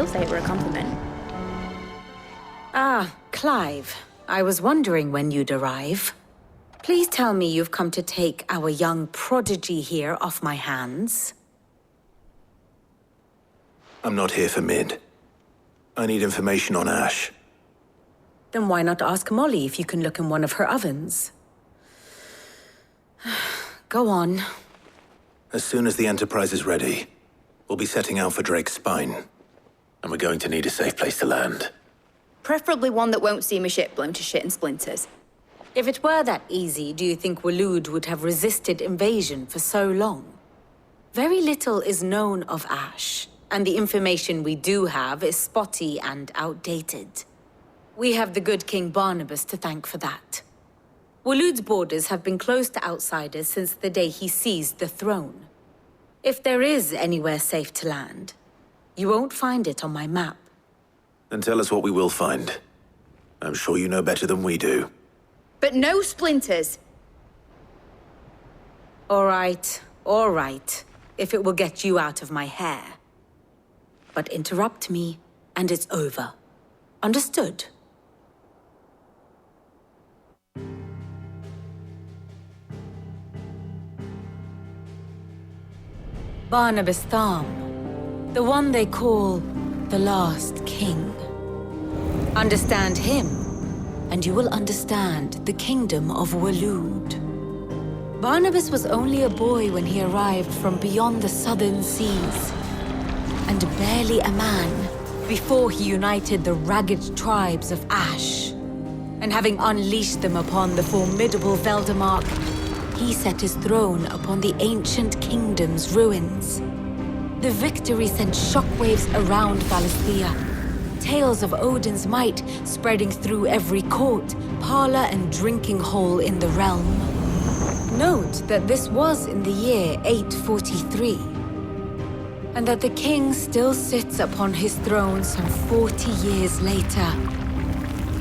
still say it were a compliment. Ah, Clive. I was wondering when you'd arrive. Please tell me you've come to take our young prodigy here off my hands. I'm not here for Mid. I need information on Ash. Then why not ask Molly if you can look in one of her ovens? Go on. As soon as the Enterprise is ready, we'll be setting out for Drake's Spine. And we're going to need a safe place to land. Preferably one that won't see my ship blown to shit and splinters. If it were that easy, do you think Waloed would have resisted invasion for so long? Very little is known of Ash, and the information we do have is spotty and outdated. We have the good King Barnabas to thank for that. Waloed's borders have been closed to outsiders since the day he seized the throne. If there is anywhere safe to land, you won't find it on my map. Then tell us what we will find. I'm sure you know better than we do. But no splinters! All right. If it will get you out of my hair. But interrupt me, and it's over. Understood? Barnabas Tham, the one they call the Last King. Understand him, and you will understand the kingdom of Waloed. Barnabas was only a boy when he arrived from beyond the southern seas, and barely a man before he united the ragged tribes of Ash. And having unleashed them upon the formidable Veldamark, he set his throne upon the ancient kingdom's ruins. The victory sent shockwaves around Valisthea, tales of Odin's might spreading through every court, parlor, and drinking hole in the realm. Note that this was in the year 843, and that the king still sits upon his throne some 40 years later,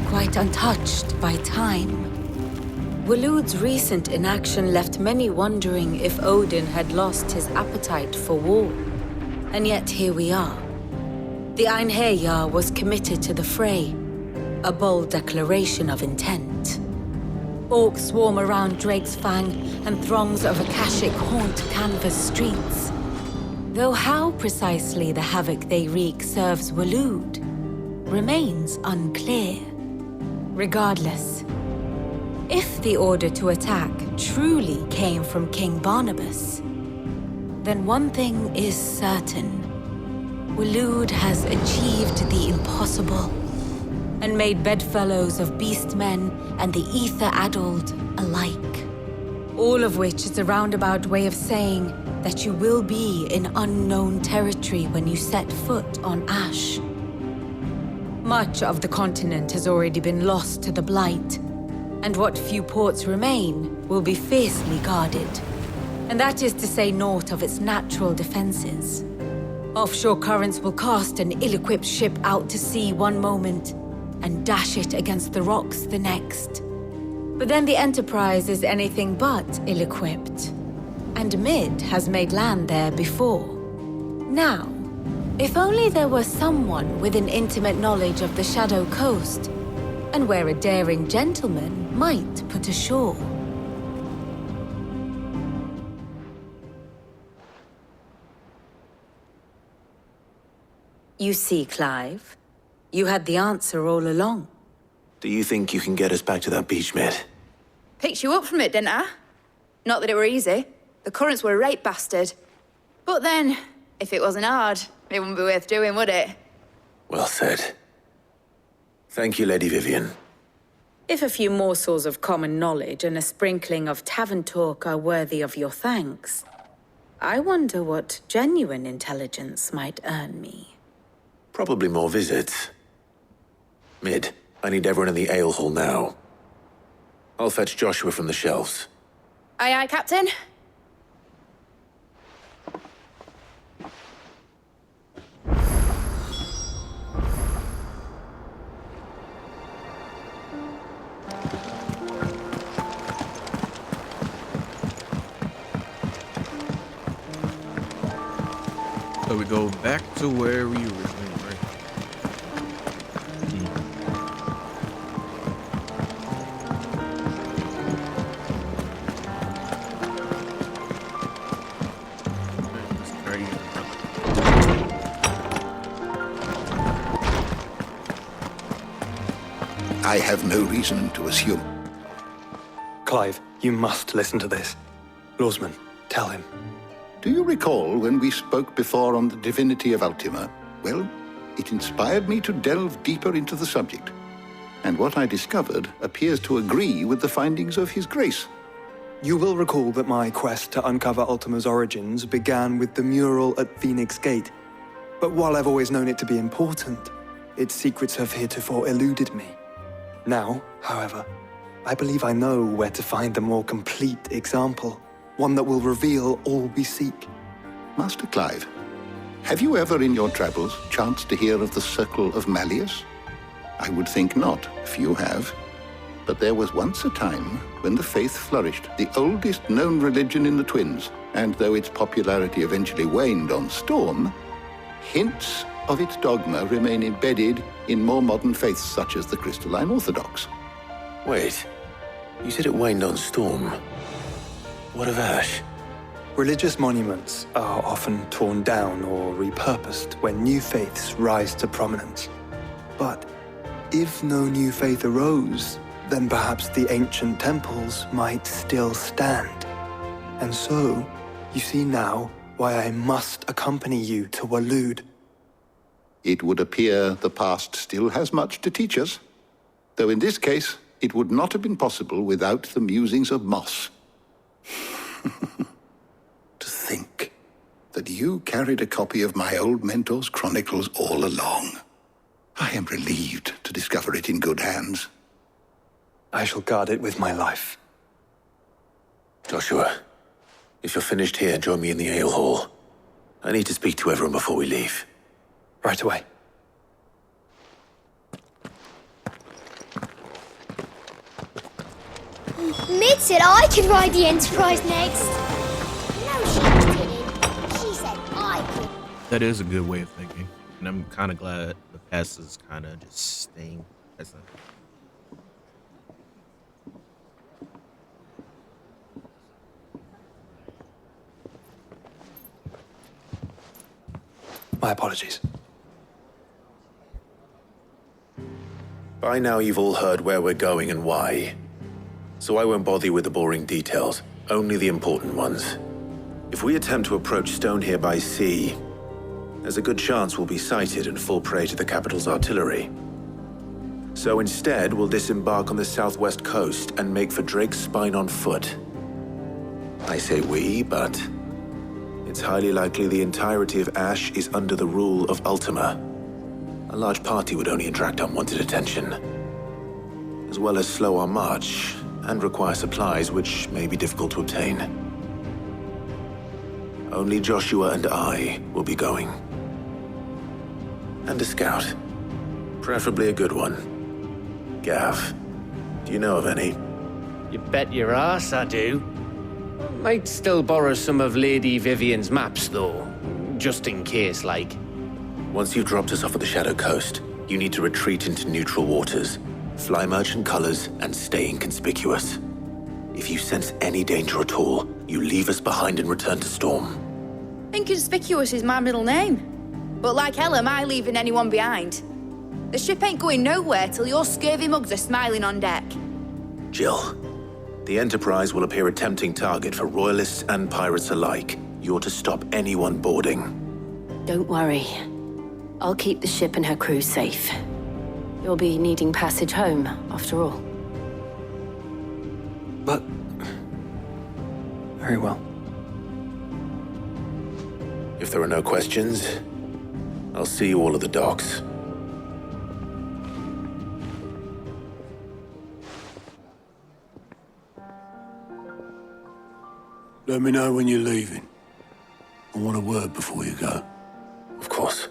quite untouched by time. Waloed's recent inaction left many wondering if Odin had lost his appetite for war. And yet here we are. The Einherjar was committed to the fray, a bold declaration of intent. Orcs swarm around Drake's Fang, and throngs of Akashic haunt Canvas streets. Though how precisely the havoc they wreak serves Waloed remains unclear. Regardless, if the order to attack truly came from King Barnabas, then one thing is certain. Waloed has achieved the impossible, and made bedfellows of beastmen and the ether-addled alike. All of which is a roundabout way of saying that you will be in unknown territory when you set foot on Ash. Much of the continent has already been lost to the Blight, and what few ports remain will be fiercely guarded. And that is to say naught of its natural defenses. Offshore currents will cast an ill-equipped ship out to sea one moment, and dash it against the rocks the next. But then the Enterprise is anything but ill-equipped, and Mid has made land there before. Now, if only there were someone with an intimate knowledge of the Shadow Coast, and where a daring gentleman might put ashore. You see, Clive, you had the answer all along. Do you think you can get us back to that beach, Mid? Picked you up from it, didn't I? Not that it were easy. The currents were a right bastard. But then, if it wasn't hard, it wouldn't be worth doing, would it? Well said. Thank you, Lady Vivian. If a few morsels of common knowledge and a sprinkling of tavern talk are worthy of your thanks, I wonder what genuine intelligence might earn me. Probably more visits. Mid, I need everyone in the ale hall now. I'll fetch Joshua from the shelves. Aye, aye, Captain. So we go back to where we originally were. I have no reason to assume. Clive, you must listen to this. Lawsman, tell him. Do you recall when we spoke before on the divinity of Ultima? Well, it inspired me to delve deeper into the subject. And what I discovered appears to agree with the findings of His Grace. You will recall that my quest to uncover Ultima's origins began with the mural at Phoenix Gate. But while I've always known it to be important, its secrets have heretofore eluded me. Now, however, I believe I know where to find the more complete example, one that will reveal all we seek. Master Clive, have you ever in your travels chanced to hear of the Circle of Malleus? I would think not, if you have. But there was once a time when the faith flourished, the oldest known religion in the Twins, and though its popularity eventually waned on Storm, hints of its dogma remain embedded in more modern faiths such as the Crystalline Orthodox. Wait, you said it waned on Storm. What of Ash? Religious monuments are often torn down or repurposed when new faiths rise to prominence. But if no new faith arose, then perhaps the ancient temples might still stand. And so, you see now why I must accompany you to Waloed. It would appear the past still has much to teach us, though in this case, it would not have been possible without the musings of Moss. To think that you carried a copy of my old mentor's chronicles all along. I am relieved to discover it in good hands. I shall guard it with my life. Joshua, if you're finished here, join me in the ale hall. I need to speak to everyone before we leave. Right away. Mid said I could ride the Enterprise next. No, she didn't. She said I could. That is a good way of thinking. And I'm kind of glad the past is kind of just staying present. My apologies. By now you've all heard where we're going and why. So I won't bother you with the boring details, only the important ones. If we attempt to approach Stone here by sea, there's a good chance we'll be sighted and fall prey to the capital's artillery. So instead, we'll disembark on the southwest coast and make for Drake's Spine on foot. I say we, but it's highly likely the entirety of Ash is under the rule of Ultima. A large party would only attract unwanted attention, as well as slow our march and require supplies which may be difficult to obtain. Only Joshua and I will be going. And a scout. Preferably a good one. Gav, do you know of any? You bet your ass I do. Might still borrow some of Lady Vivian's maps, though. Just in case, like. Once you've dropped us off at the Shadow Coast, you need to retreat into neutral waters, fly merchant colors, and stay inconspicuous. If you sense any danger at all, you leave us behind and return to Storm. Inconspicuous is my middle name. But like hell am I leaving anyone behind. The ship ain't going nowhere till your scurvy mugs are smiling on deck. Jill, the Enterprise will appear a tempting target for royalists and pirates alike. You're to stop anyone boarding. Don't worry. I'll keep the ship and her crew safe. You'll be needing passage home, after all. But... very well. If there are no questions, I'll see you all at the docks. Let me know when you're leaving. I want a word before you go. Of course.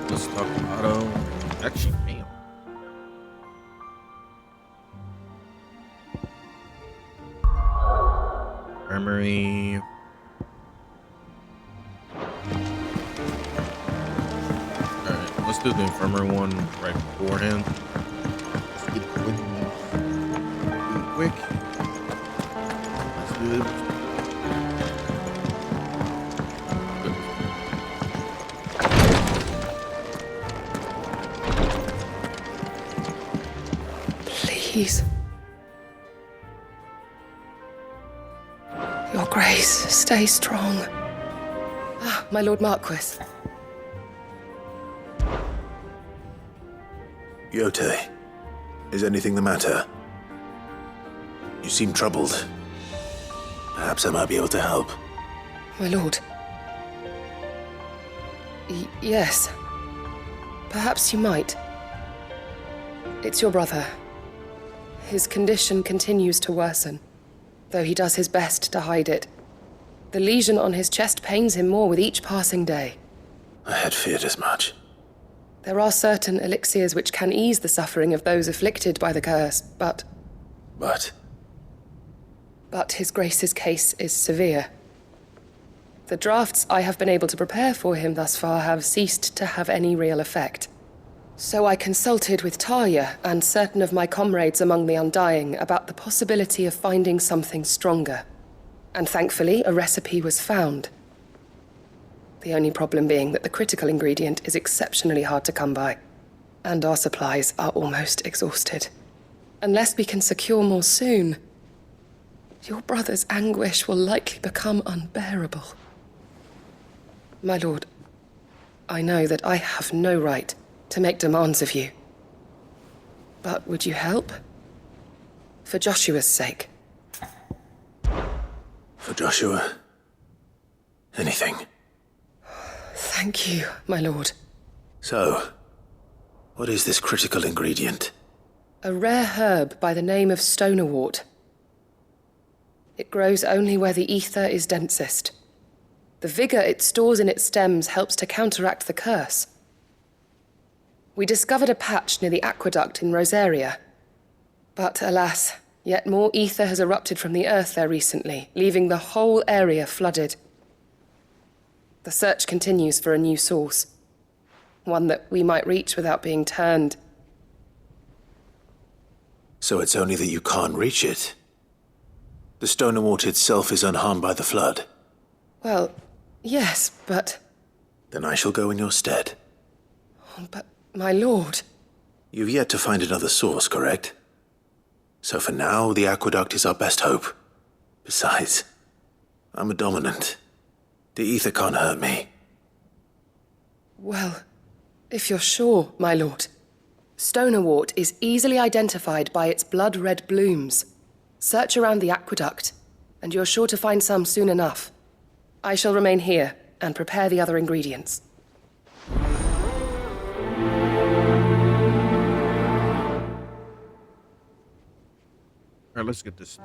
Let's talk auto. Actually, damn. Armory. Alright, let's do the infirmary one right beforehand. Let's get it quick. quick. Let's do it. Please. Your Grace, stay strong. Ah, my Lord Marquis. Yote, is anything the matter? You seem troubled. Perhaps I might be able to help. My lord. Yes. Perhaps you might. It's your brother. His condition continues to worsen, though he does his best to hide it. The lesion on his chest pains him more with each passing day. I had feared as much. There are certain elixirs which can ease the suffering of those afflicted by the curse, but His Grace's case is severe. The drafts I have been able to prepare for him thus far have ceased to have any real effect. So I consulted with Talia and certain of my comrades among the Undying about the possibility of finding something stronger. And thankfully, a recipe was found. The only problem being that the critical ingredient is exceptionally hard to come by, and our supplies are almost exhausted. Unless we can secure more soon, your brother's anguish will likely become unbearable. My lord, I know that I have no right to make demands of you. But would you help? For Joshua's sake. For Joshua? Anything. Thank you, my lord. So, what is this critical ingredient? A rare herb by the name of stonerwort. It grows only where the ether is densest. The vigor it stores in its stems helps to counteract the curse. We discovered a patch near the aqueduct in Rosaria. But alas, yet more ether has erupted from the earth there recently, leaving the whole area flooded. The search continues for a new source. One that we might reach without being turned. So it's only that you can't reach it? The Stonerwort itself is unharmed by the flood? Well, yes, but... Then I shall go in your stead. But, my lord... You've yet to find another source, correct? So for now, the aqueduct is our best hope. Besides, I'm a dominant. The ether can't hurt me. Well, if you're sure, my lord. Stonerwort is easily identified by its blood-red blooms. Search around the aqueduct, and you're sure to find some soon enough. I shall remain here and prepare the other ingredients. All right, let's get this.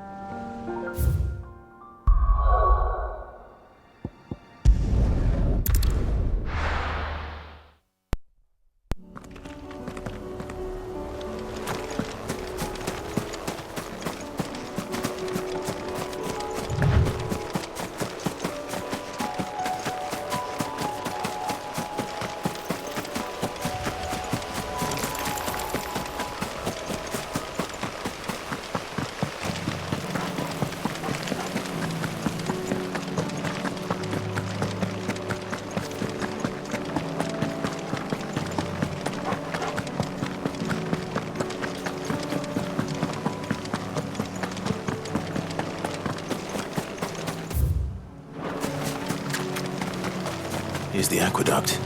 Here's the aqueduct.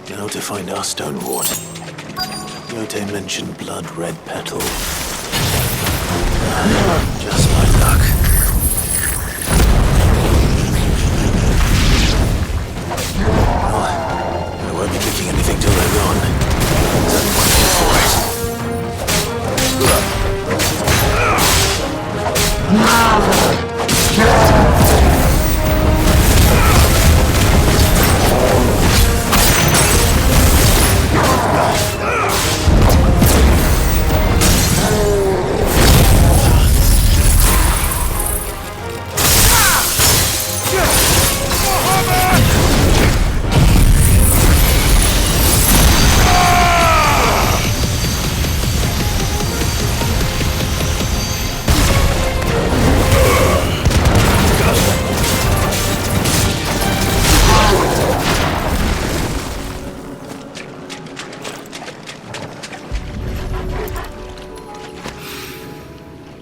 Now to find our Stonerwort. Yote mentioned blood-red petal. Just my luck. Well, I won't be picking anything till they're gone. There's only one cure for it.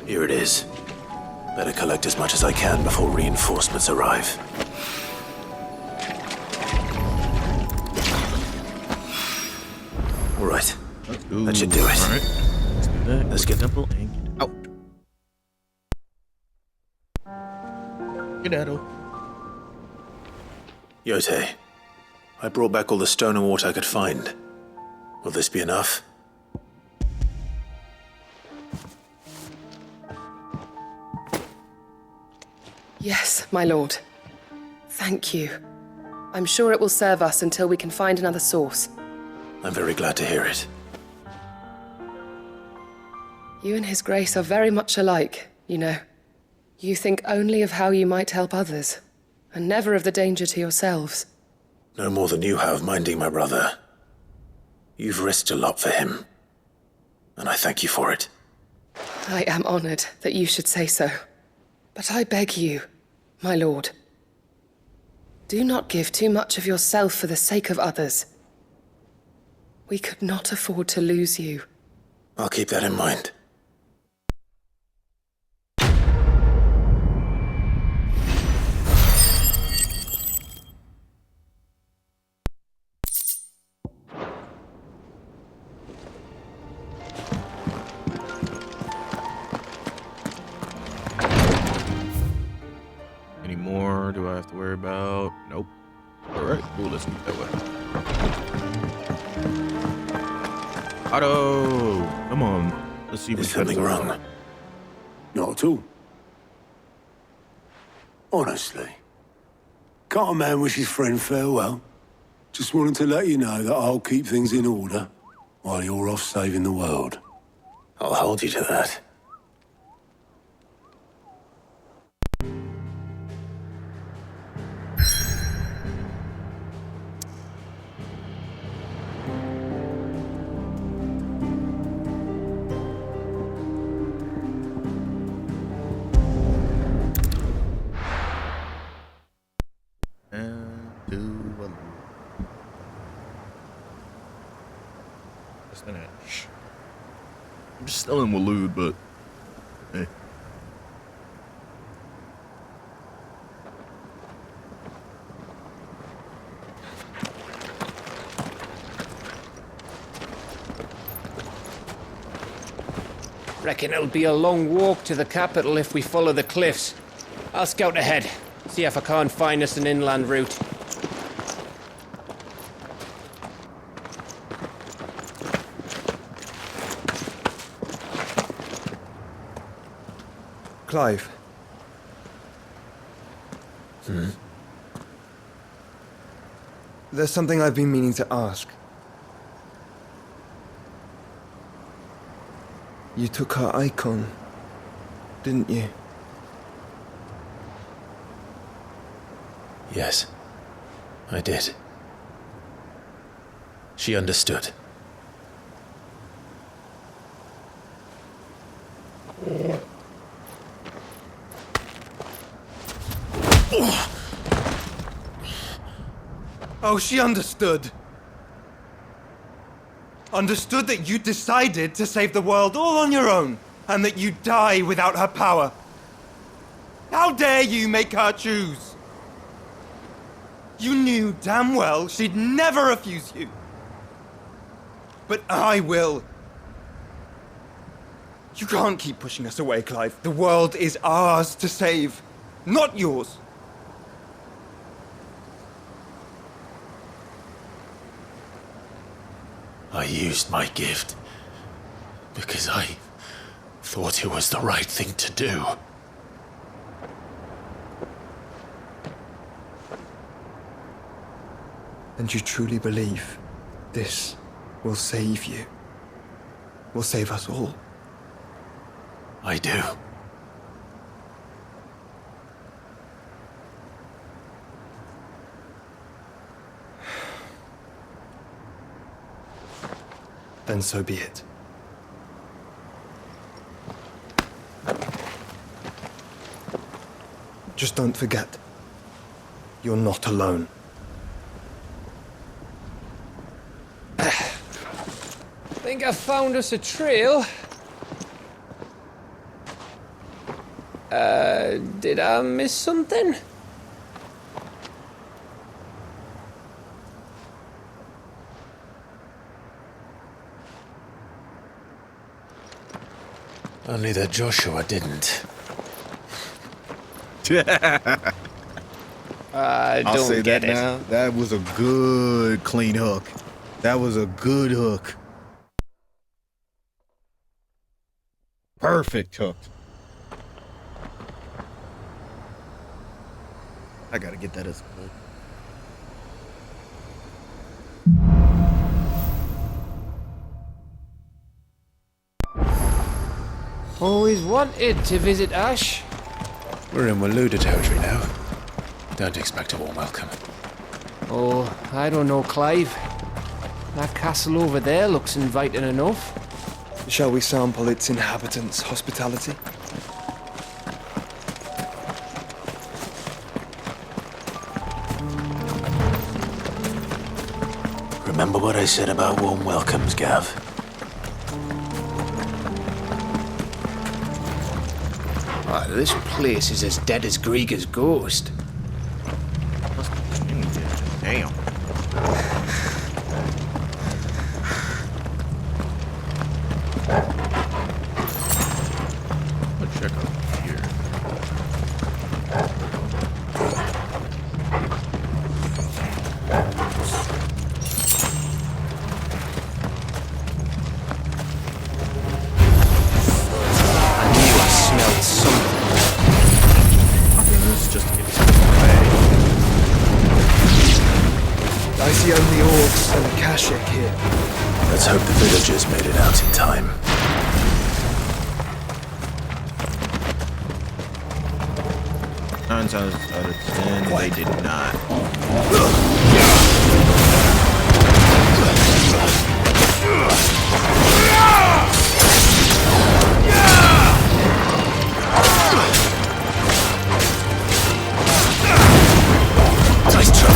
Here it is. Better collect as much as I can before reinforcements arrive. All right. That should do it. All right. Let's do that. Let's Quick, get simple and get out. Get out. Yote, I brought back all the stone and water I could find. Will this be enough? Yes, my lord. Thank you. I'm sure it will serve us until we can find another source. I'm very glad to hear it. You and His Grace are very much alike, you know. You think only of how you might help others, and never of the danger to yourselves. No more than you have minding my brother. You've risked a lot for him, and I thank you for it. I am honored that you should say so. But I beg you, my lord, do not give too much of yourself for the sake of others. We could not afford to lose you. I'll keep that in mind. Any more do I have to worry about? Nope. All right, cool. Let's move that way. Otto, come on. Let's see There's what's something wrong. Not at all. Honestly. Can't a man wish his friend farewell? Just wanted to let you know that I'll keep things in order while you're off saving the world. I'll hold you to that. I'm just still in Waloed, but hey. Reckon it'll be a long walk to the capital if we follow the cliffs. I'll scout ahead, see if I can't find us an inland route. Clive. There's something I've been meaning to ask. You took her icon, didn't you? Yes, I did. She understood. Oh, she understood. Understood that you decided to save the world all on your own, and that you'd die without her power. How dare you make her choose? You knew damn well she'd never refuse you. But I will. You can't keep pushing us away, Clive. The world is ours to save, not yours. I used my gift because I thought it was the right thing to do. And you truly believe this will save you? Will save us all? I do. Then so be it. Just don't forget, you're not alone. Think I found us a trail. Did I miss something? Only that Joshua didn't. I I'll say don't get that it. now. That was a good, clean hook. That was a good hook. Perfect hook. I gotta get that as a hook. Always wanted to visit Ash. We're in Waluda territory now. Don't expect a warm welcome. Oh, I don't know, Clive. That castle over there looks inviting enough. Shall we sample its inhabitants' hospitality? Remember what I said about warm welcomes, Gav? Oh, this place is as dead as Greagor's ghost. Damn. Let's check out here. I knew I smelled something. This is just getting away. I see only orcs and a Kashik here. Let's hope the villagers made it out in time. 9 times out of 10, they did not. Nice try.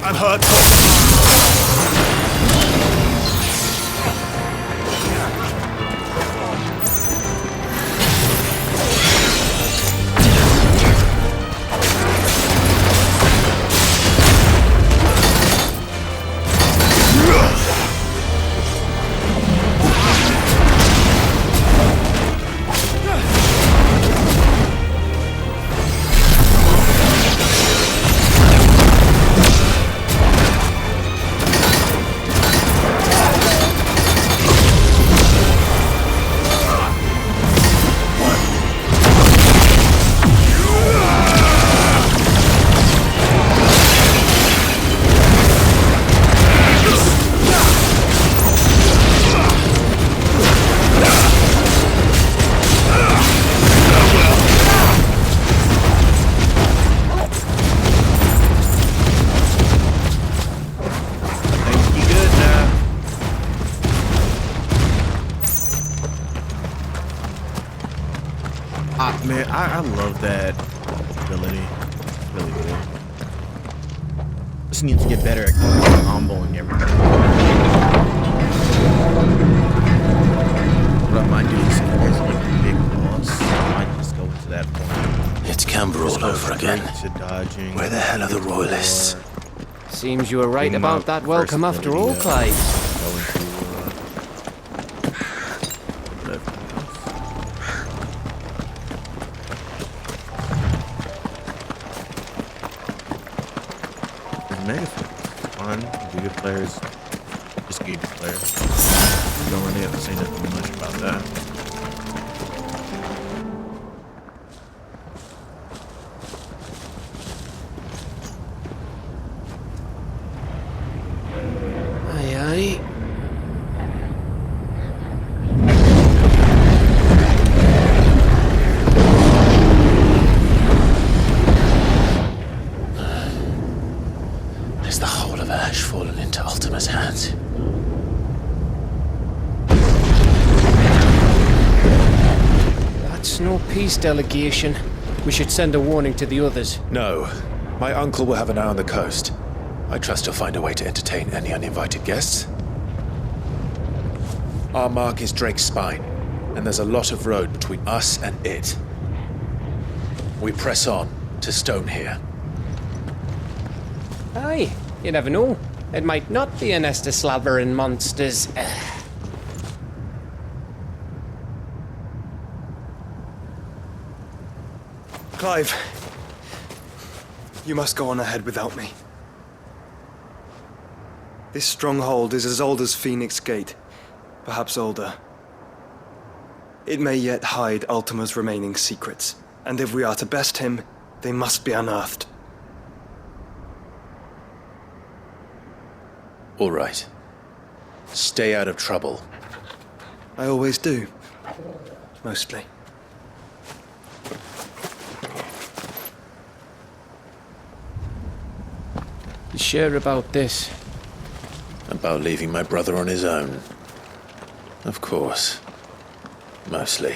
I'm hurt. Man, I love that ability. It's really good. Just needs to get better at comboing everything. What I might do is as like a big boss, I might just go into that point. It's Camber all over again. To dodging. Where the hell are the royalists? Seems you were right about that welcome after all, Clive. Fun, good players, just good players. You don't really have to say nothing much about that. Is the whole of Ash fallen into Ultima's hands? That's no peace delegation. We should send a warning to the others. No. My uncle will have an eye on the coast. I trust he'll find a way to entertain any uninvited guests. Our mark is Drake's Spine, and there's a lot of road between us and it. We press on to Stone here. Aye, you never know. It might not be a nest of slavering monsters. Clive, you must go on ahead without me. This stronghold is as old as Phoenix Gate, perhaps older. It may yet hide Ultima's remaining secrets, and if we are to best him, they must be unearthed. All right. Stay out of trouble. I always do. Mostly. You sure about this? About leaving my brother on his own. Of course. Mostly.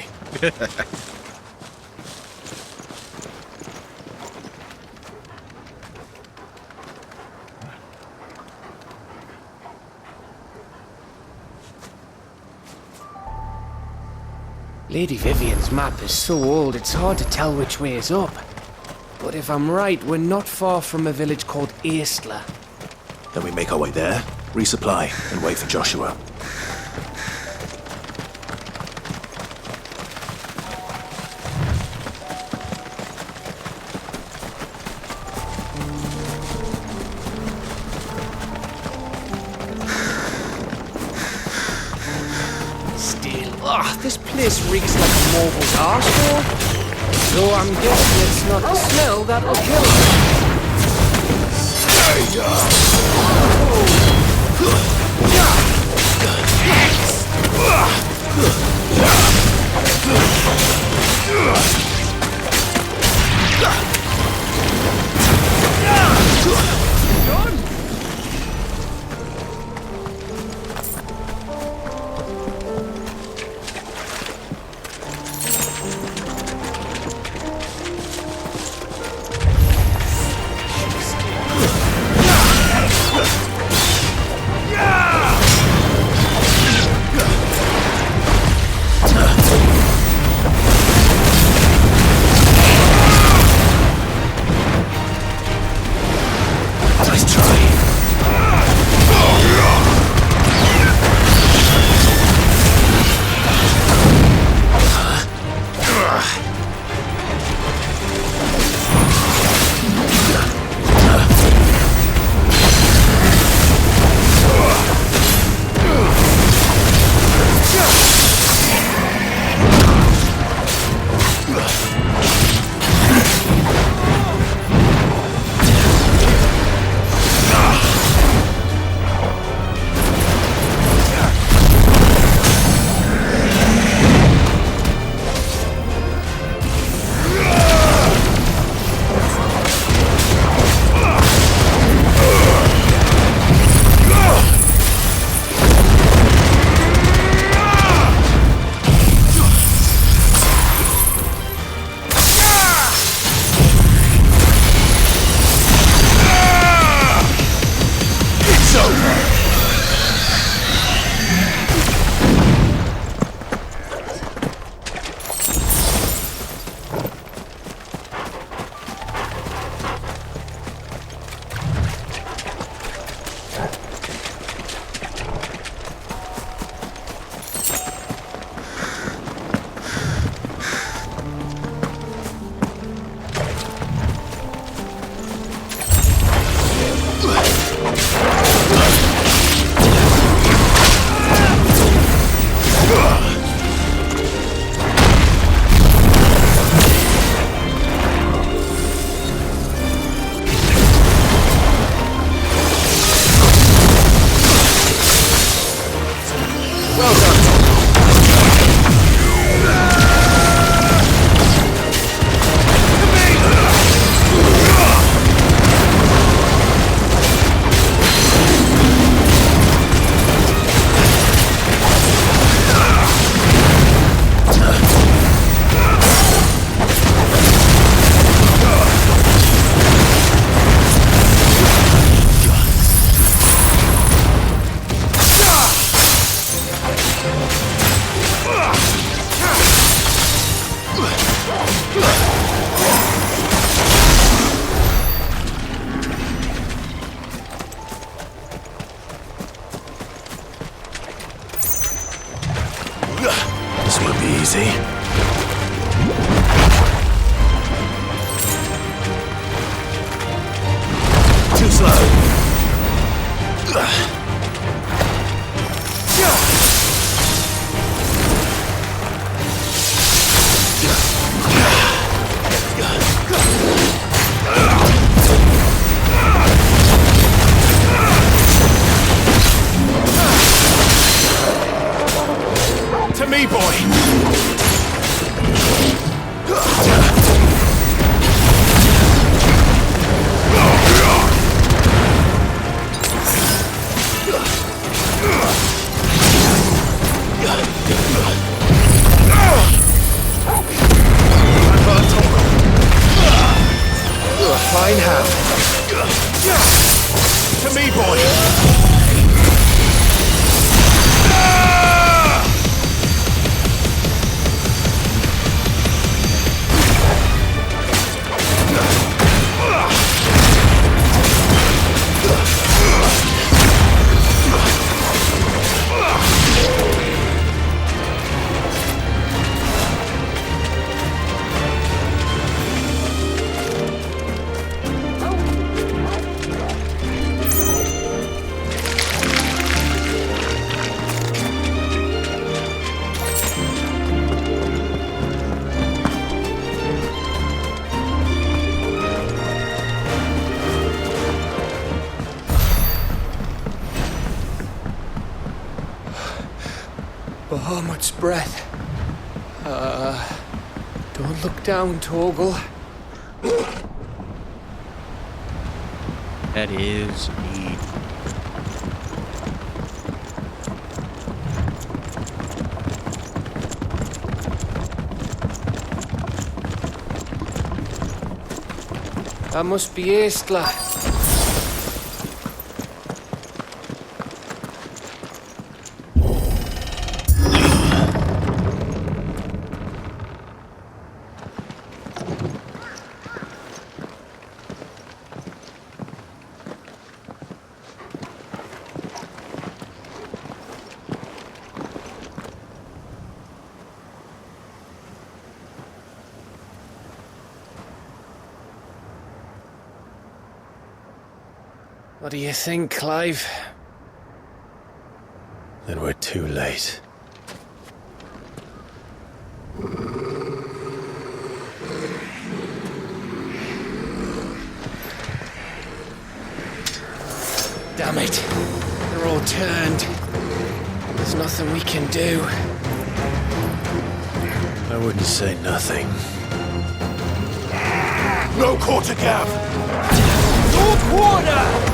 Lady Vivian's map is so old it's hard to tell which way is up. But if I'm right, we're not far from a village called Aistla. Then we make our way there, resupply, and wait for Joshua. This place reeks like a morble's arsehole. So I'm guessing it's not the smell that'll kill Too slow. To me, boy! Fine hand. To me, boy! Bahamut's breath. Don't look down, Torgal. That is neat. That must be Aistla. What do you think, Clive? Then we're too late. Damn it. They're all turned. There's nothing we can do. I wouldn't say nothing. No quarter, Gav! No quarter!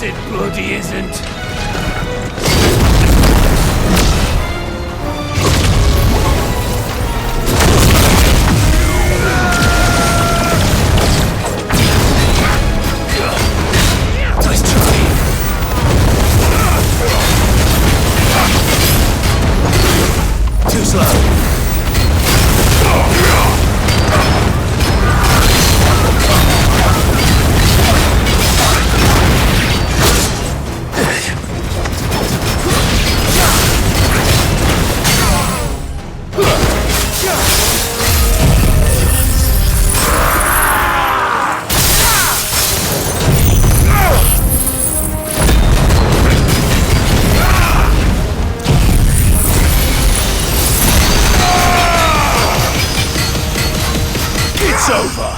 It bloody isn't. Nice try. Too slow. It's over!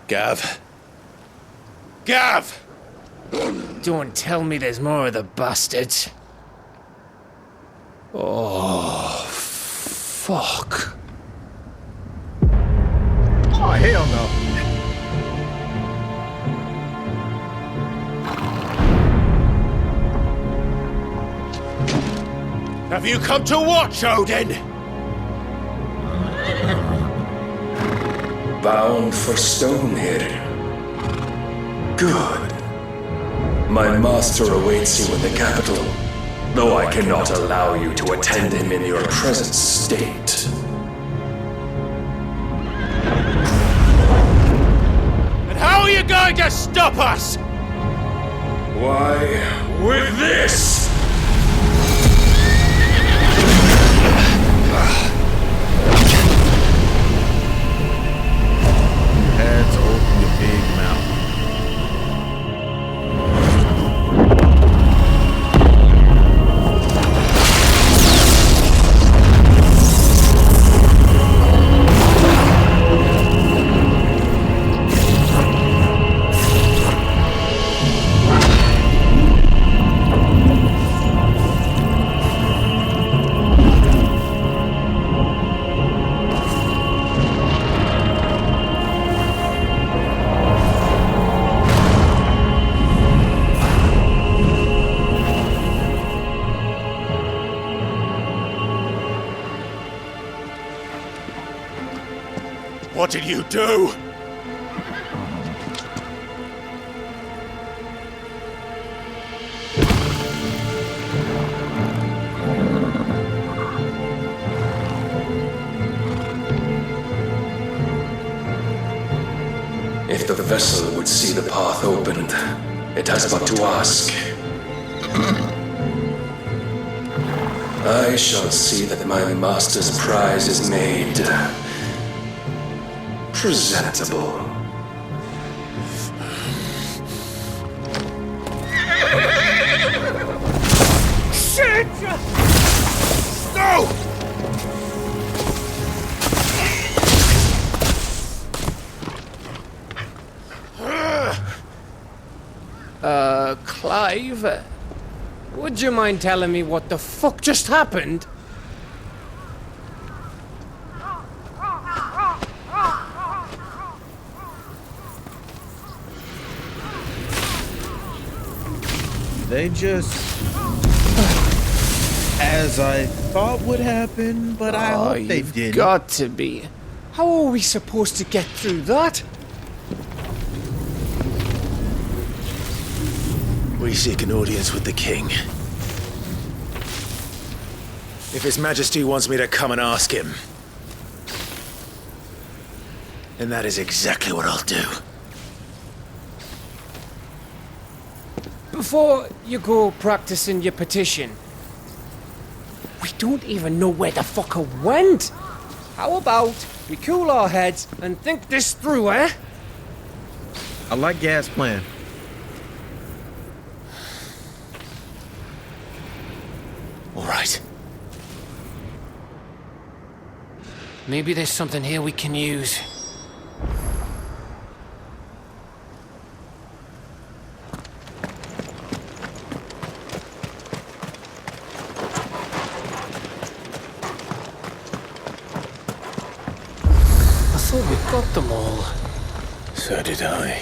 Gav. Gav! Don't tell me there's more of the bastards. Oh, fuck. Oh, hell no. Have you come to watch, Odin? Bound for Stonehead. Good. My master awaits you in the capital, though I cannot allow you to attend him in your present state. And how are you going to stop us? Why, with this! Had to open your big mouth. What did you do? If the vessel would see the path opened, it has but to ask. I shall see that my master's prize is made presentable. Shit! No! Clive, would you mind telling me what the fuck just happened? They just... as I thought would happen, but I hope they You've didn't. got to be. How are we supposed to get through that? We seek an audience with the king. If His Majesty wants me to come and ask him, then that is exactly what I'll do. Before you go practicing your petition, we don't even know where the fucker went. How about we cool our heads and think this through, eh? I like Gad's plan. All right. Maybe there's something here we can use. I thought we got them all. So did I.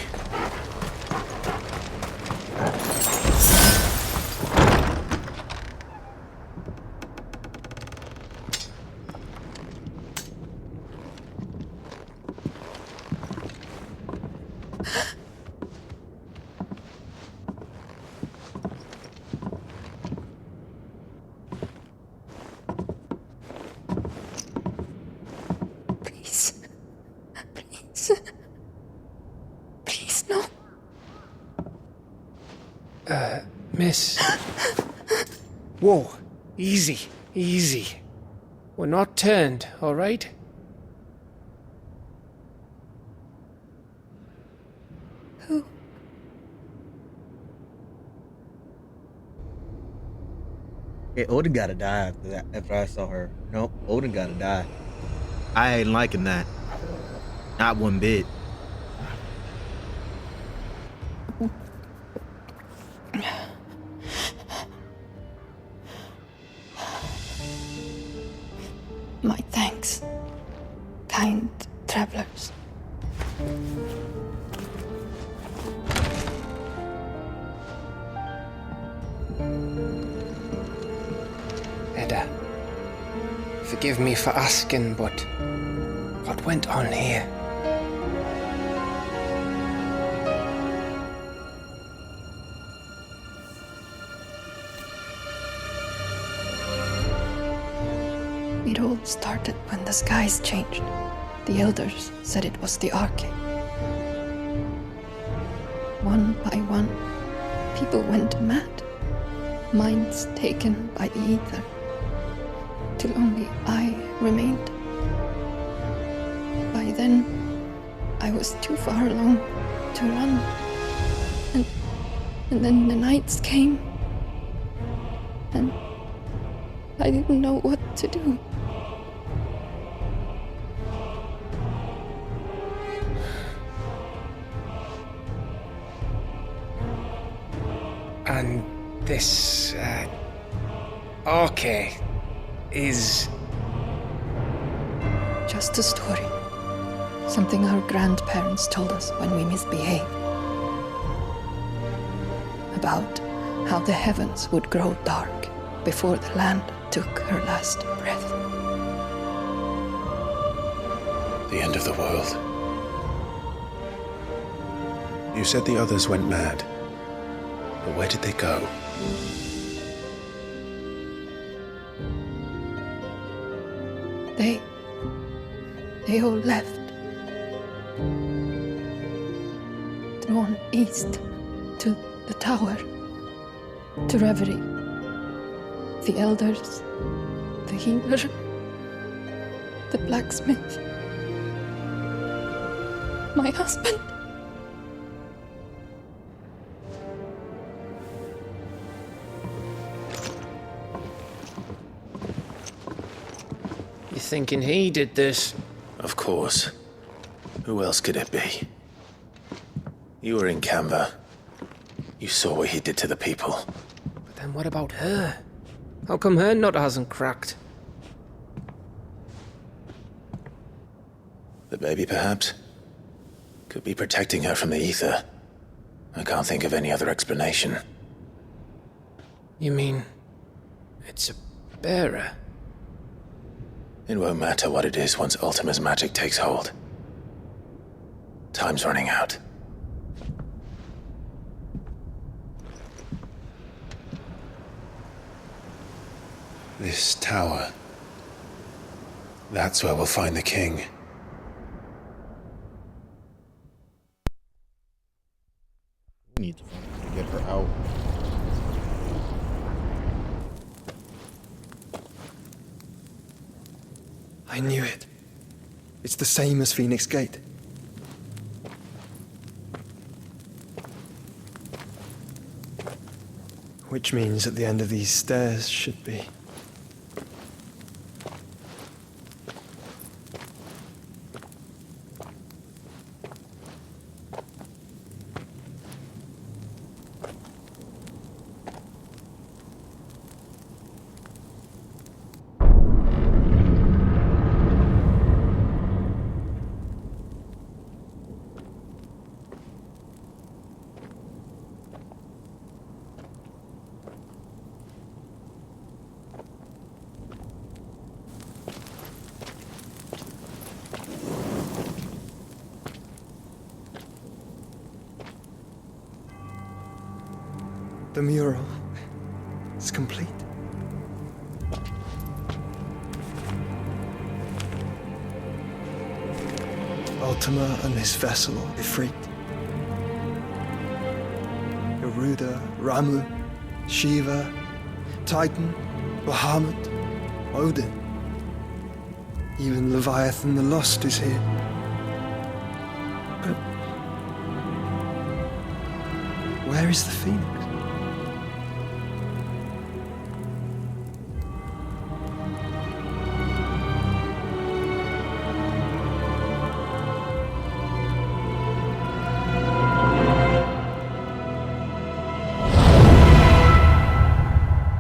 Please, no. Miss. Whoa. Easy. Easy. We're not turned, all right? Who? Hey, Odin gotta die after that. After I saw her. Nope, Odin gotta die. I ain't liking that. Not one bit. My thanks, kind travelers. Edda, forgive me for asking, but what went on here? It all started when the skies changed. The elders said it was the Arcade. One by one, people went mad. Minds taken by the ether. Till only I remained. By then, I was too far along to run. And then the nights came. And I didn't know what to do. And this, Arcade is... Just a story. Something our grandparents told us when we misbehaved. About how the heavens would grow dark before the land took her last breath. The end of the world. You said the others went mad. But where did they go? They all left. Drawn east to the tower, to reverie. The elders, the healer, the blacksmith, my husband. thinking he did this. Of course. Who else could it be? You were in Canva. You saw what he did to the people. But then what about her? How come her nut hasn't cracked? The baby, perhaps? Could be protecting her from the ether. I can't think of any other explanation. You mean... it's a bearer? It won't matter what it is once Ultima's magic takes hold. Time's running out. This tower. That's where we'll find the king. We need to get her out. I knew it. It's the same as Phoenix Gate. Which means at the end of these stairs should be... The mural is complete. Ultima and his vessel, Ifrit. Garuda, Ramu, Shiva, Titan, Bahamut, Odin. Even Leviathan the Lost is here. But where is the Phoenix?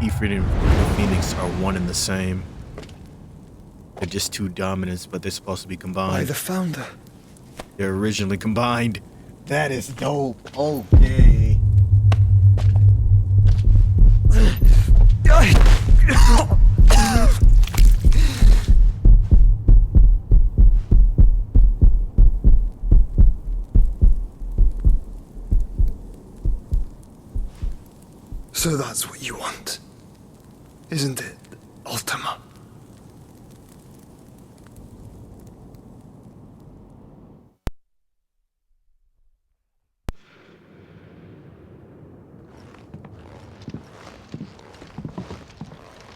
Ifrit and Phoenix are one and the same. They're just two dominants, but they're supposed to be combined. By the founder. They're originally combined. That is dope. Okay. So that's what you want, isn't it, Ultima?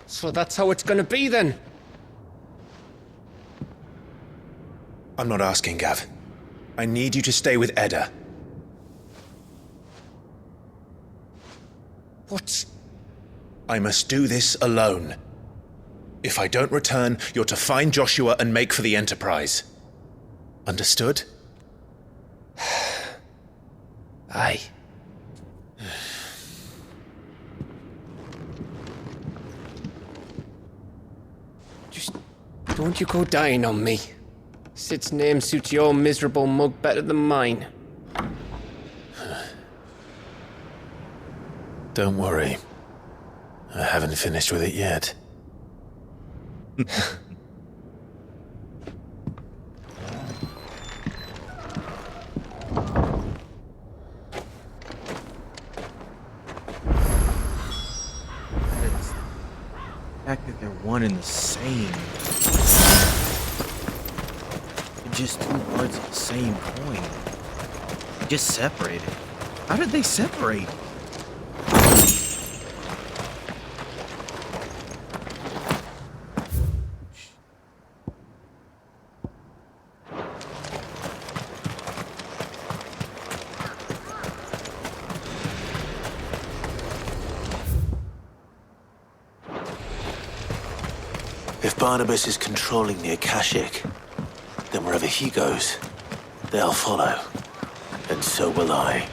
So that's how it's gonna be then? I'm not asking, Gav. I need you to stay with Edda. What? I must do this alone. If I don't return, you're to find Joshua and make for the Enterprise. Understood? Aye. Just don't you go dying on me. Sid's name suits your miserable mug better than mine. Don't worry. I haven't finished with it yet. The fact that they're one and the same. They're just two parts of the same coin. Just separated. How did they separate? If Barnabas is controlling the Akashic, then wherever he goes, they'll follow. And so will I.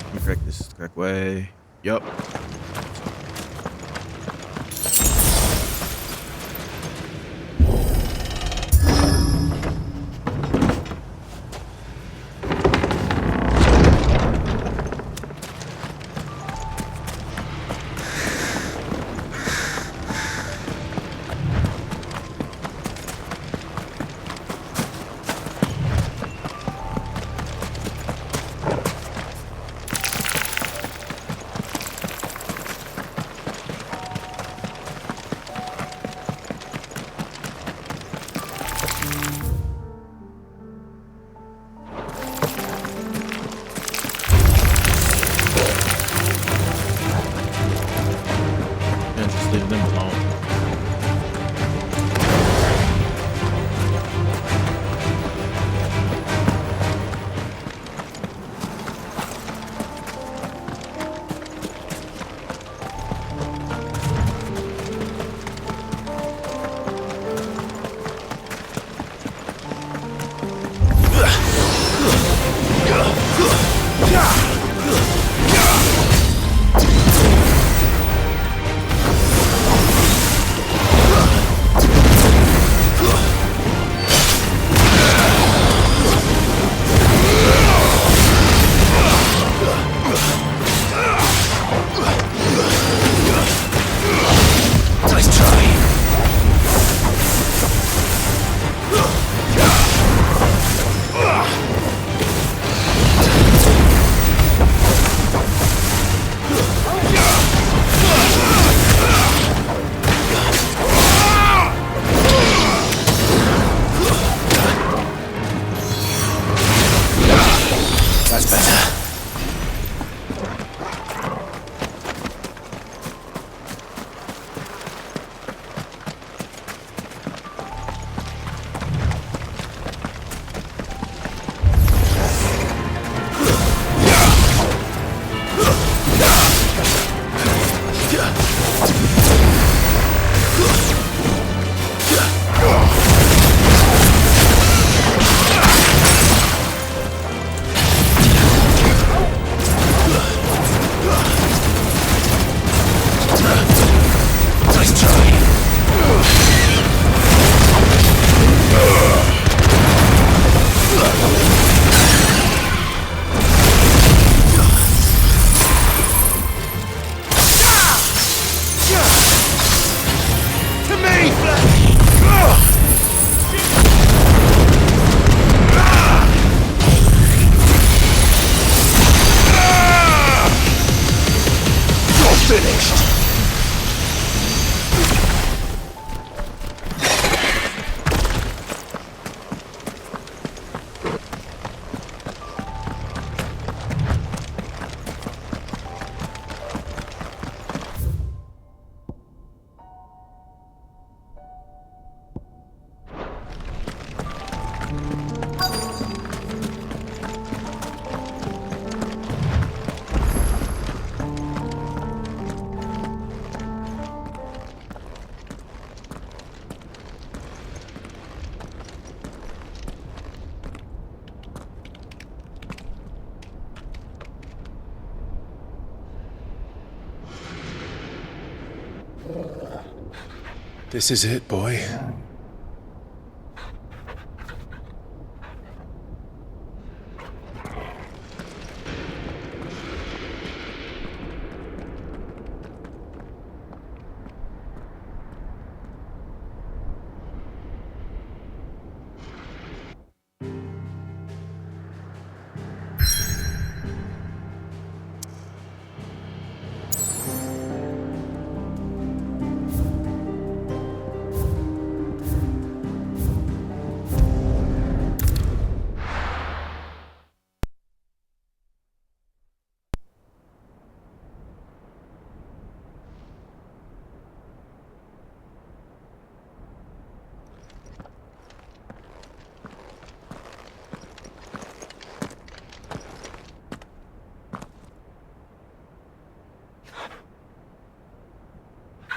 Let me correct this the correct way. Yup. Leave them alone. This is it, boy.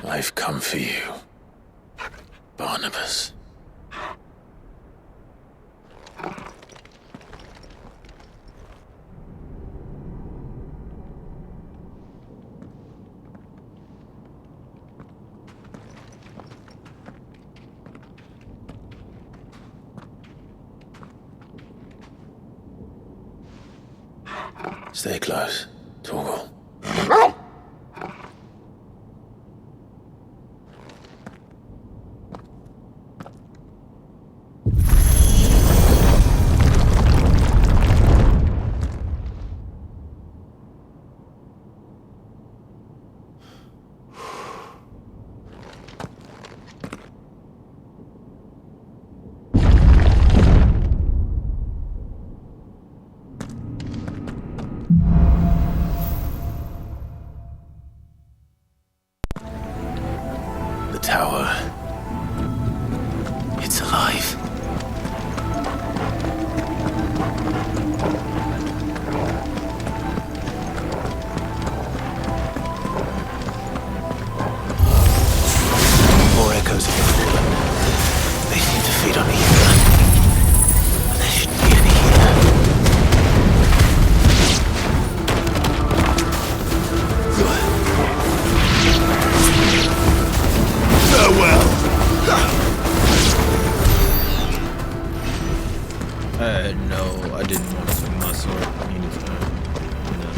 I've come for you, Barnabas. Stay close, Torgal. Tower. It's alive. More echoes of the fallen. They seem to feed on a healer. But there shouldn't be any Farewell! No, I didn't want to swing my sword. I needed to. No.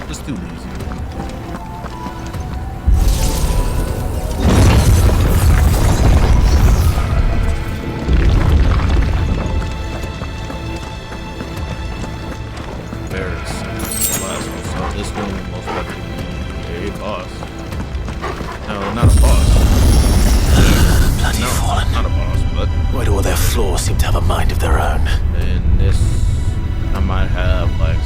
Just too lazy. Very simple. Last one, so this one will most likely be a boss. No, not a boss. Bloody fallen. Not a boss, but... Why do all their flaws seem to have a mind of their own? In this, I might have, like,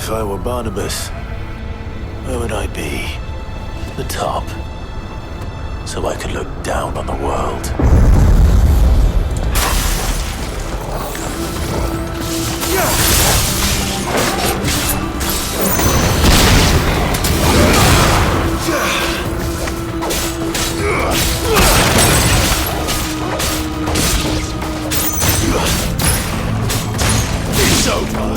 If I were Barnabas, where would I be? The top. So I could look down on the world. It's over.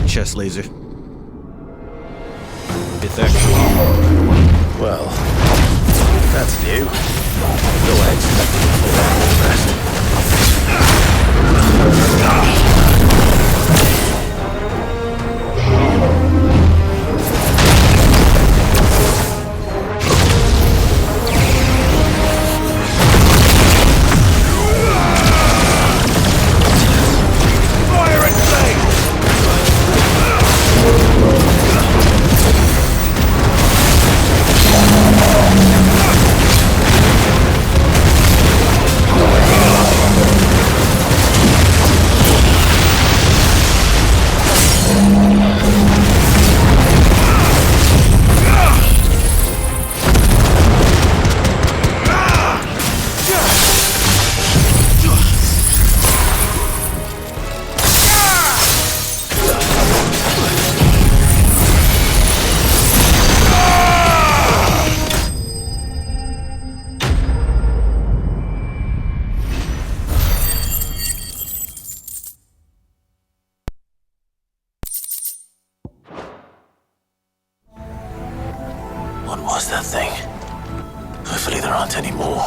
Chest laser. It's actually... Well, that's new. Though I expected a full armor rest. What was that thing? Hopefully there aren't any more.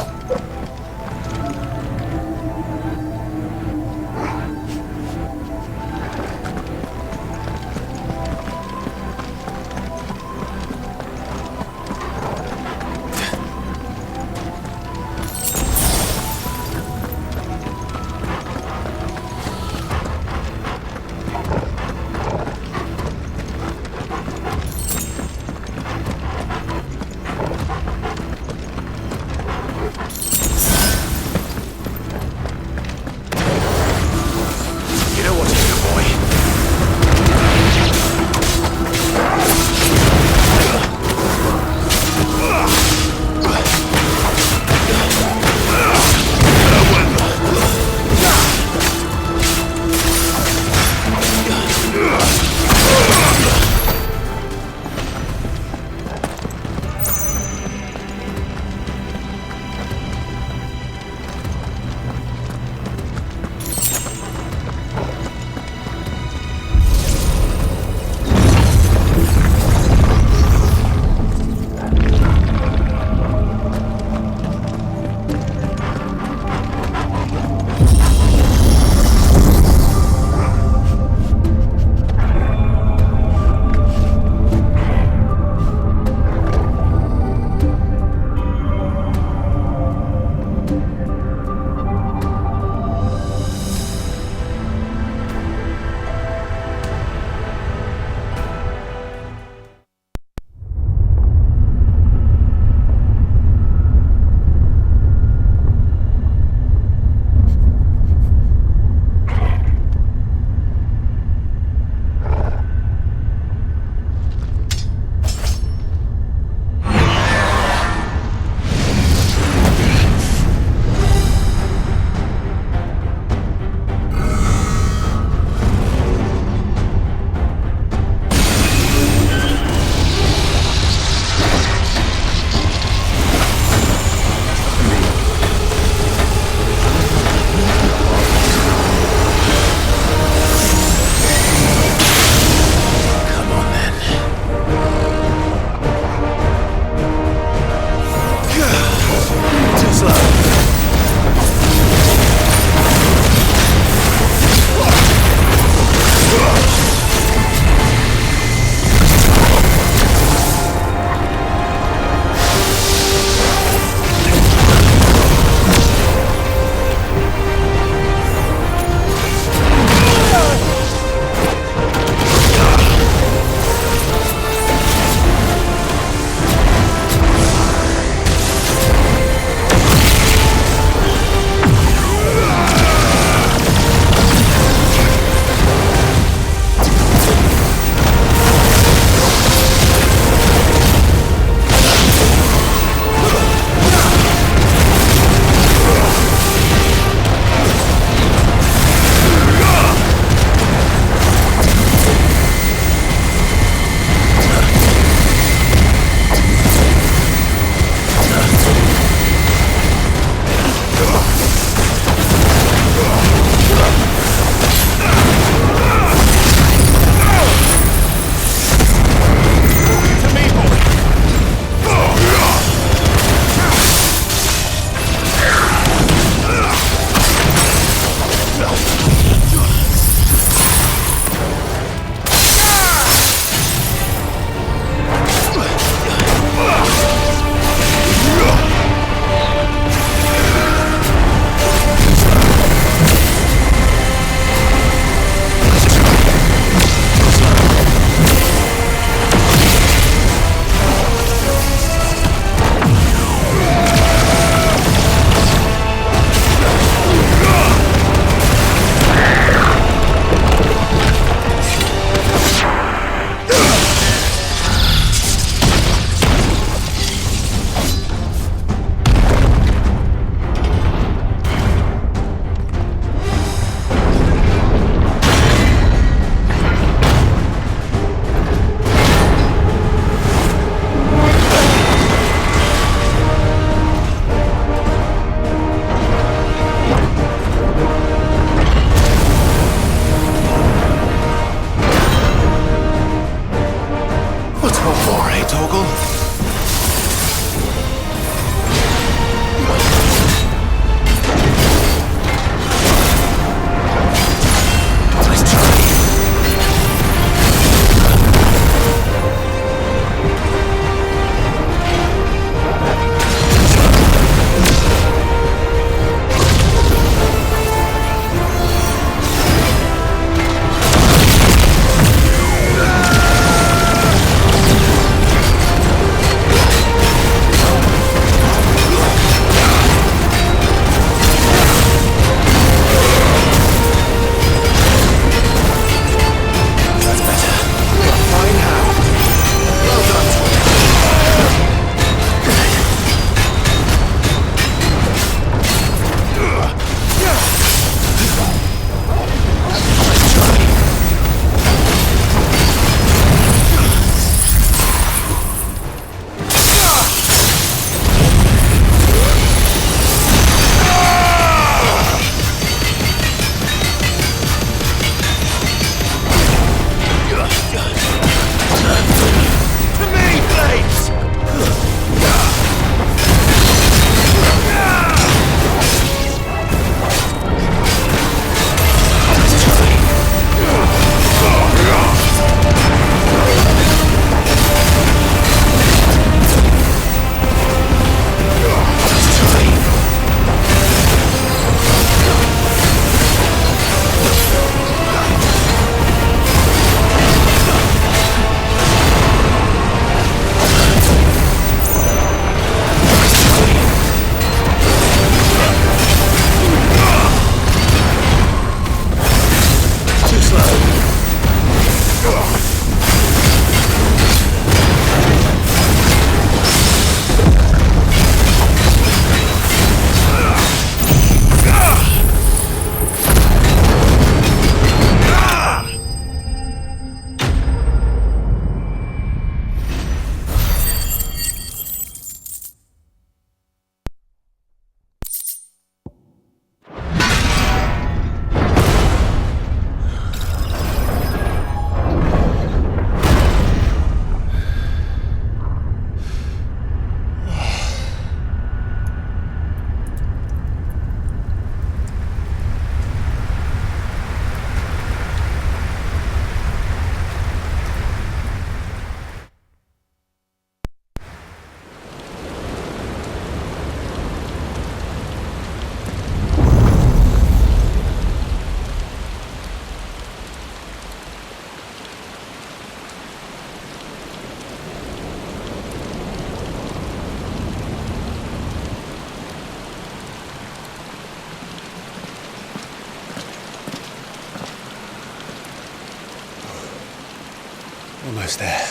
Almost there.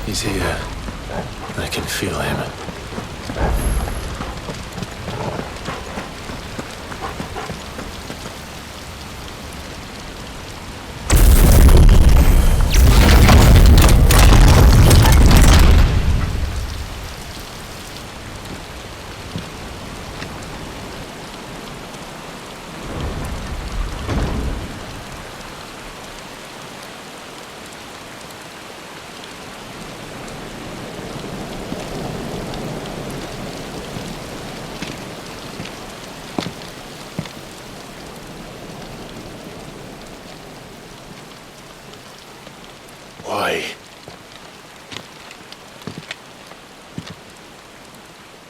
He's here. I can feel him. Why?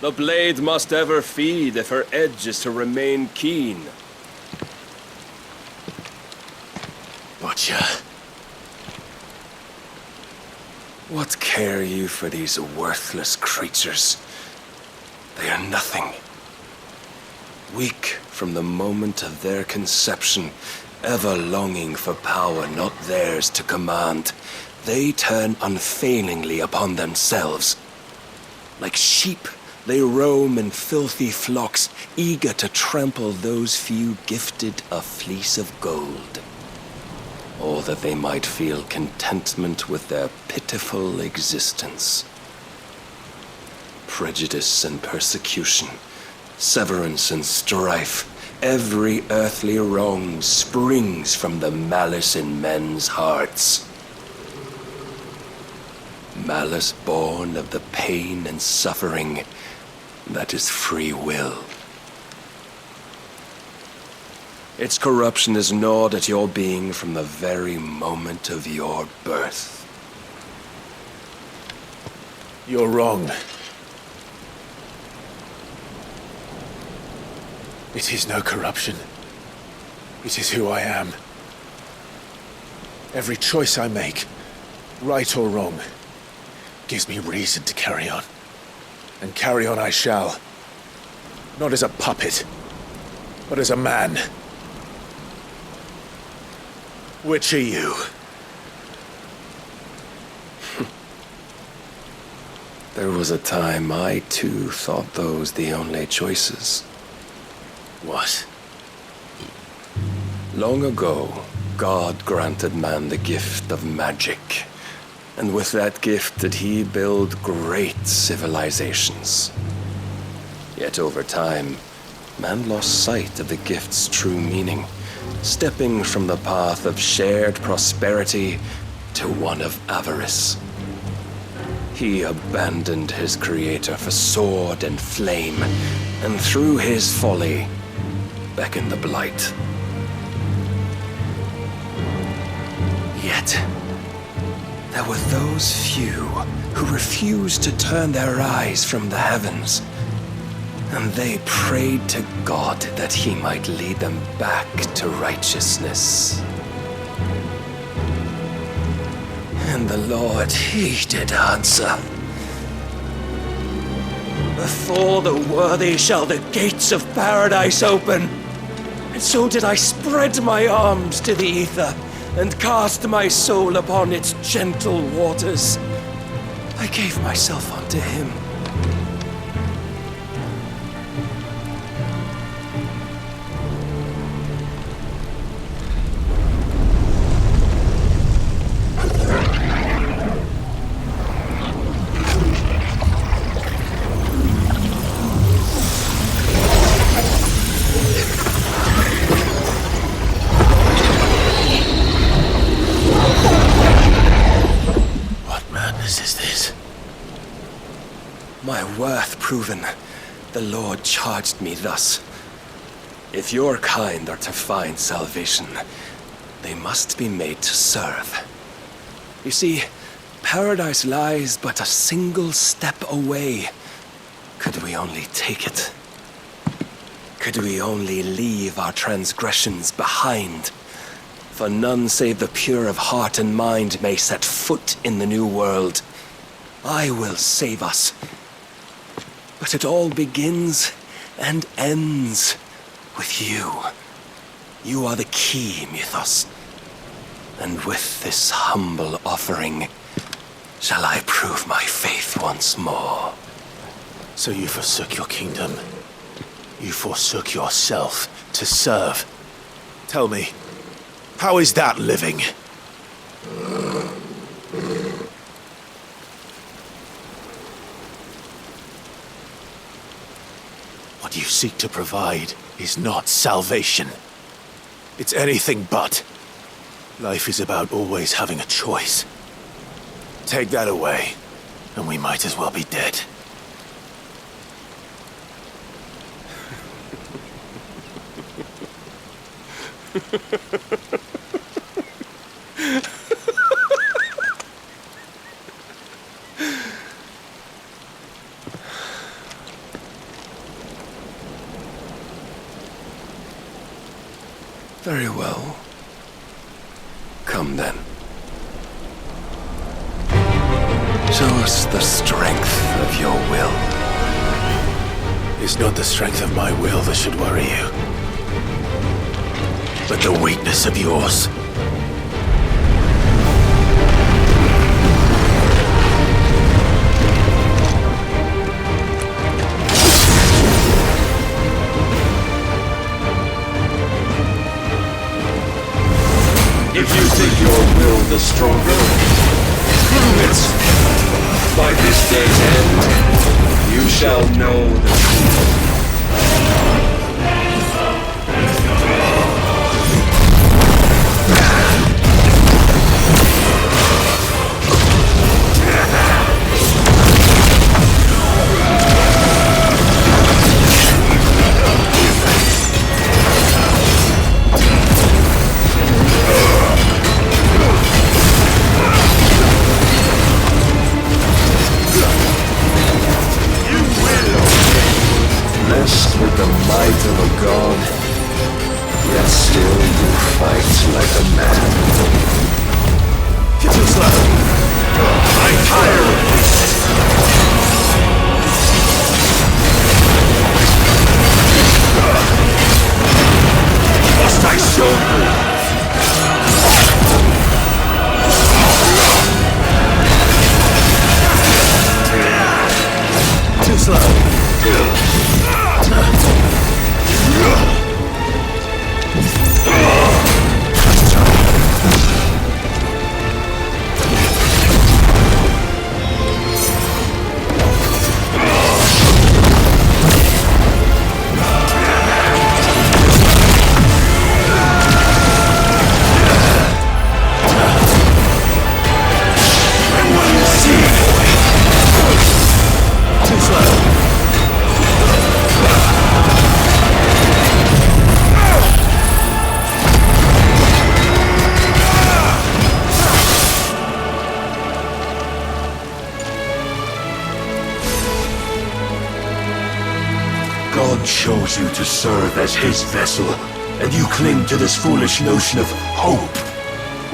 The blade must ever feed if her edge is to remain keen. Butcher. What care you for these worthless creatures? They are nothing. Weak from the moment of their conception, ever longing for power not theirs to command, they turn unfailingly upon themselves. Like sheep, they roam in filthy flocks, eager to trample those few gifted a fleece of gold. Or that they might feel contentment with their pitiful existence. Prejudice and persecution, severance and strife, every earthly wrong springs from the malice in men's hearts. Malice born of the pain and suffering that is free will. Its corruption is gnawed at your being from the very moment of your birth. You're wrong. It is no corruption. It is who I am. Every choice I make, right or wrong, gives me reason to carry on. And carry on I shall. Not as a puppet, but as a man. Which are you? There was a time I too thought those the only choices. What? Long ago, God granted man the gift of magic. And with that gift did he build great civilizations. Yet over time, man lost sight of the gift's true meaning, stepping from the path of shared prosperity to one of avarice. He abandoned his creator for sword and flame, and through his folly, beckoned the blight. Yet, there were those few who refused to turn their eyes from the heavens, and they prayed to God that he might lead them back to righteousness. And the Lord, he did answer. Before the worthy shall the gates of paradise open. And so did I spread my arms to the ether, and cast my soul upon its gentle waters. I gave myself unto him. My worth proven, the Lord charged me thus. If your kind are to find salvation, they must be made to serve. You see, paradise lies but a single step away, Could we only take it? Could we only leave our transgressions behind? For none save the pure of heart and mind may set foot in the new world. I will save us. But it all begins and ends with you. You are the key, Mythos. And with this humble offering, shall I prove my faith once more. So you forsook your kingdom. You forsook yourself to serve. Tell me, how is that living? What you seek to provide is not salvation. It's anything but. Life is about always having a choice. Take that away, and we might as well be dead. Very well. Come then. Show us the strength of your will. It's not the strength of my will that should worry you, but the weakness of yours. If you think your will the stronger, prove it! By this day's end, you shall know the truth. Blessed with the might of a god, yet still you fight like a man. Get your slap! I'm tired of this! Must I show you? Too slow. God chose you to serve as his vessel, and you cling to this foolish notion of hope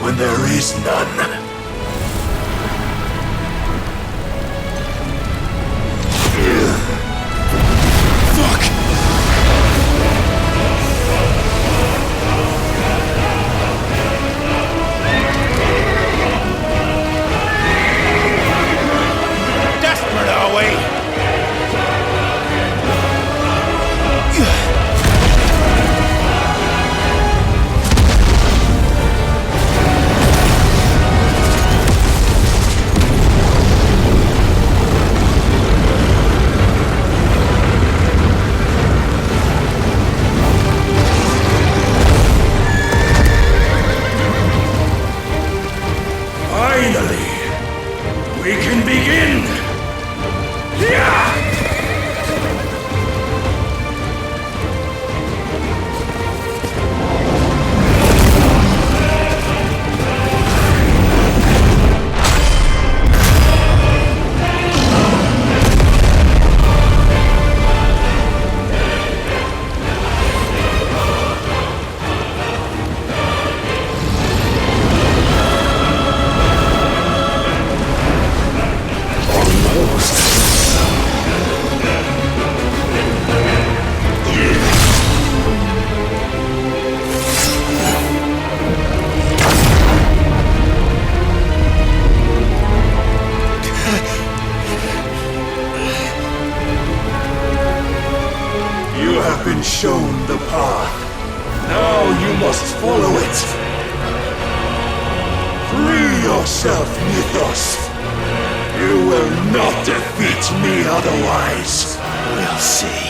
when there is none. mythos. You will not defeat me otherwise. We'll see.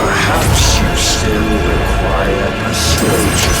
Perhaps you still require persuasion.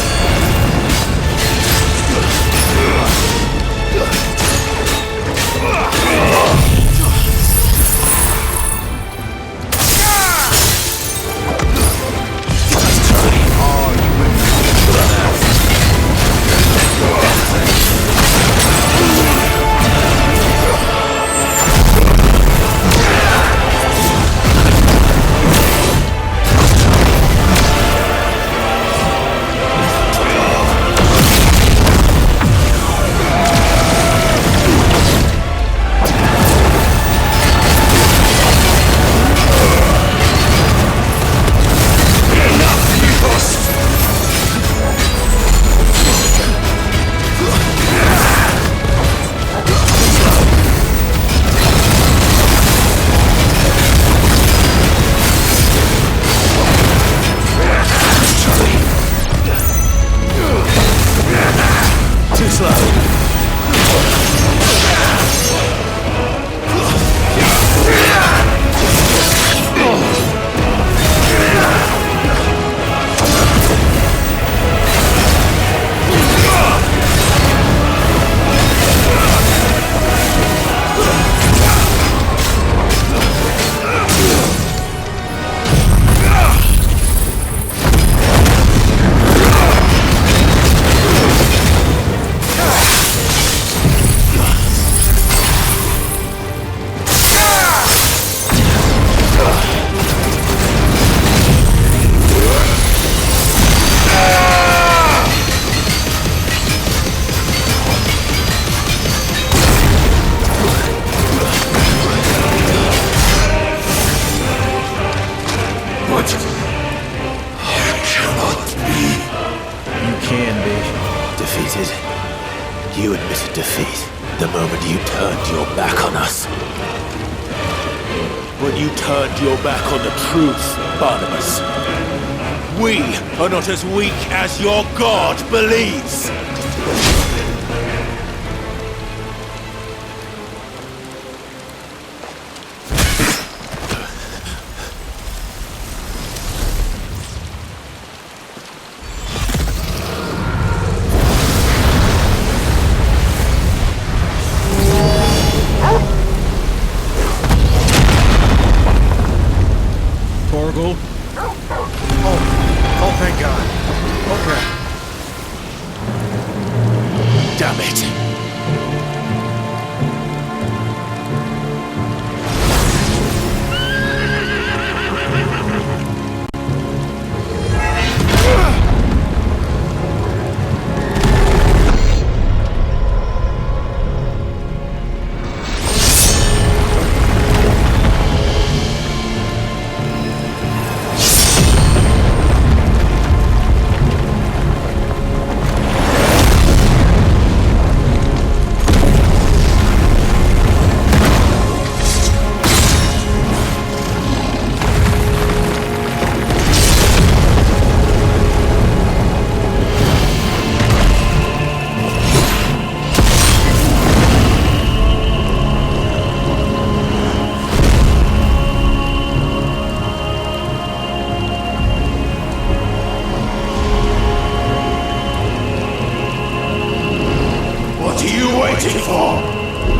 You admitted defeat the moment you turned your back on us. When you turned your back on the truth, Barnabas. We are not as weak as your God believes. Oh, thank God. Okay. Damn it. What are you waiting for?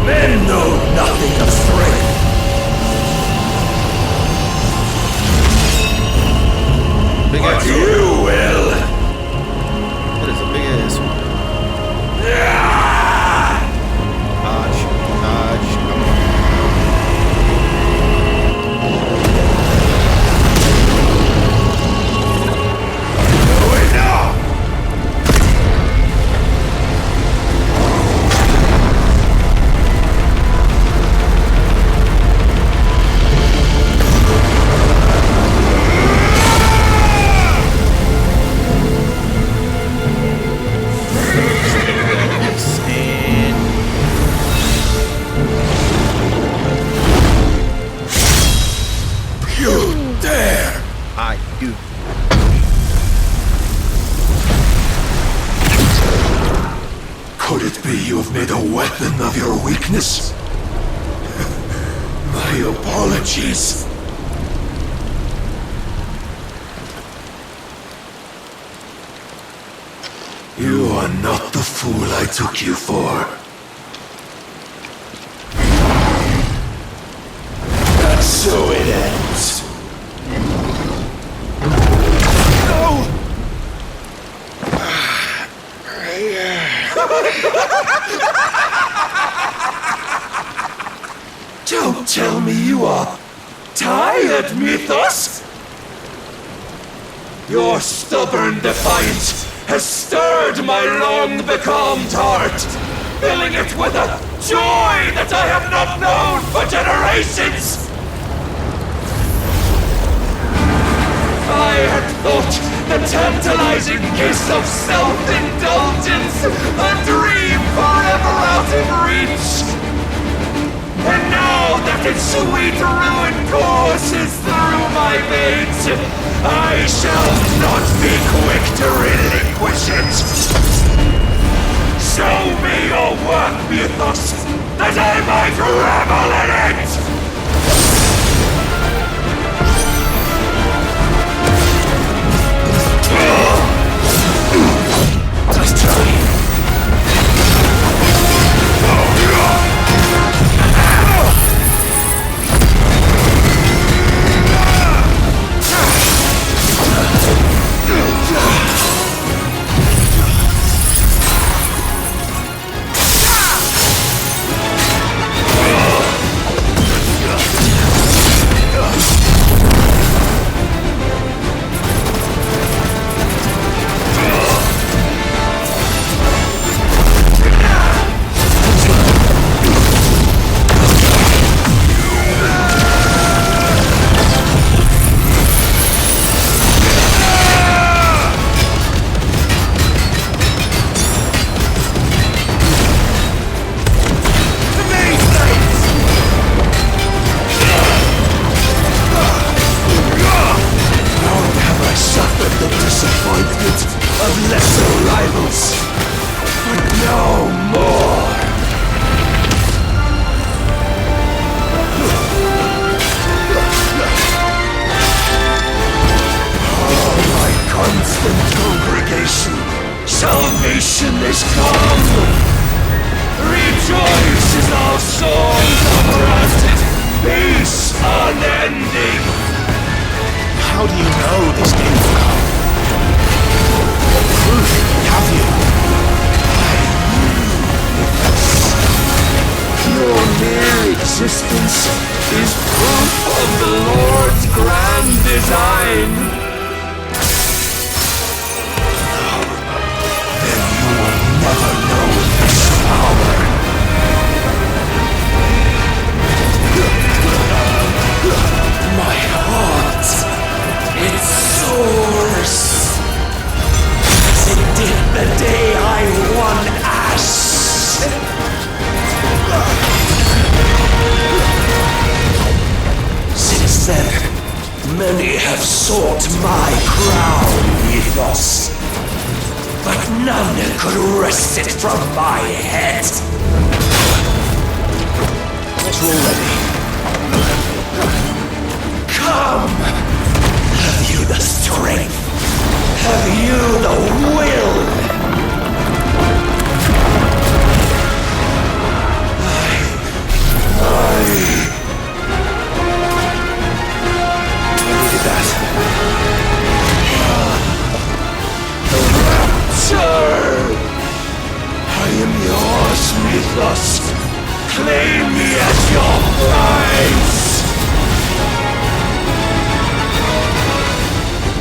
Men know nothing of strength. Big But ass you will. What is a big ass one? Dodge, come on. Wait now. Could it be you have made a weapon of your weakness? My apologies. You are not the fool I took you for. And so it ends. No! Don't tell me you are tired, Mythos! Your stubborn defiance has stirred my long-becalmed heart, filling it with a joy that I have not known for generations! I had thought the tantalizing kiss of self-indulgence a dream forever out of reach. And now that its sweet ruin courses through my veins, I shall not be quick to relinquish it. Show me your work, Mythos, that I might revel in it! Just try. Salvation is come! Rejoice as our souls are granted peace unending! How do you know this day will come? What proof have you? Your mere existence is proof of the Lord's grand design! Never know this power. My heart, it soars as it did the day I won Ash. Since then, many have sought my crown, Mythos. But none could wrest it from my head. It's already. Come! Have you the strength? Have you the will? I needed that. I am yours, Mythos. Claim me as your prize.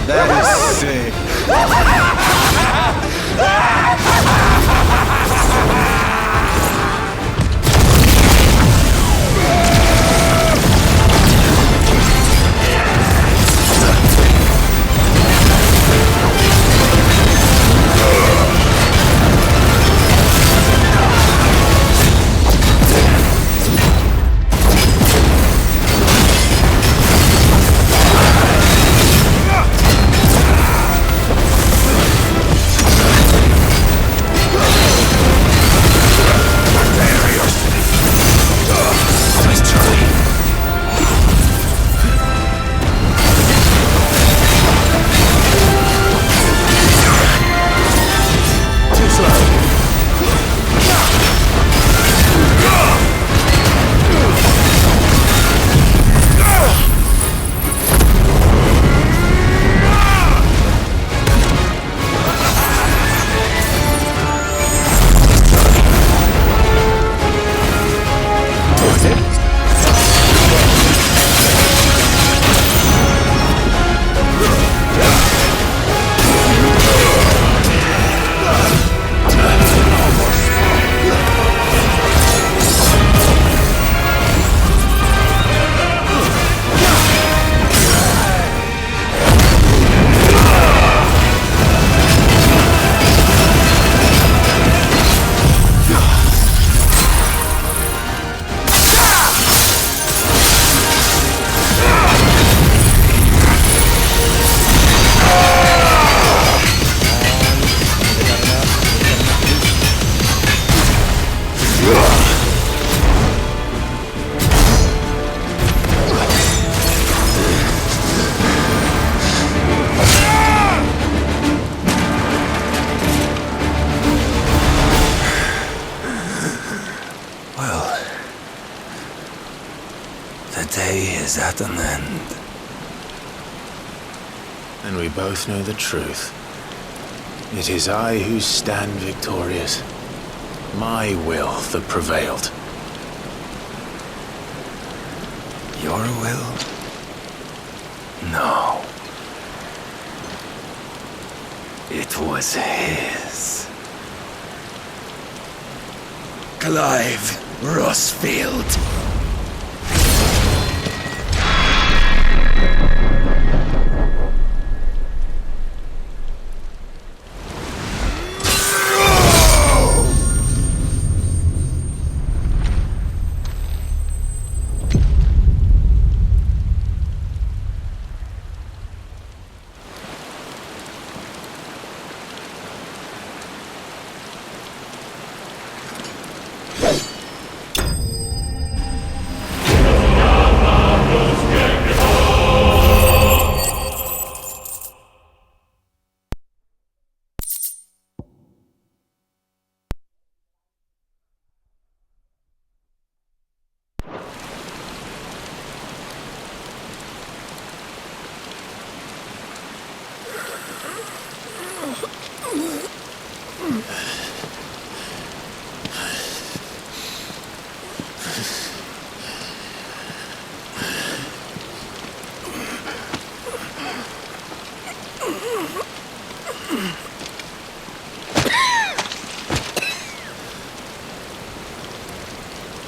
That is sick. day is at an end. And we both know the truth. It is I who stand victorious. My will that prevailed. Your will? No. It was his. Clive Rossfield.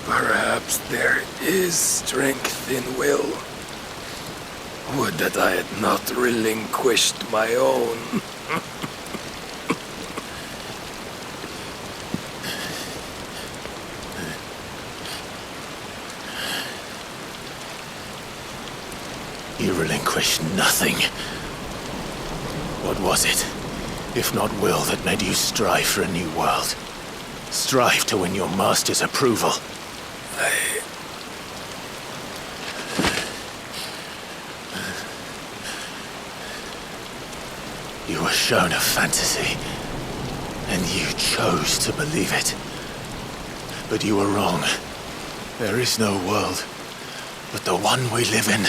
Perhaps there is strength in will. Would that I had not relinquished my own. You relinquished nothing. What was it, if not will, that made you strive for a new world? Strive to win your master's approval? You were shown a fantasy, and you chose to believe it. But you were wrong. There is no world, but the one we live in.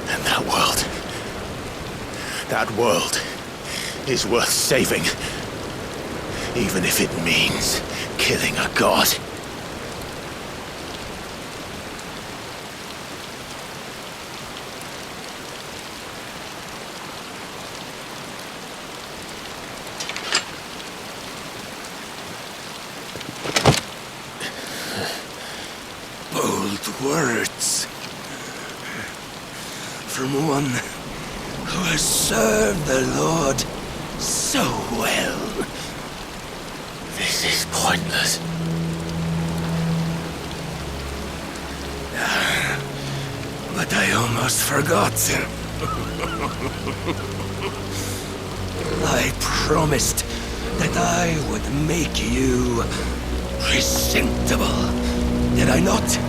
And that world is worth saving, even if it means killing a god. Bold words from one who has served the Lord so well. This is pointless. But I almost forgot. I promised that I would make you presentable. Did I not?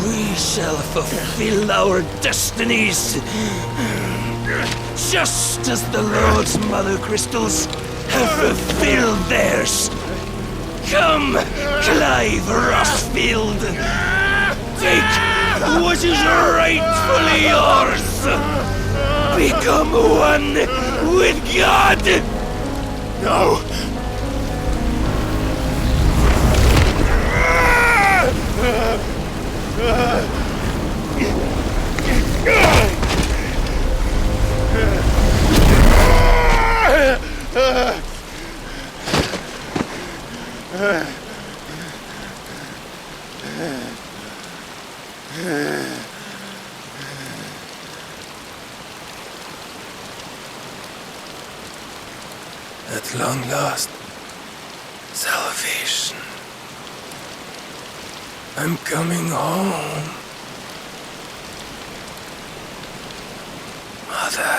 We shall fulfill our destinies, just as the Lord's Mother Crystals have fulfilled theirs. Come, Clive Rossfield. Take what is rightfully yours. Become one with God. No. At long last, salvation. I'm coming home. Mother.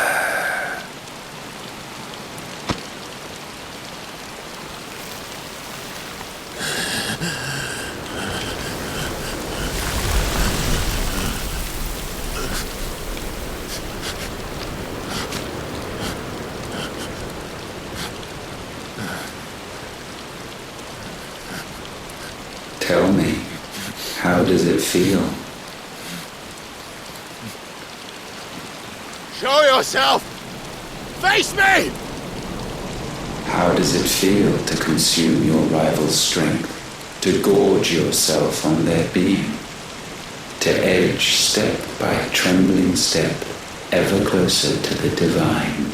How does it feel? Show yourself! Face me! How does it feel to consume your rival's strength? To gorge yourself on their being? To edge step by trembling step ever closer to the divine?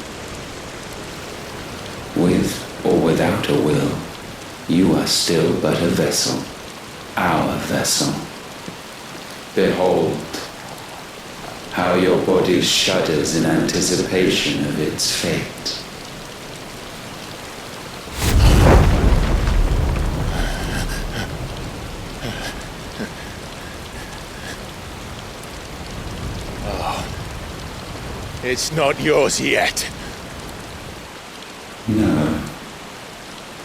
With or without a will, you are still but a vessel, our vessel. Behold, how your body shudders in anticipation of its fate. It's not yours yet. No.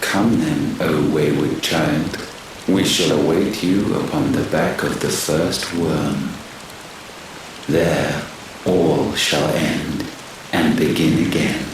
Come then, O wayward child. We shall await you upon the back of the first worm. There all shall end and begin again.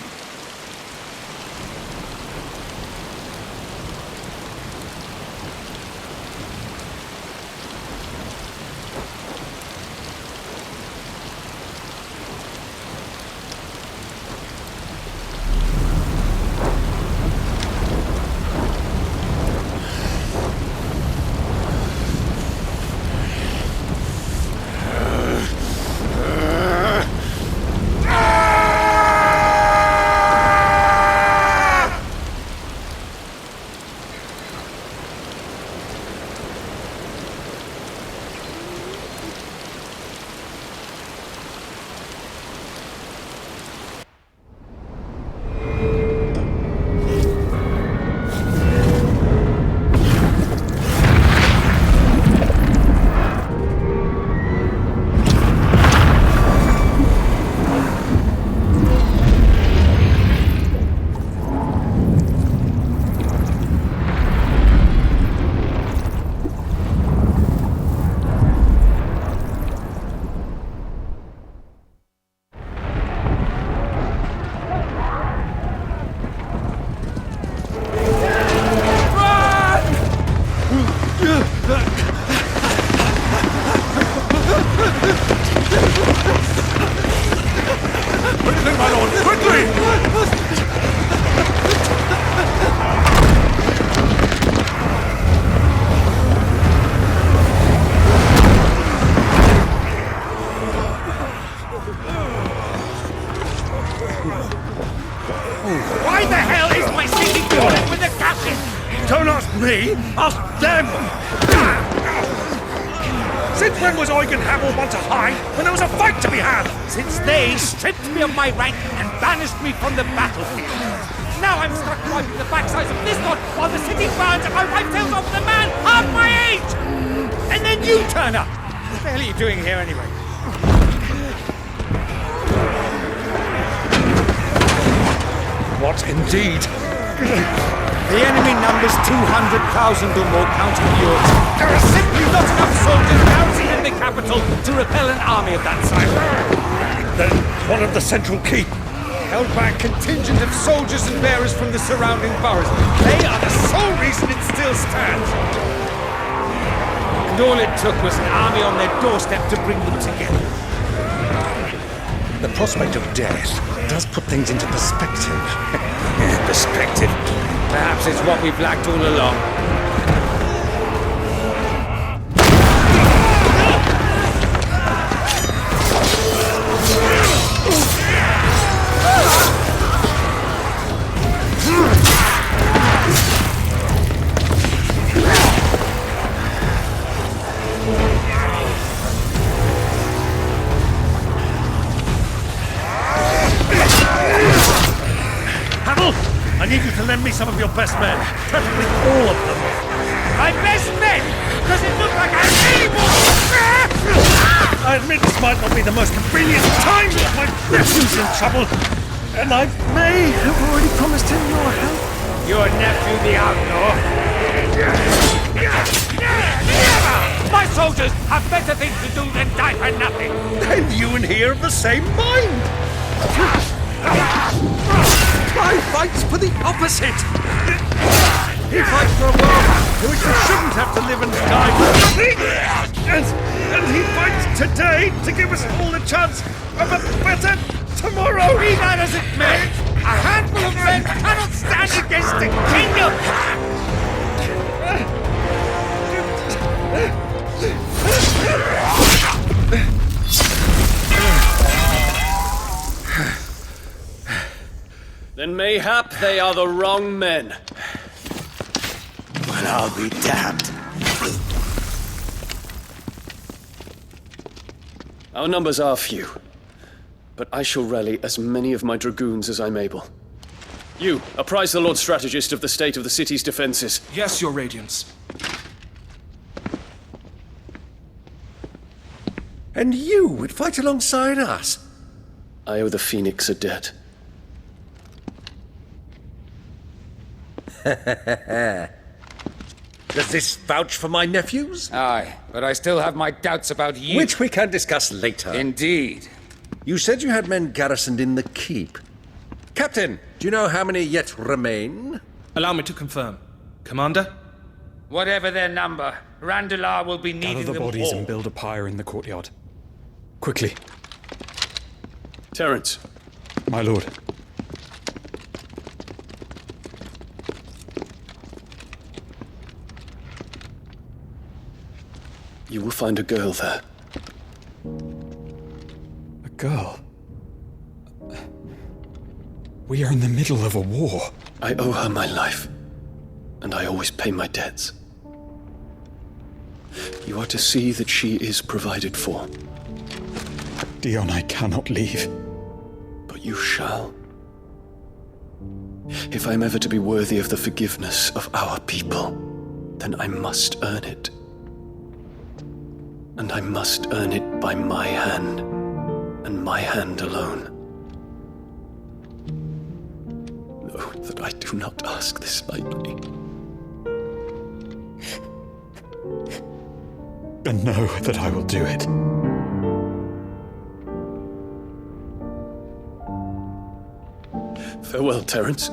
Why the hell is my city falling with the captain? Don't ask me, ask them! Since when was Eugen Hamel one to hide when there was a fight to be had? Since they stripped me of my rank and banished me from the battlefield. Now I'm stuck wiping the backsides of this lot while the city burns and my wife tells off the man half my age! And then you turn up! What the hell are you doing here anyway? What indeed? The enemy numbers 200,000 or more, counting yours. There are simply not enough soldiers garrisoned in the capital to repel an army of that size. Then one of the central keep, held by a contingent of soldiers and bearers from the surrounding boroughs. They are the sole reason it still stands. And all it took was an army on their doorstep to bring them together. The prospect of death does put things into perspective. Perspective. Perhaps it's what we've lacked all along. I need you to lend me some of your best men, preferably all of them. My best men? Does it look like I really want... I admit this might not be the most convenient time, but my nephew's in trouble, and I may have already promised him your help. Your nephew, the outlaw? Never! My soldiers have better things to do than die for nothing. Then you and he are of the same mind. I fights for the opposite! He fights for a world in which you shouldn't have to live and die for nothing! And he fights today to give us all a chance of a better tomorrow! Be that as it may, a handful of men cannot stand against the kingdom! Then mayhap they are the wrong men. Well, I'll be damned. Our numbers are few, but I shall rally as many of my dragoons as I'm able. You, apprise the Lord Strategist of the state of the city's defenses. Yes, Your Radiance. And you would fight alongside us? I owe the Phoenix a debt. Does this vouch for my nephews? Aye, but I still have my doubts about you. Which we can discuss later. Indeed. You said you had men garrisoned in the keep. Captain, do you know how many yet remain? Allow me to confirm. Commander? Whatever their number, Randalar will be needing Gather the them bodies all. and build a pyre in the courtyard. Quickly. Terence. My lord. You will find a girl there. A girl? We are in the middle of a war. I owe her my life, and I always pay my debts. You are to see that she is provided for. Dion, I cannot leave. But you shall. If I'm ever to be worthy of the forgiveness of our people, then I must earn it. And I must earn it by my hand, and my hand alone. Know that I do not ask this lightly. And know that I will do it. Farewell, Terence.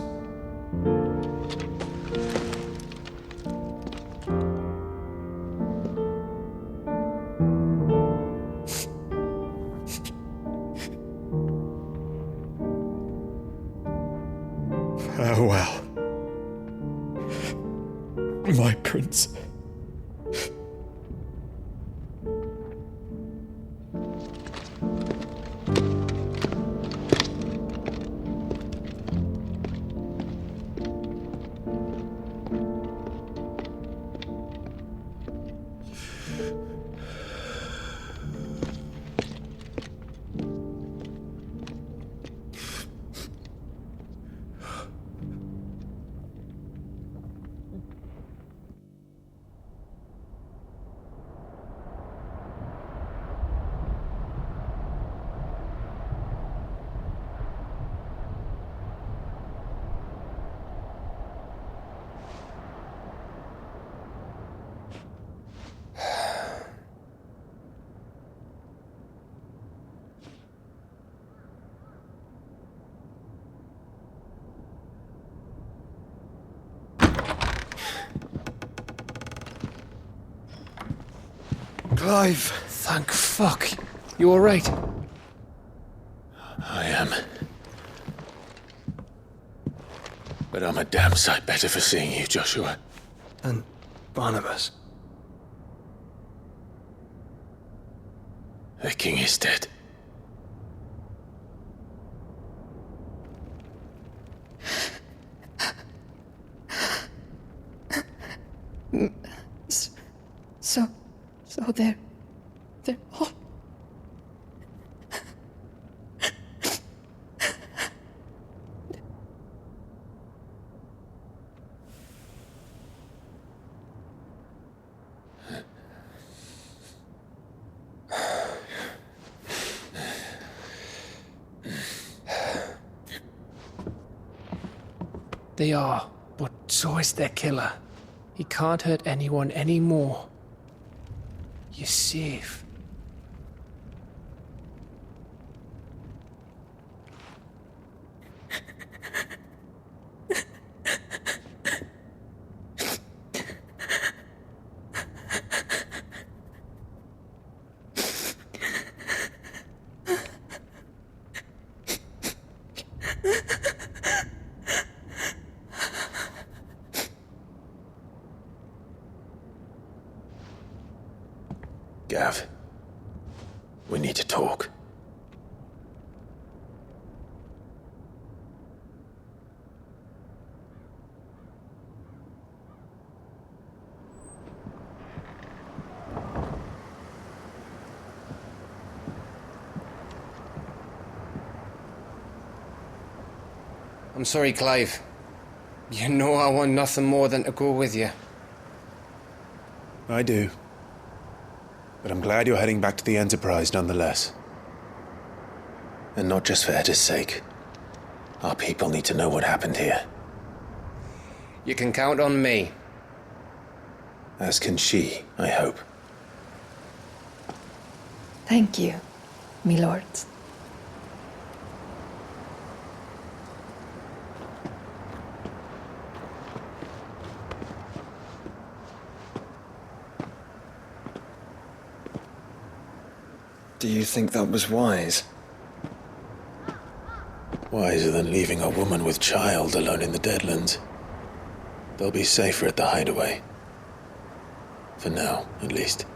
Farewell, my prince. Clive! Thank fuck. You alright? I am. But I'm a damn sight better for seeing you, Joshua. And Barnabas. The king is dead. So they're all... They are, but so is their killer. He can't hurt anyone anymore. You're safe. Gav, we need to talk. I'm sorry, Clive. You know I want nothing more than to go with you. I do. But I'm glad you're heading back to the Enterprise nonetheless. And not just for Etta's sake. Our people need to know what happened here. You can count on me. As can she, I hope. Thank you, me lords. Do you think that was wise? Wiser than leaving a woman with child alone in the Deadlands. They'll be safer at the hideaway. For now, at least.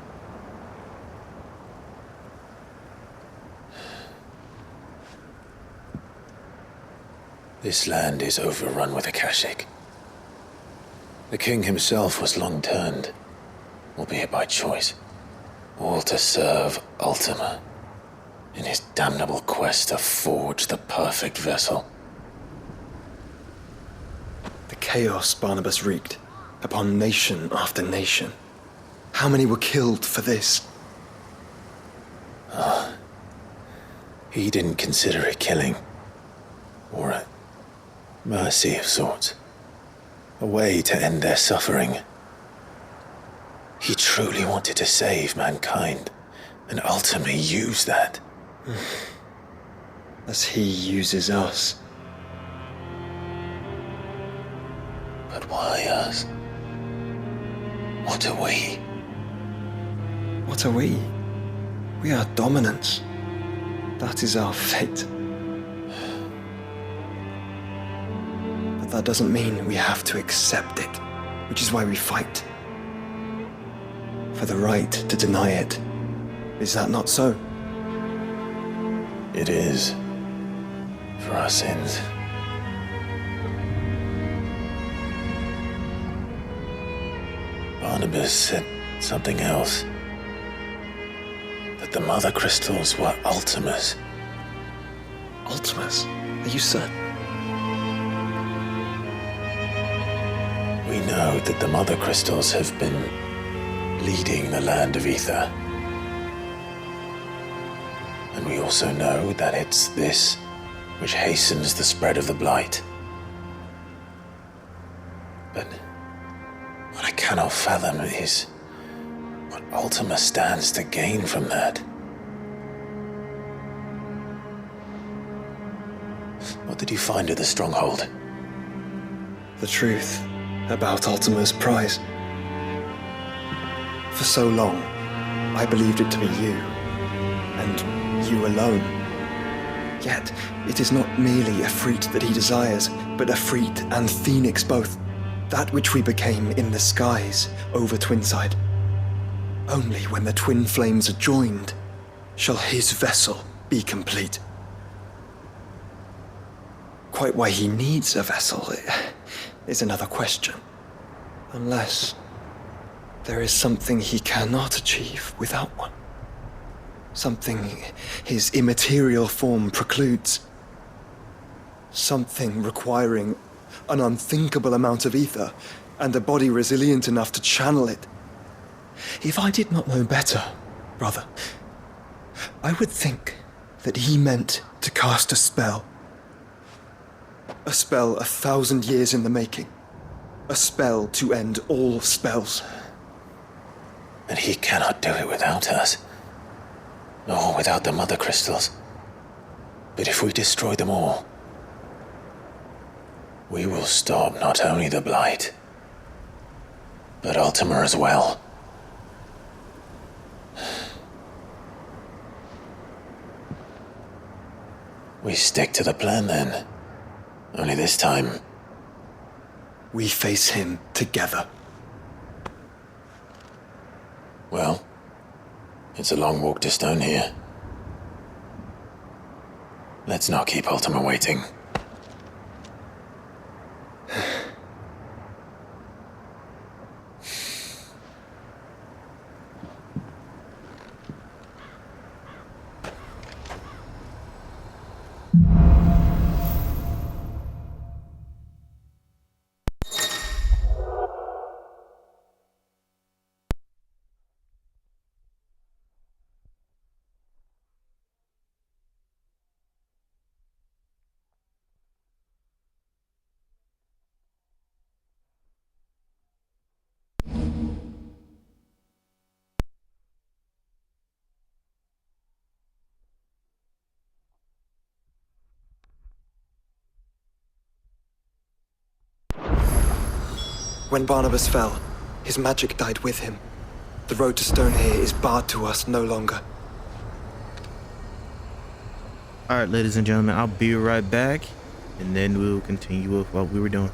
This land is overrun with Akashic. The king himself was long turned, albeit by choice, all to serve Ultima, in his damnable quest to forge the perfect vessel. The chaos Barnabas wreaked upon nation after nation. How many were killed for this? He didn't consider it killing, or a mercy of sorts, a way to end their suffering. He truly wanted to save mankind, and ultimately use that. As he uses us. But why us? What are we? What are we? We are dominance. That is our fate. But that doesn't mean we have to accept it, which is why we fight. For the right to deny it. Is that not so? It is. For our sins. Barnabas said something else. That the Mother Crystals were Ultimas. Ultimas? Are you certain? We know that the Mother Crystals have been leading the land of Ether. And we also know that it's this which hastens the spread of the Blight. But what I cannot fathom is what Ultima stands to gain from that. What did you find at the Stronghold? The truth about Ultima's prize. For so long, I believed it to be you, and you alone. Yet, it is not merely a freat that he desires, but a freat and phoenix both. That which we became in the skies over Twinside. Only when the twin flames are joined shall his vessel be complete. Quite why he needs a vessel is another question. Unless there is something he cannot achieve without one. Something his immaterial form precludes. Something requiring an unthinkable amount of ether and a body resilient enough to channel it. If I did not know better, brother, I would think that he meant to cast a spell. A spell 1,000 years in the making. A spell to end all spells. And he cannot do it without us. Nor without the Mother Crystals. But if we destroy them all, we will stop not only the Blight, but Ultima as well. We stick to the plan then. Only this time, we face him together. Well, It's a long walk to Stone here. Let's not keep Ultima waiting. When Barnabas fell, his magic died with him. The road to Stone here is barred to us no longer. Alright, ladies and gentlemen, I'll be right back, and then we'll continue with what we were doing.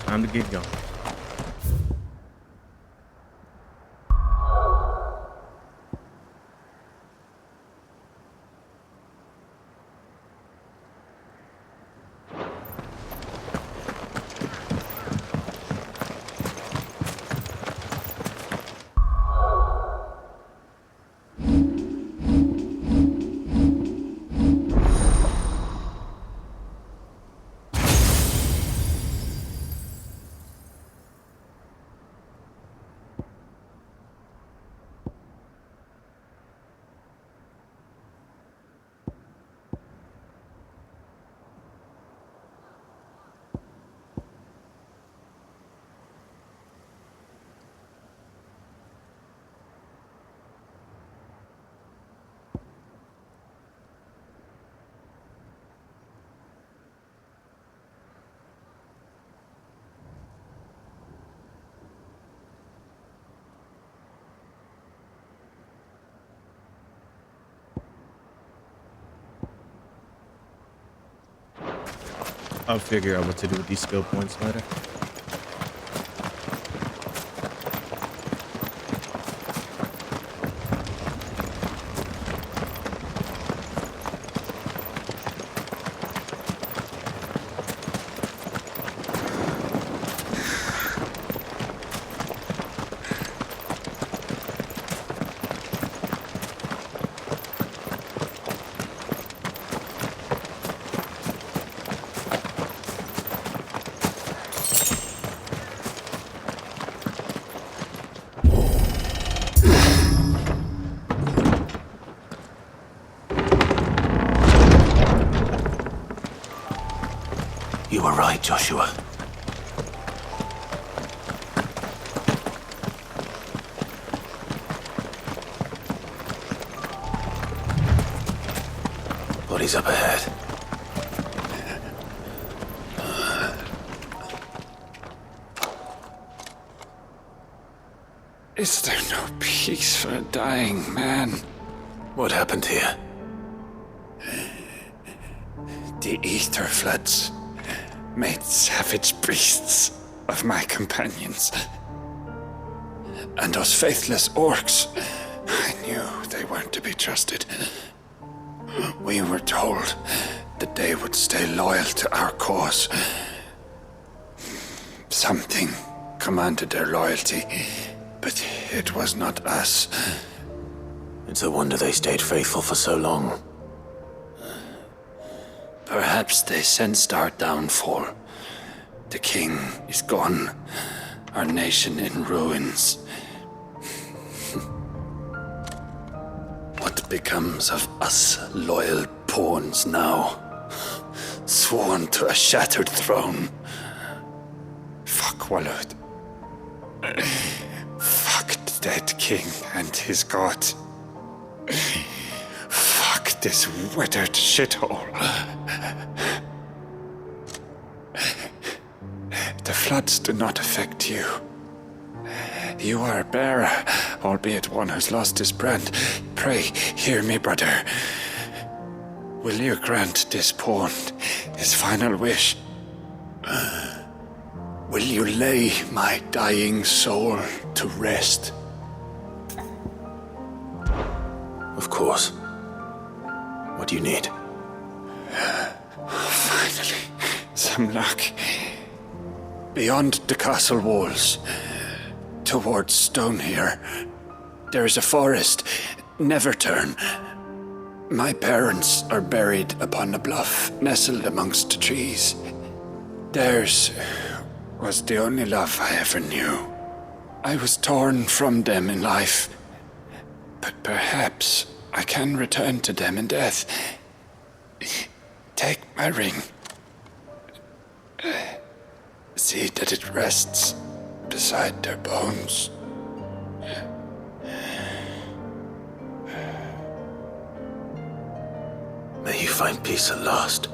Time to get going. I'll figure out what to do with these skill points later. You were right, Joshua. Bodies up ahead. Is there no peace for a dying man? What happened here? The ether floods made savage beasts of my companions. And those faithless orcs, I knew they weren't to be trusted. We were told that they would stay loyal to our cause. Something commanded their loyalty, but it was not us. It's a wonder they stayed faithful for so long. Perhaps they sensed our downfall. The king is gone, our nation in ruins. What becomes of us loyal pawns now? Sworn to a shattered throne. Fuck Walud. Fuck the dead king and his god. Fuck this withered shithole. The floods do not affect you. You are a bearer, albeit one who's lost his brand. Pray, hear me, brother. Will you grant this pawn his final wish? Will you lay my dying soul to rest? Of course. What do you need? Finally, some luck. Beyond the castle walls, towards Stone here, there is a forest. Never turn. My parents are buried upon a bluff, nestled amongst the trees. Theirs was the only love I ever knew. I was torn from them in life, but perhaps I can return to them in death. Take my ring. See that it rests beside their bones. May you find peace at last.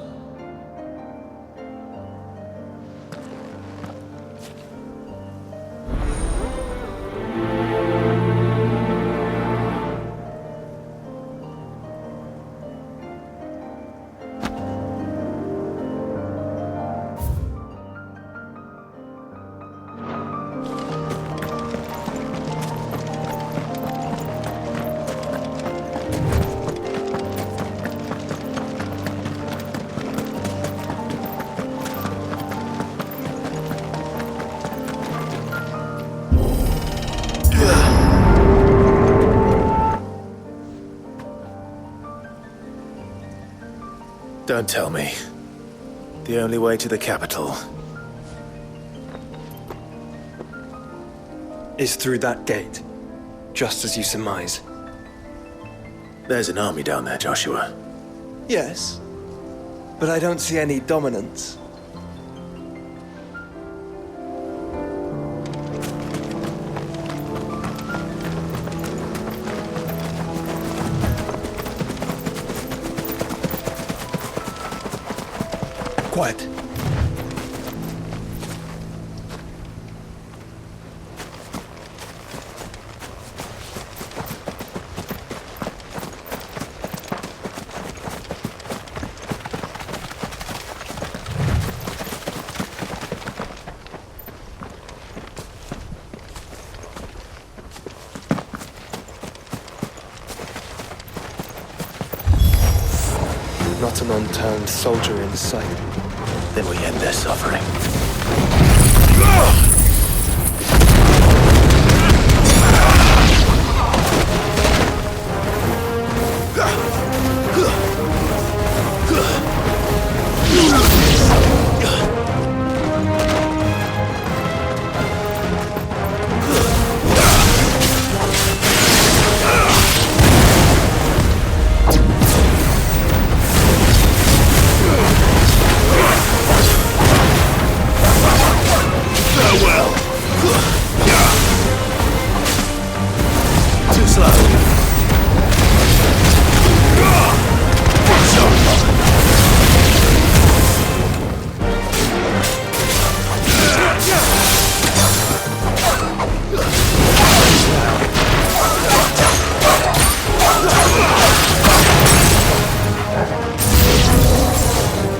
Don't tell me. The only way to the capital is through that gate, just as you surmise. There's an army down there, Joshua. Yes, but I don't see any dominance. Quiet. Not an unturned soldier in sight. Then we end their suffering.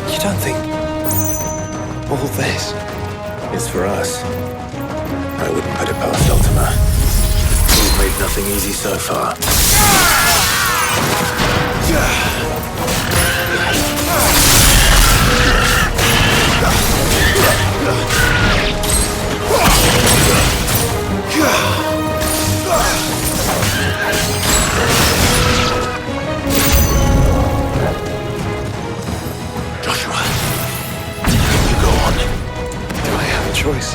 You don't think all this is for us? I wouldn't put it past Ultima. We've made nothing easy so far. Joshua, you go on. Do I have a choice?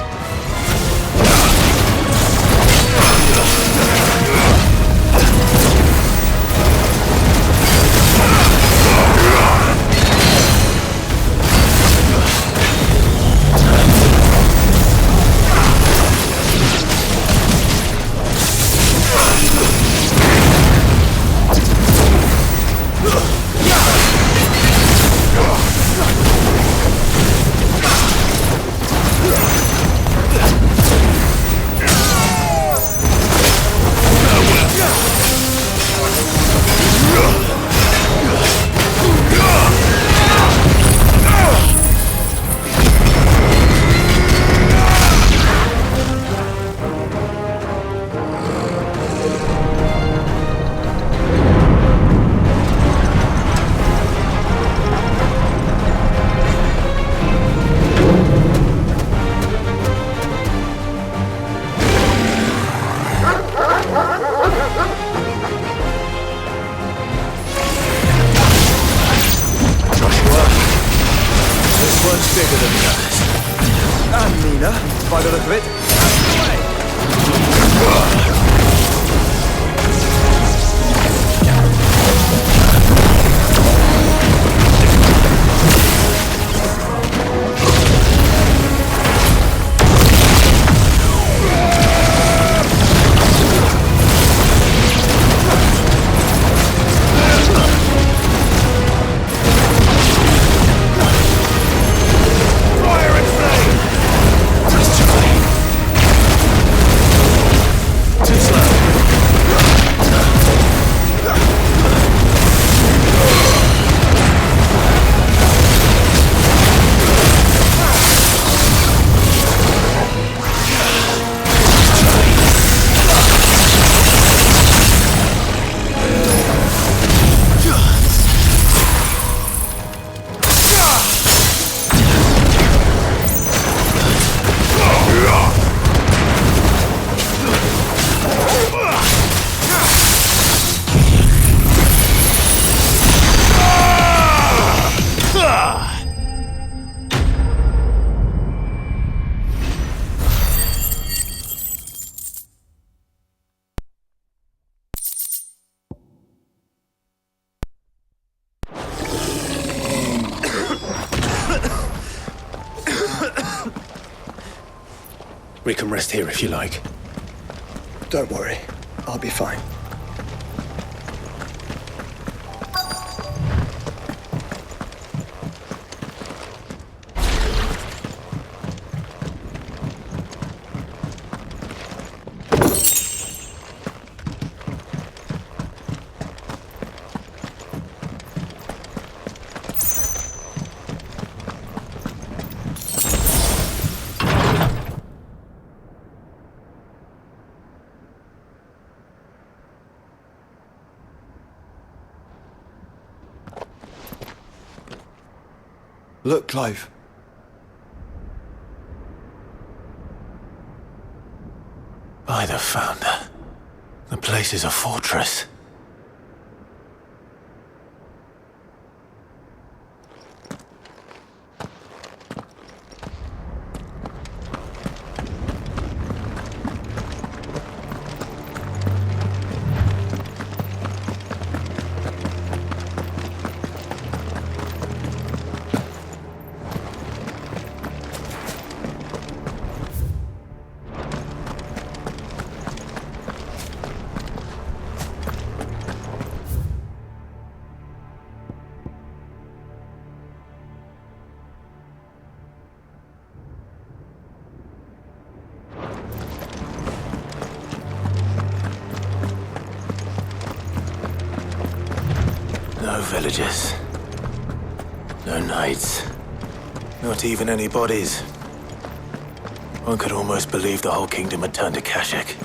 Bigger than the others. And meaner, by the look of it. We can rest here if you like. Don't worry. I'll be fine. Look, Clive. By the Founder. The place is a fortress. No villagers. No knights. Not even any bodies. One could almost believe the whole kingdom had turned to Kashyyyk.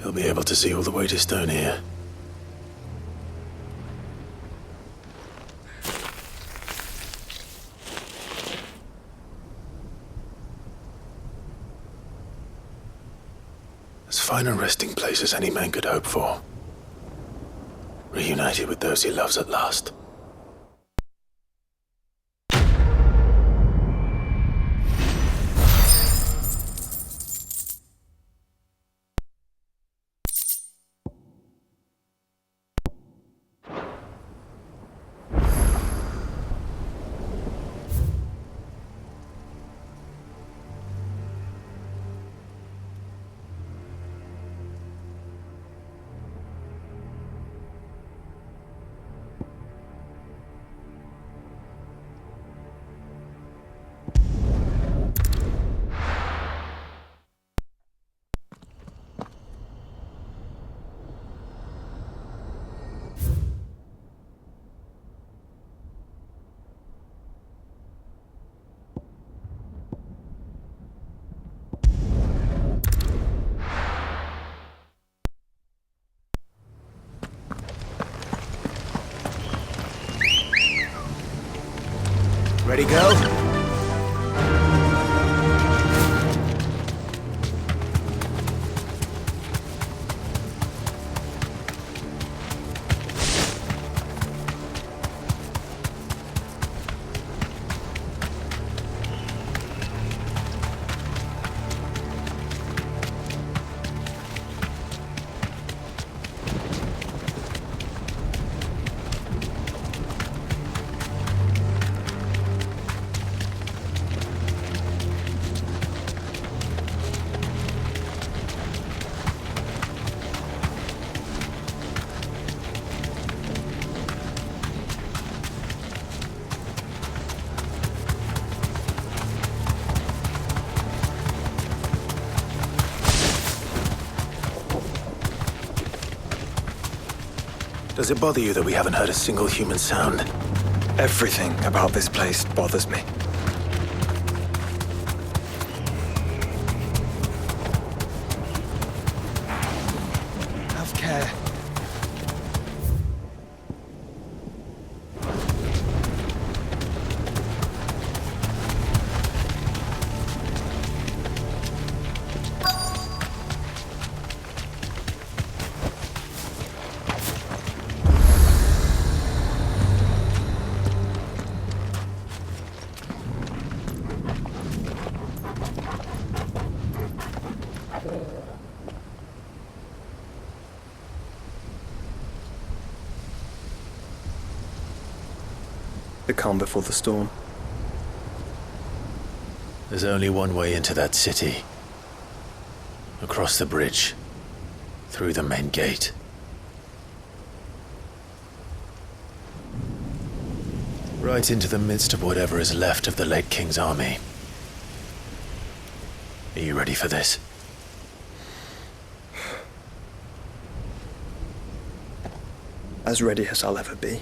You'll be able to see all the way to Stone here. As fine a resting place as any man could hope for. Reunited with those he loves at last. Ready, go? Does it bother you that we haven't heard a single human sound? Everything about this place bothers me. Have care. The calm before the storm. There's only one way into that city. Across the bridge. Through the main gate. Right into the midst of whatever is left of the late King's army. Are you ready for this? As ready as I'll ever be.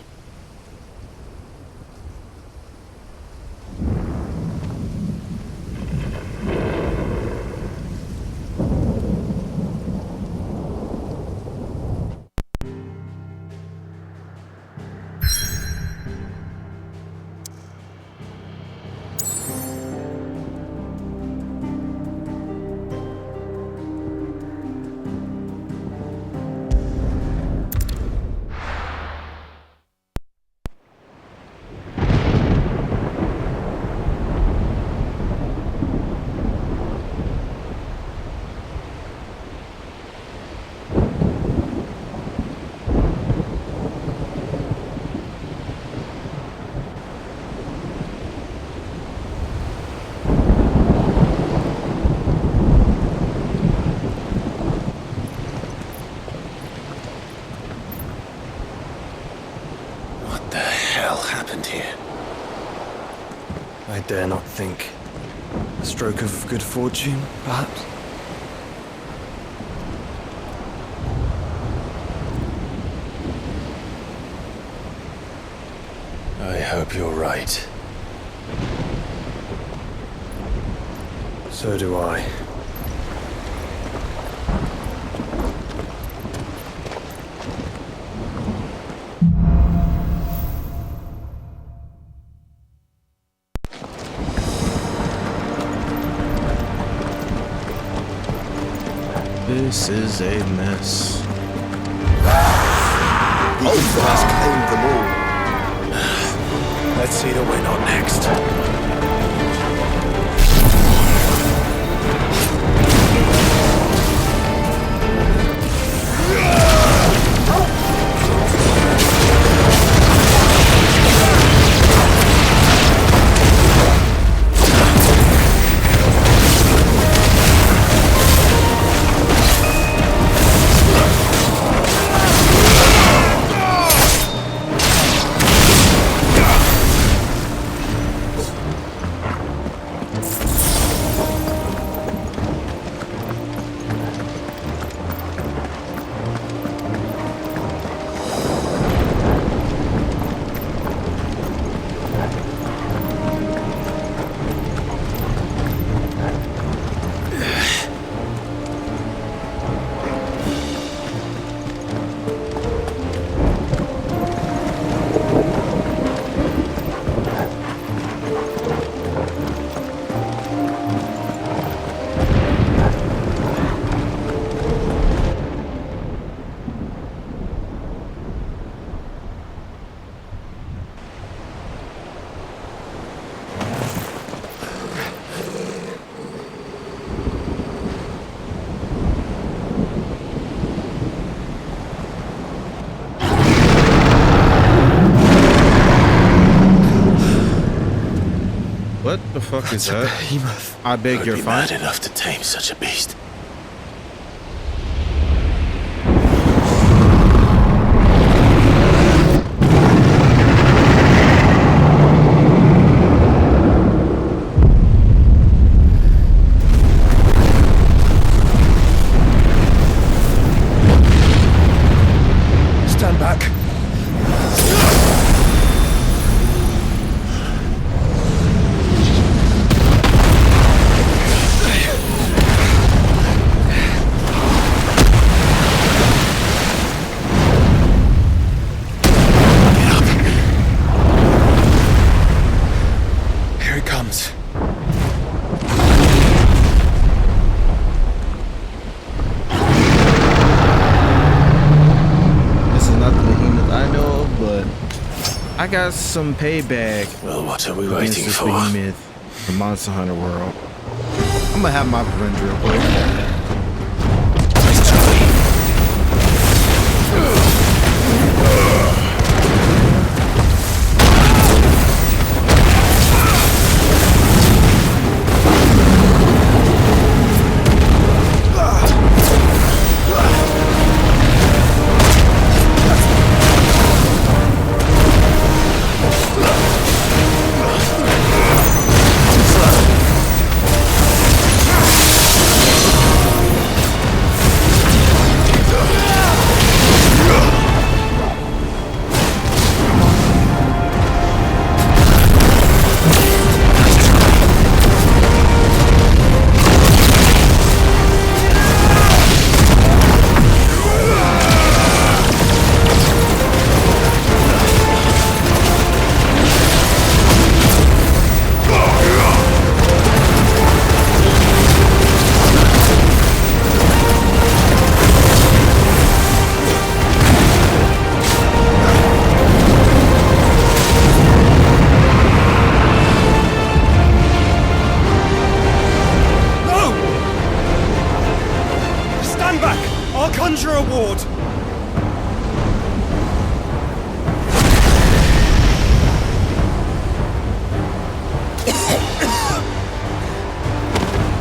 I dare not think. A stroke of good fortune, perhaps? I hope you're right. So do I. This is a mess. The infamous claimed them all. Let's see that we're not next. What the fuck is that? Behemoth. I beg your mad pardon. enough to tame such a beast. Stand back. I got some payback. Well, what are we against waiting this for? behemoth from Monster Hunter World. I'm gonna have my friend real quick.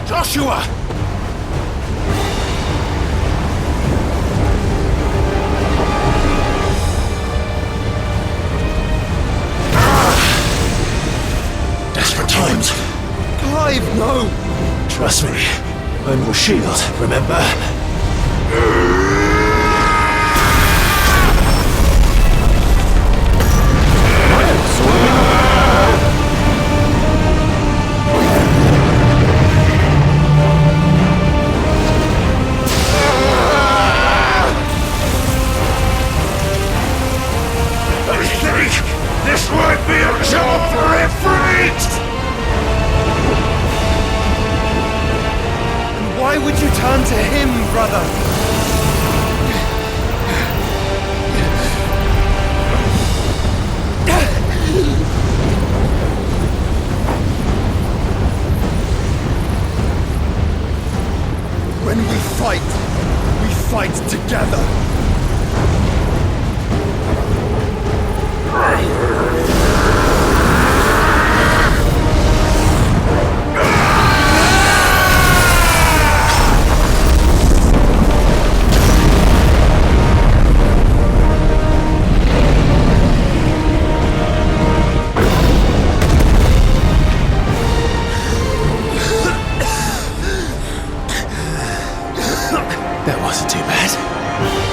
Joshua! Desperate times. Clive, no! Trust me. I'm your shield, remember? This won't be a job for Ifrit! And why would you turn to him, brother? When we fight together. That wasn't too bad.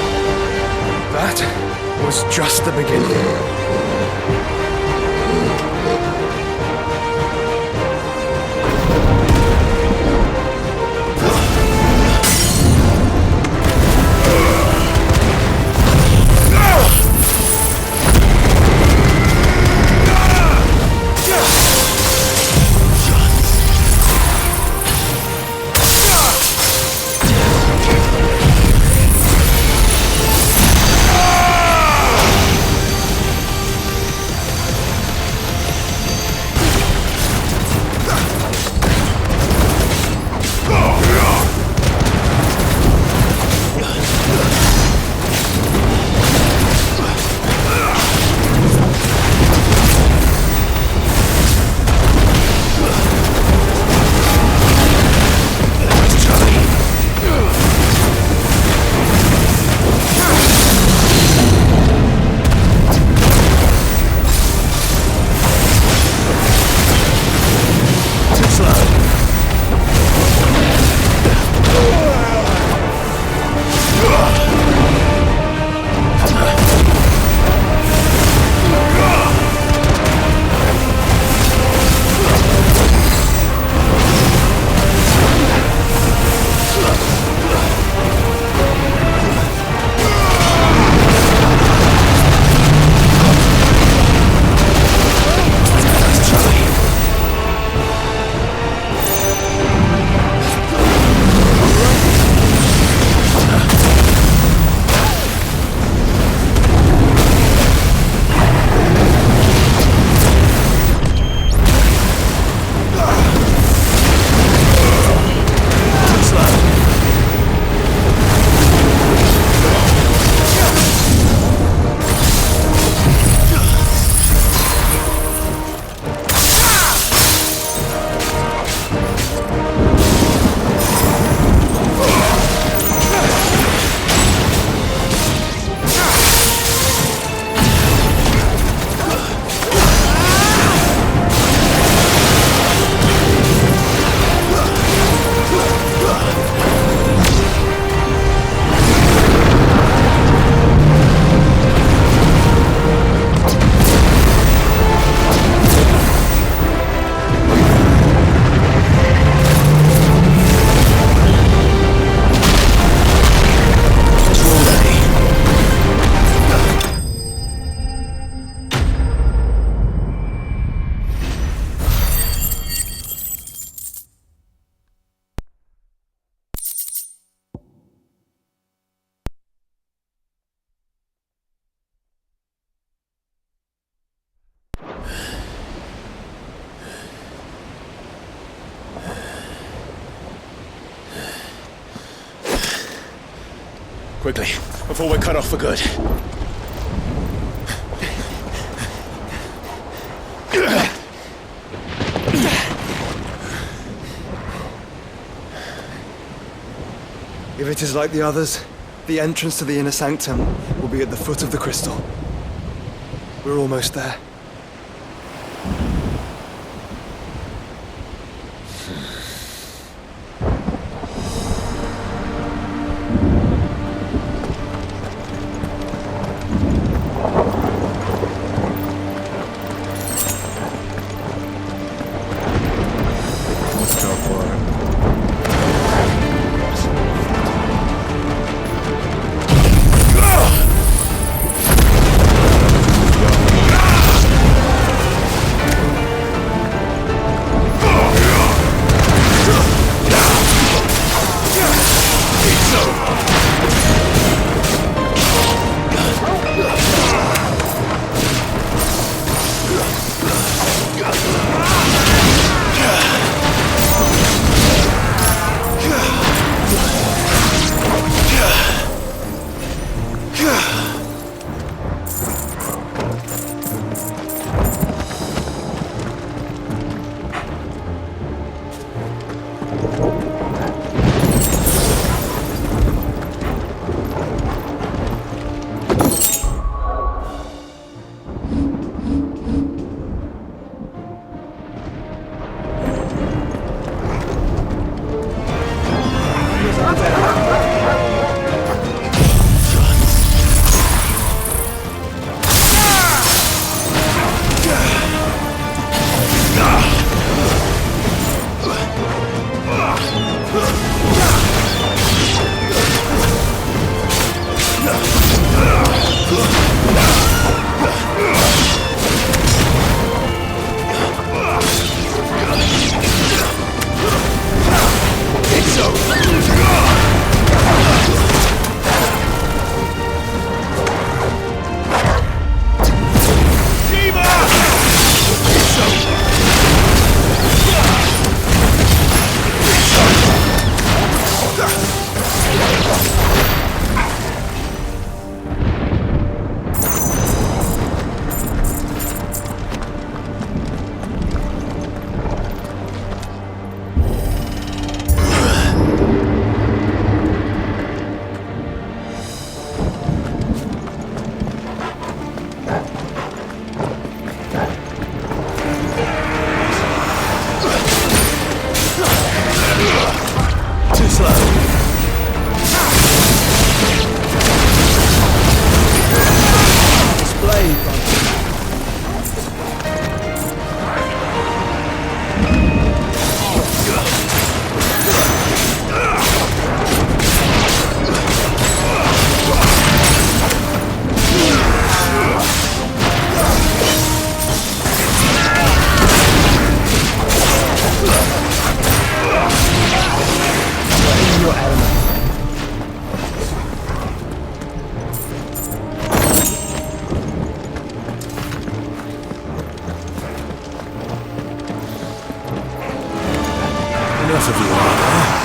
Quickly, before we're cut off for good. If it is like the others, the entrance to the inner sanctum will be at the foot of the crystal. We're almost there. Let's go for it. Enough of you out there.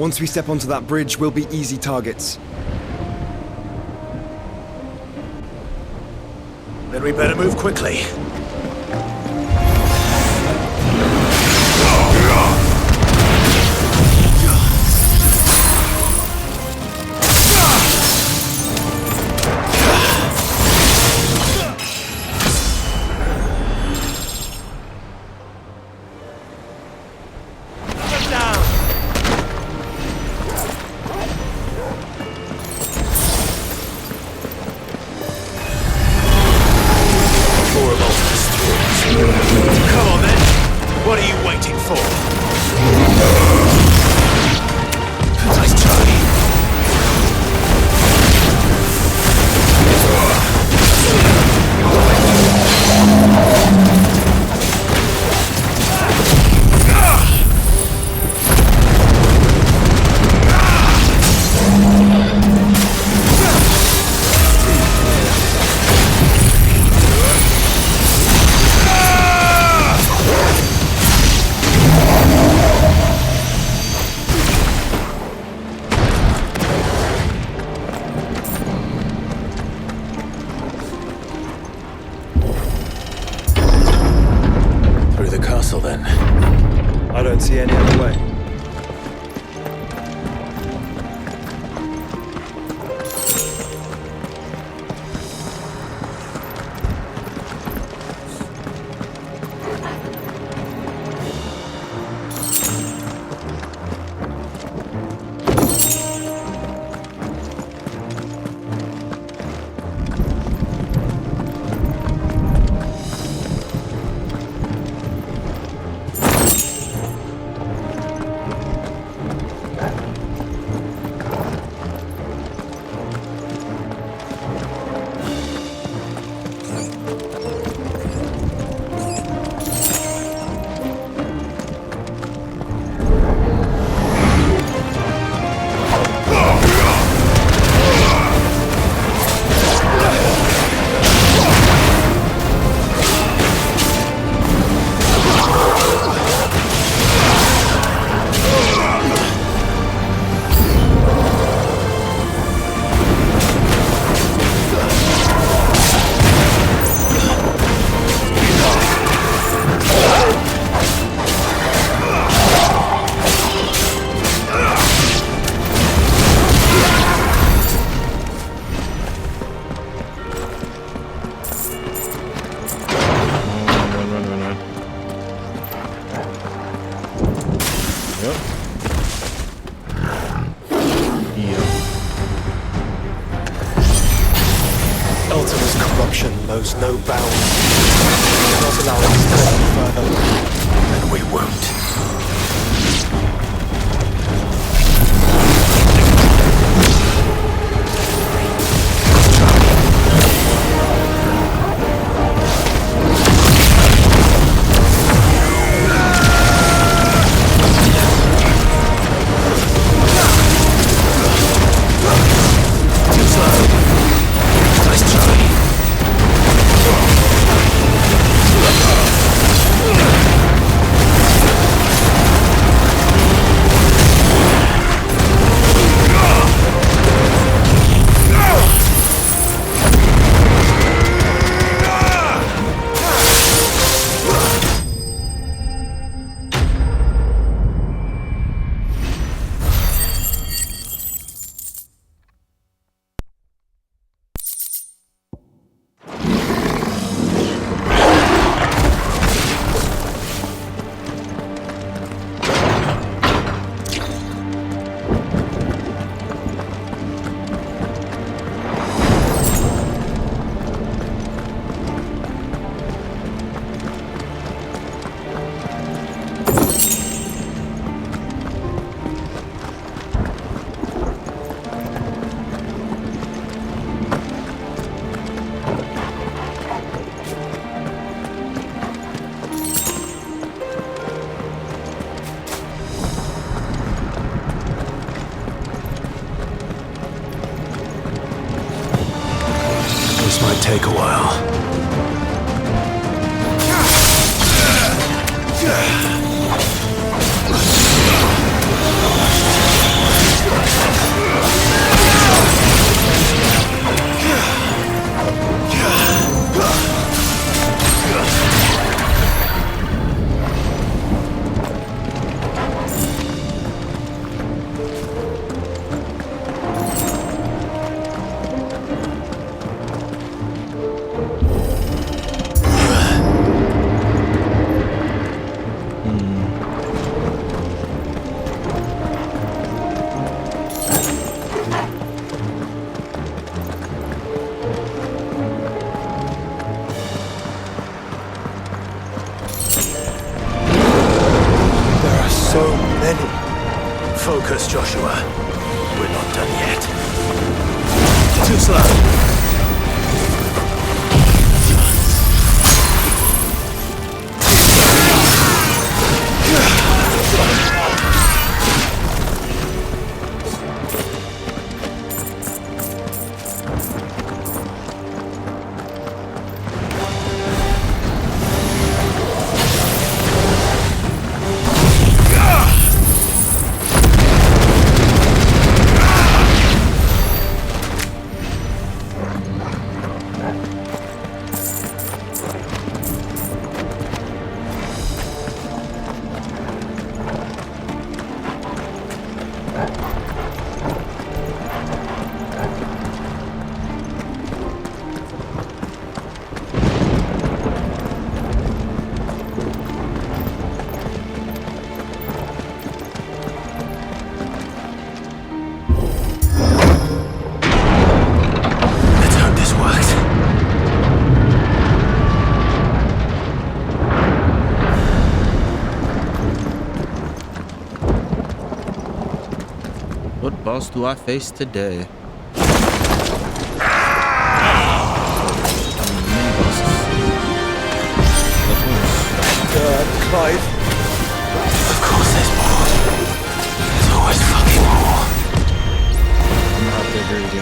Once we step onto that bridge, we'll be easy targets. Then we better move quickly. I don't see any other way. Knows no bounds. We cannot allow it to go any further. And we won't. This might take a while. What boss do I face today? Clive. Of course there's more. There's always fucking more. I'm gonna have to agree with you.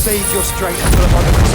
Save your strength for the monument.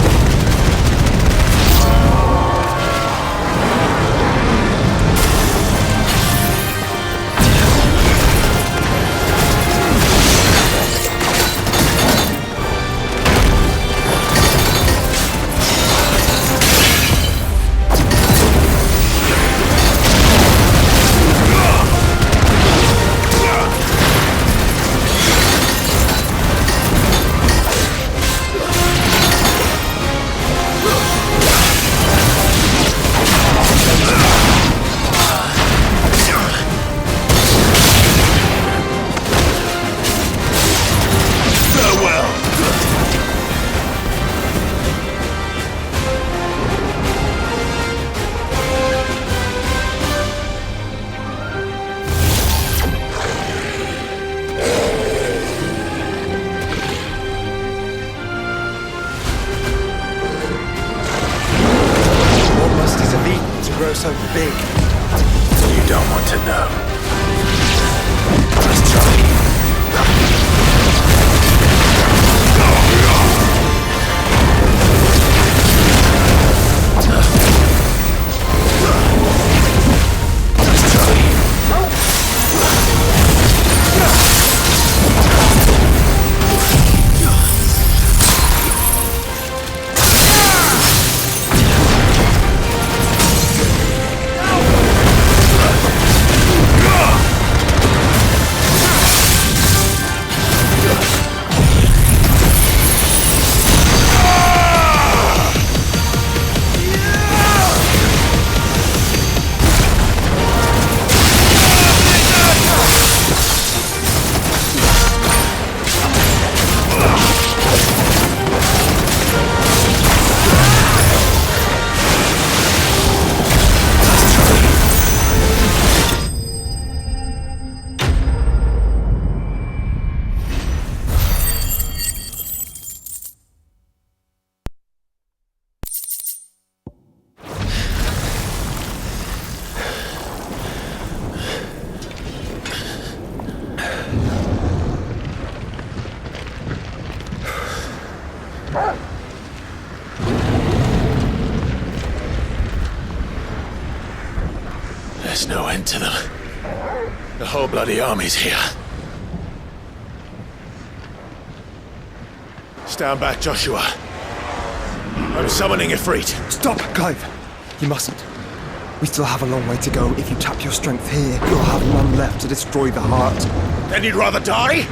happened to them? The whole bloody army's here. Stand back, Joshua. I'm summoning Ifrit. Stop, Clive! You mustn't. We still have a long way to go. If you tap your strength here, you'll have none left to destroy the heart. Then you'd rather die?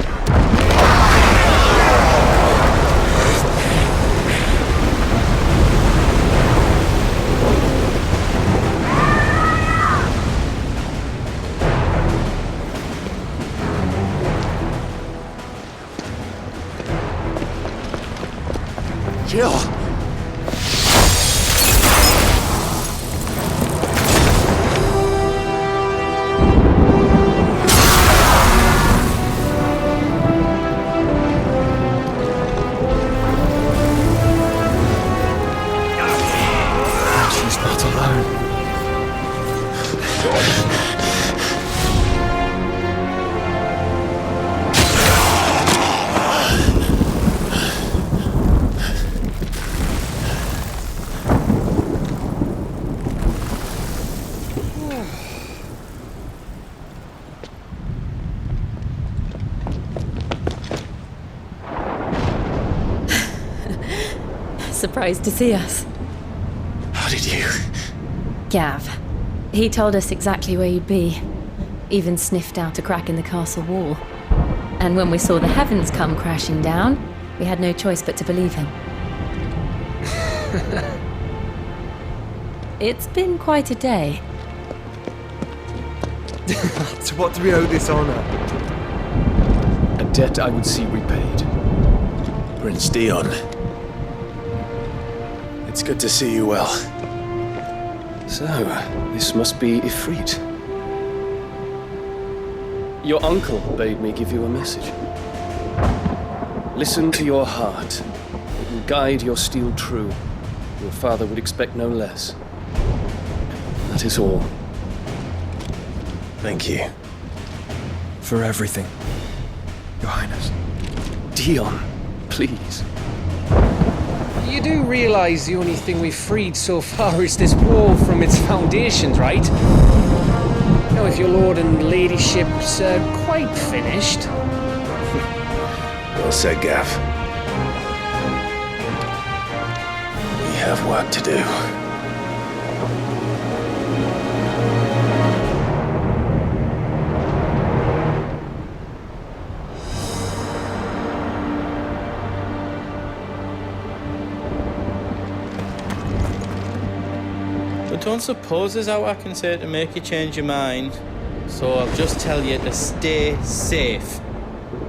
Jill! She's not alone. Surprised to see us. How did you? Gav. He told us exactly where you'd be. Even sniffed out a crack in the castle wall. And when we saw the heavens come crashing down, we had no choice but to believe him. It's been quite a day. To what do we owe this honor? A debt I would see repaid. Prince Dion. It's good to see you well. So, this must be Ifrit. Your uncle bade me give you a message. Listen to your heart. It will guide your steel true. Your father would expect no less. That is all. Thank you. For everything, Your Highness. Dion, please. You do realize the only thing we've freed so far is this wall from its foundations, right? Now, if your lord and ladyship's quite finished... Well said, Gav. We have work to do. Don't suppose there's out I can say to make you change your mind. So I'll just tell you to stay safe.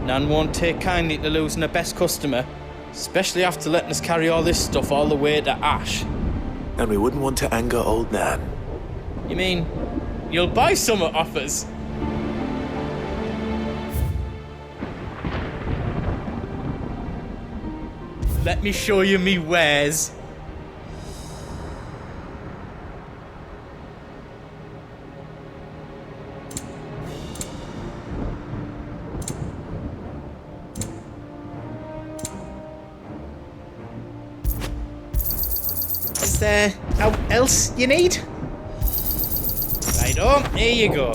Nan won't take kindly to losing her best customer, especially after letting us carry all this stuff all the way to Ash. And we wouldn't want to anger old Nan. You mean, you'll buy some at offers? Let me show you me wares. Is there out else you need? Right on, here you go.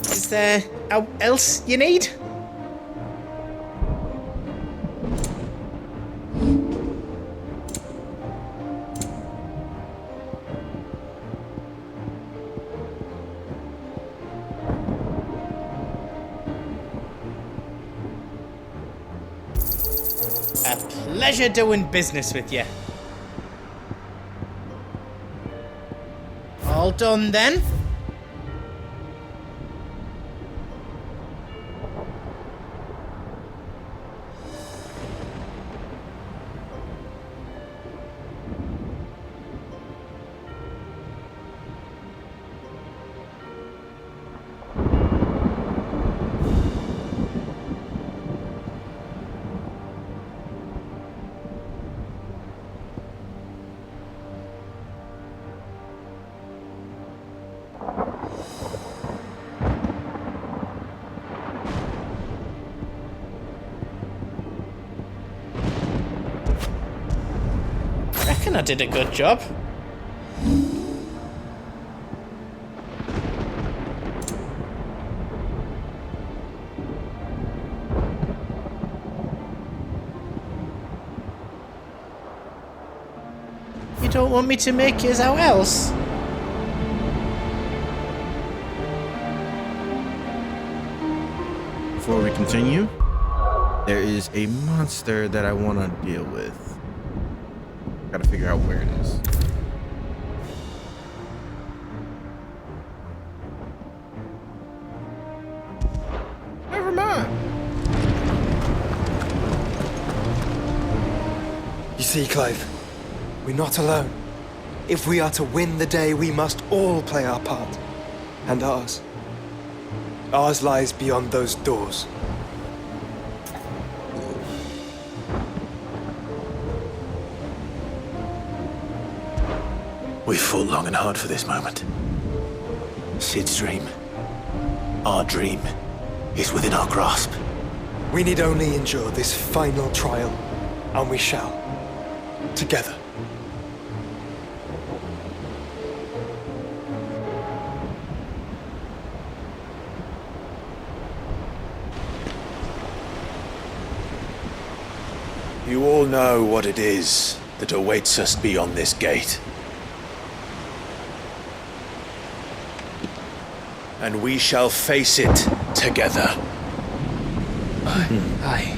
Is there out else you need? A pleasure doing business with you. All done then? reckon I did a good job. You don't want me to make it out else? Before we continue, there is a monster that I want to deal with. Gotta figure out where it is. Never mind. You see, Clive, we're not alone. If we are to win the day, we must all play our part. And ours. Ours lies beyond those doors. We fought long and hard for this moment. Sid's dream, our dream, is within our grasp. We need only endure this final trial, and we shall. Together. You all know what it is that awaits us beyond this gate. And we shall face it together. Aye.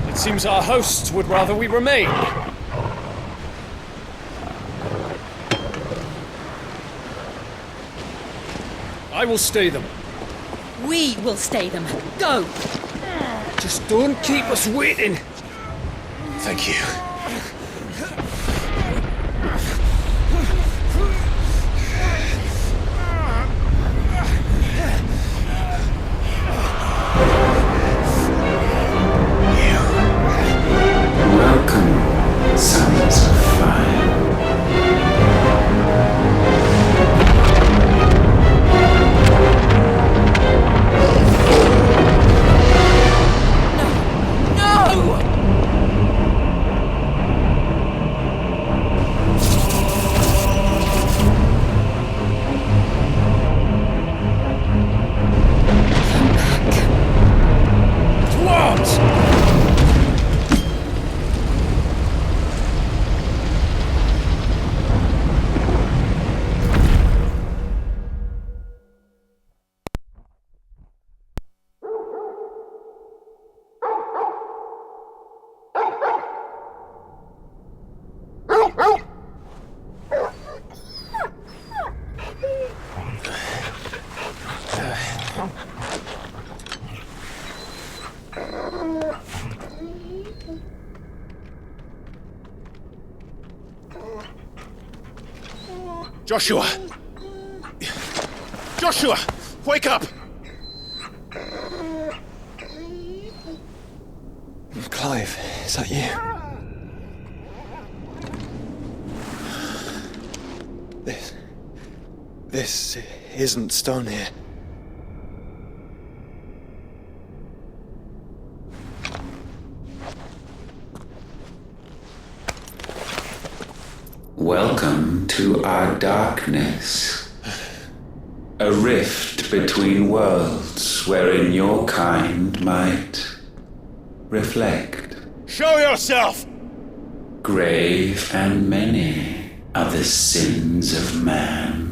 It seems our hosts would rather we remain. I will stay them. We will stay them. Go! Just don't keep us waiting. Thank you. Welcome, sons of fire. Joshua! Joshua! Wake up! Clive, is that you? This isn't stone here. Welcome to our darkness. A rift between worlds wherein your kind might reflect. Show yourself! Grave and many are the sins of man.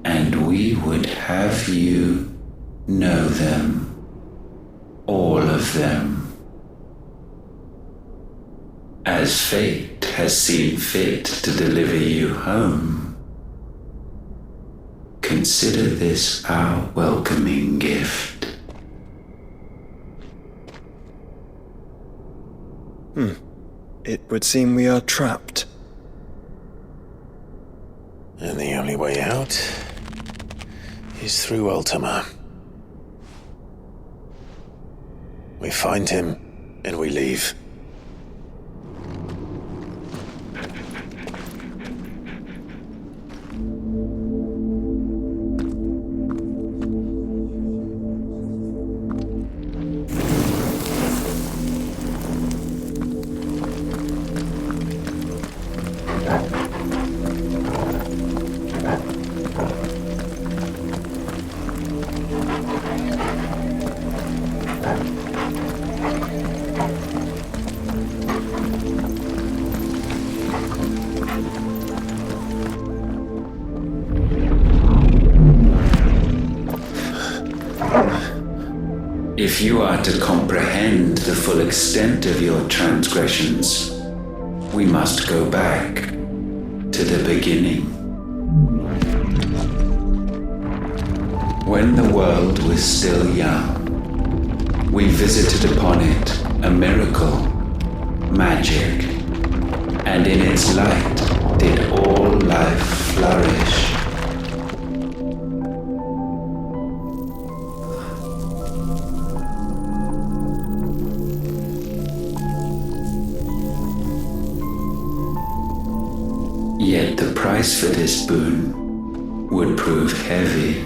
And we would have you know them, all of them. As fate has seen fit to deliver you home, consider this our welcoming gift. It would seem we are trapped. And the only way out is through Ultima. We find him, and we leave. If you are to comprehend the full extent of your transgressions, we must go back to the beginning. When the world was still young, we visited upon it a miracle, magic, and in its light did all life flourish. Yet the price for this boon would prove heavy.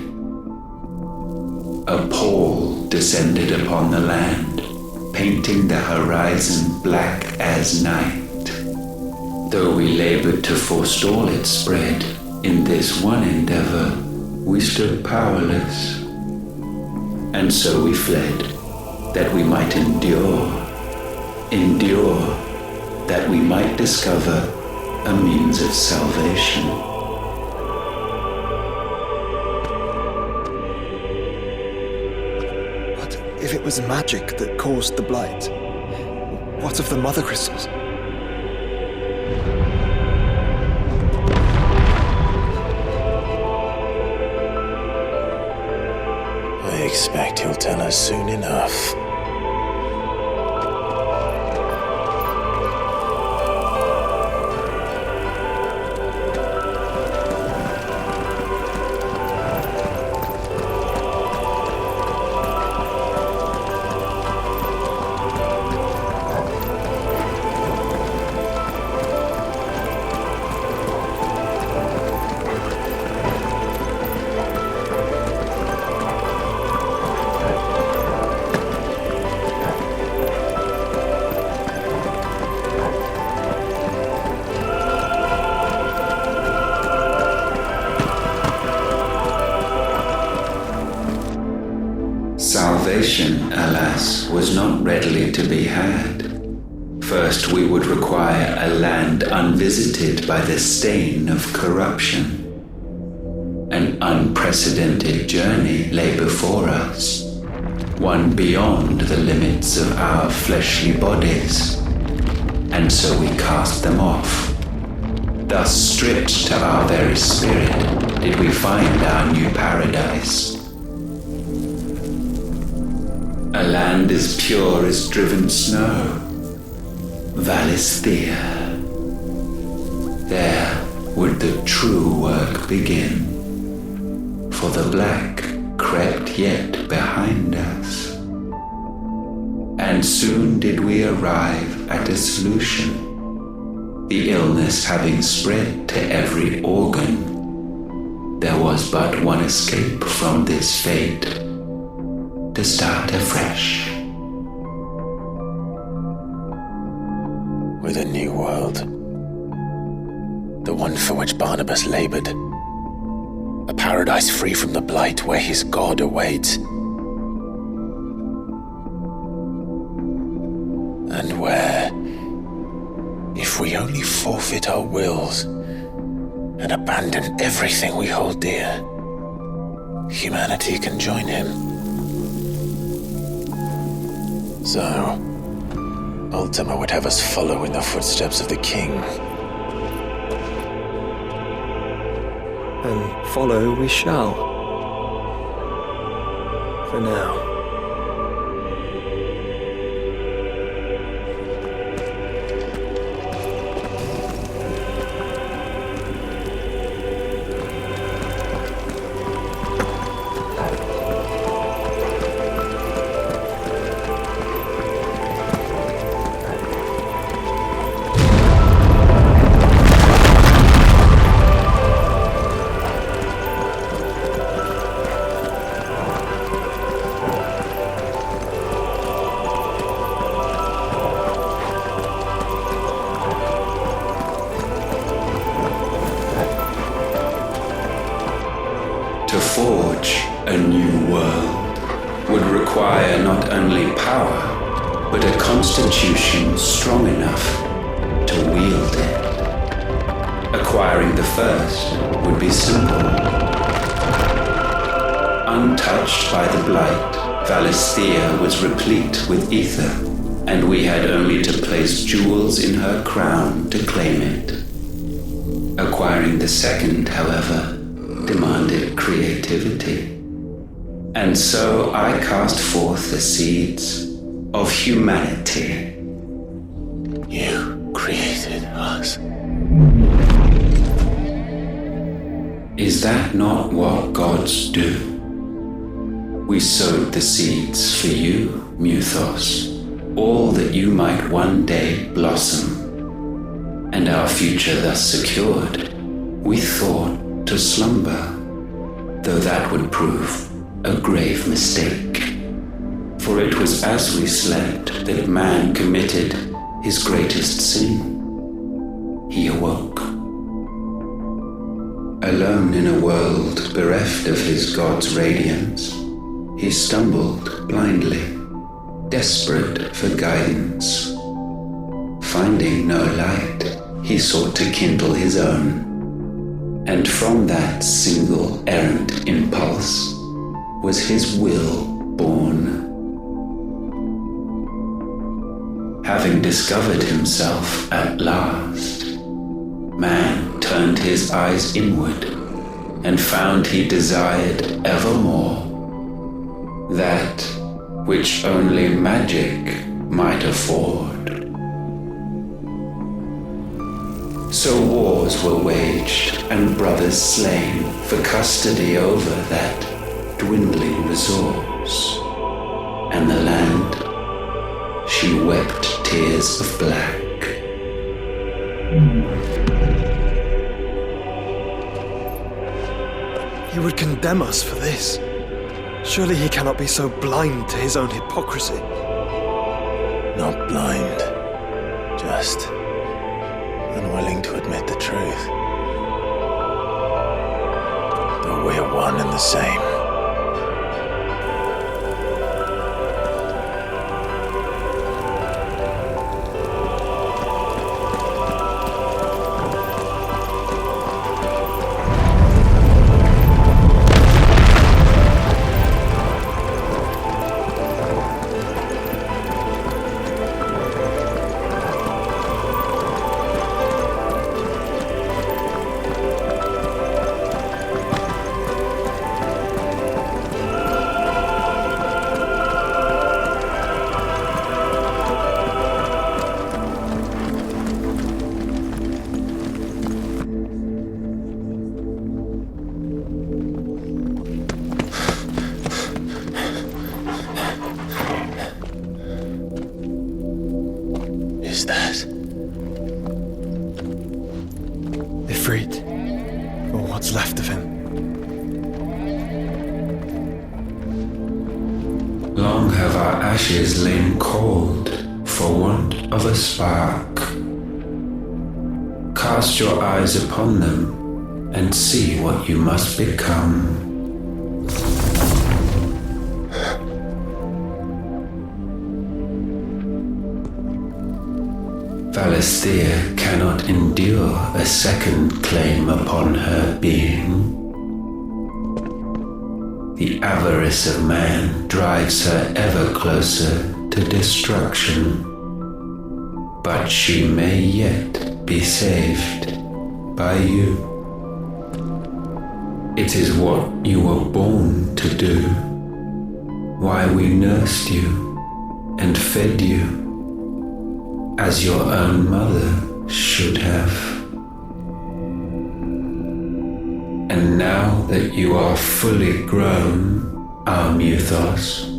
A pall descended upon the land, painting the horizon black as night. Though we labored to forestall its spread, in this one endeavor we stood powerless. And so we fled, that we might endure, that we might discover a means of salvation. But if it was magic that caused the blight, what of the mother crystals? I expect he'll tell us soon enough. Salvation, alas, was not readily to be had. First, we would require a land unvisited by the stain of corruption. An unprecedented journey lay before us, one beyond the limits of our fleshly bodies. And so we cast them off. Thus, stripped to our very spirit, did we find our new paradise. A land as pure as driven snow, Valisthea. There would the true work begin, for the black crept yet behind us. And soon did we arrive at a solution. The illness having spread to every organ, there was but one escape from this fate. To start afresh. With a new world. The one for which Barnabas labored. A paradise free from the blight where his God awaits. And where, if we only forfeit our wills and abandon everything we hold dear, humanity can join him. So, Ultima would have us follow in the footsteps of the king. And follow we shall. For now. but a constitution strong enough to wield it. Acquiring the first would be simple. Untouched by the blight, Valisthea was replete with ether, and we had only to place jewels in her crown to claim it. Acquiring the second, however, demanded creativity. And so I cast forth the seeds of humanity. You created us. Is that not what gods do? We sowed the seeds for you, Muthos, all that you might one day blossom. And our future thus secured, we thought to slumber, though that would prove a grave mistake. For it was as we slept that man committed his greatest sin. He awoke. Alone in a world bereft of his god's radiance, he stumbled blindly, desperate for guidance. Finding no light, he sought to kindle his own, and from that single errant impulse was his will born. Having discovered himself at last, man turned his eyes inward and found he desired evermore that which only magic might afford. So wars were waged and brothers slain for custody over that dwindling resource, and the land, she wept tears of black. He would condemn us for this. Surely he cannot be so blind to his own hypocrisy. Not blind, just unwilling to admit the truth. Though we're one and the same. Ifrit, or what's left of him. Long have our ashes lain cold for want of a spark. Cast your eyes upon them and see what you must become. Valisthea cannot endure a second claim upon her being. The avarice of man drives her ever closer to destruction. But she may yet be saved by you. It is what you were born to do, why we nursed you and fed you as your own mother should have. And now that you are fully grown, our Muthos,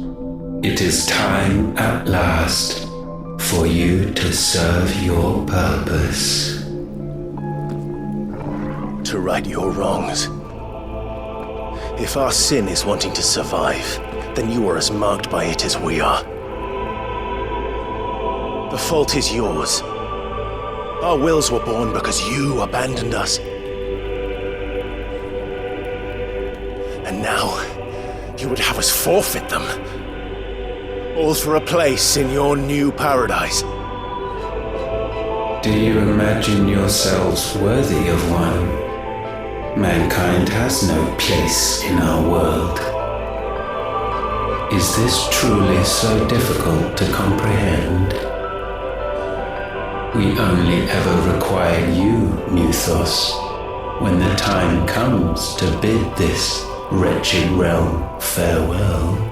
it is time at last for you to serve your purpose. To right your wrongs. If our sin is wanting to survive, then you are as marked by it as we are. The fault is yours. Our wills were born because you abandoned us. And now, you would have us forfeit them. all for a place in your new paradise. Do you imagine yourselves worthy of one? Mankind has no place in our world. Is this truly so difficult to comprehend? We only ever require you, Nuthos, when the time comes to bid this wretched realm farewell.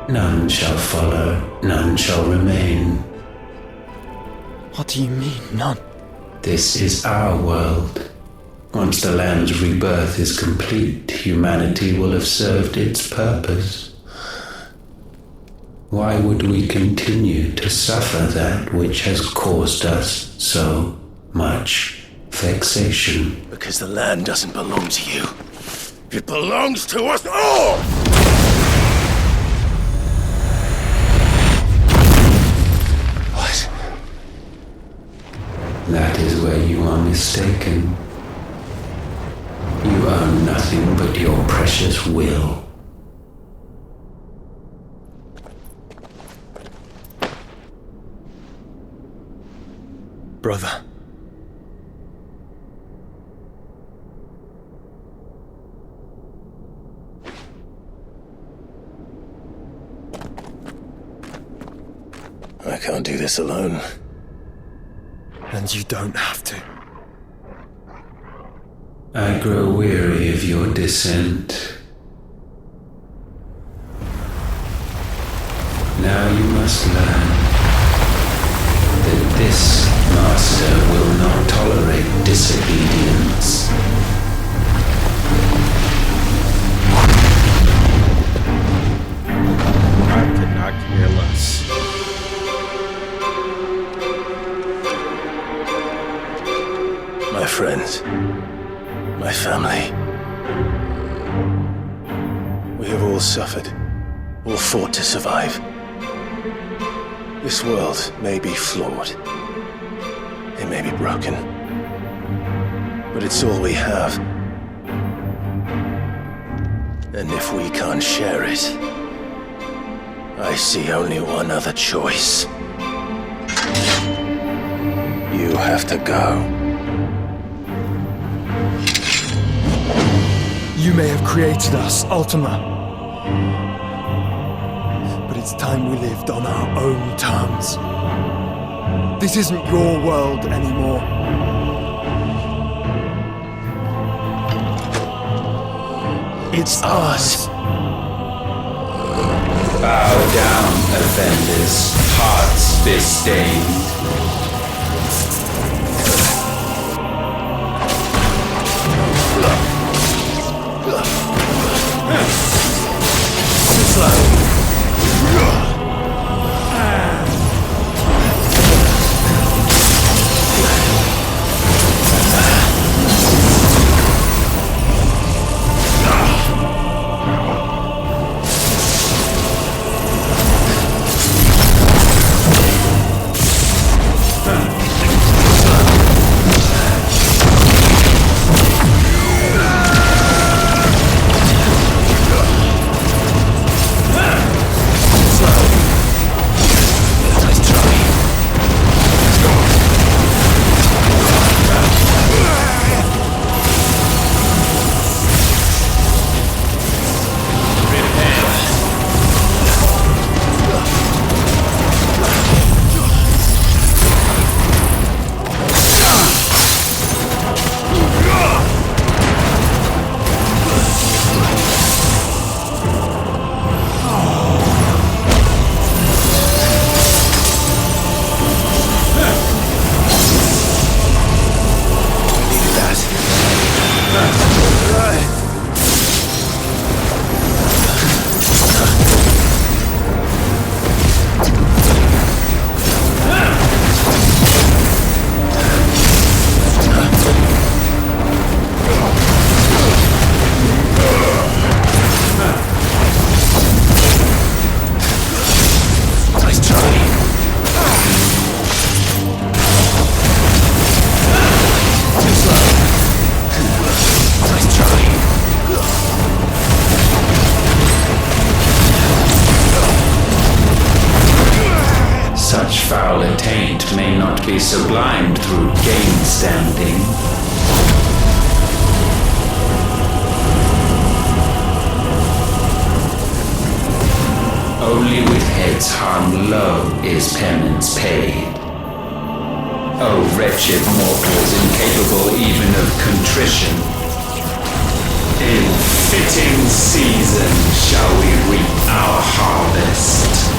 None shall follow, none shall remain. What do you mean, none? This is our world. Once the land's rebirth is complete, humanity will have served its purpose. Why would we continue to suffer that which has caused us so much vexation? Because the land doesn't belong to you. It belongs to us all! What? That is where you are mistaken. You own nothing but your precious will. Brother. I can't do this alone. And you don't have to. I grow weary of your dissent. Now you must learn that this master will not tolerate disobedience. I could not care less. My friends, my family. We have all suffered, all fought to survive. This world may be flawed. It may be broken. But it's all we have. And if we can't share it, I see only one other choice. You have to go. You may have created us, Ultima. But it's time we lived on our own terms. This isn't your world anymore. It's ours. Bow down, offenders, hearts disdained. foul attaint may not be sublimed through gainstanding. Only with heads hung low is penance paid. O wretched mortals incapable even of contrition, in fitting season shall we reap our harvest.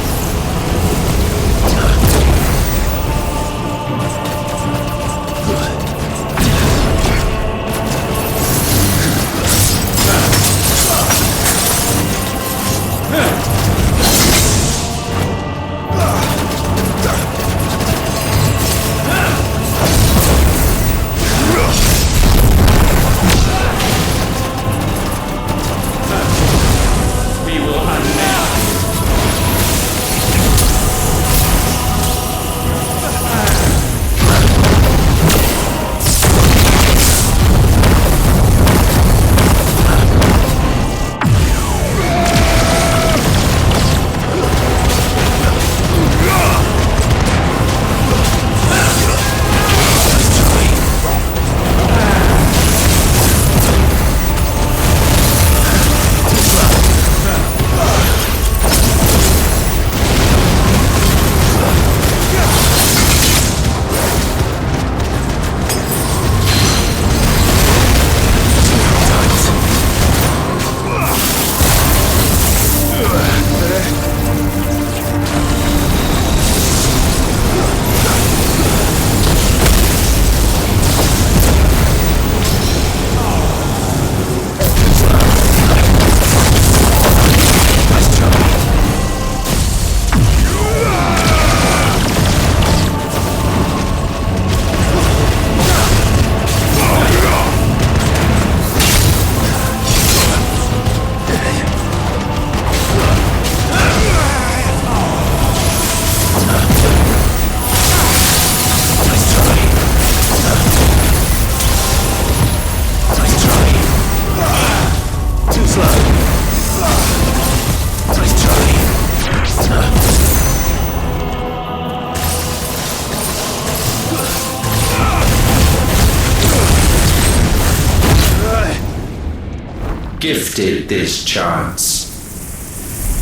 Gifted this chance,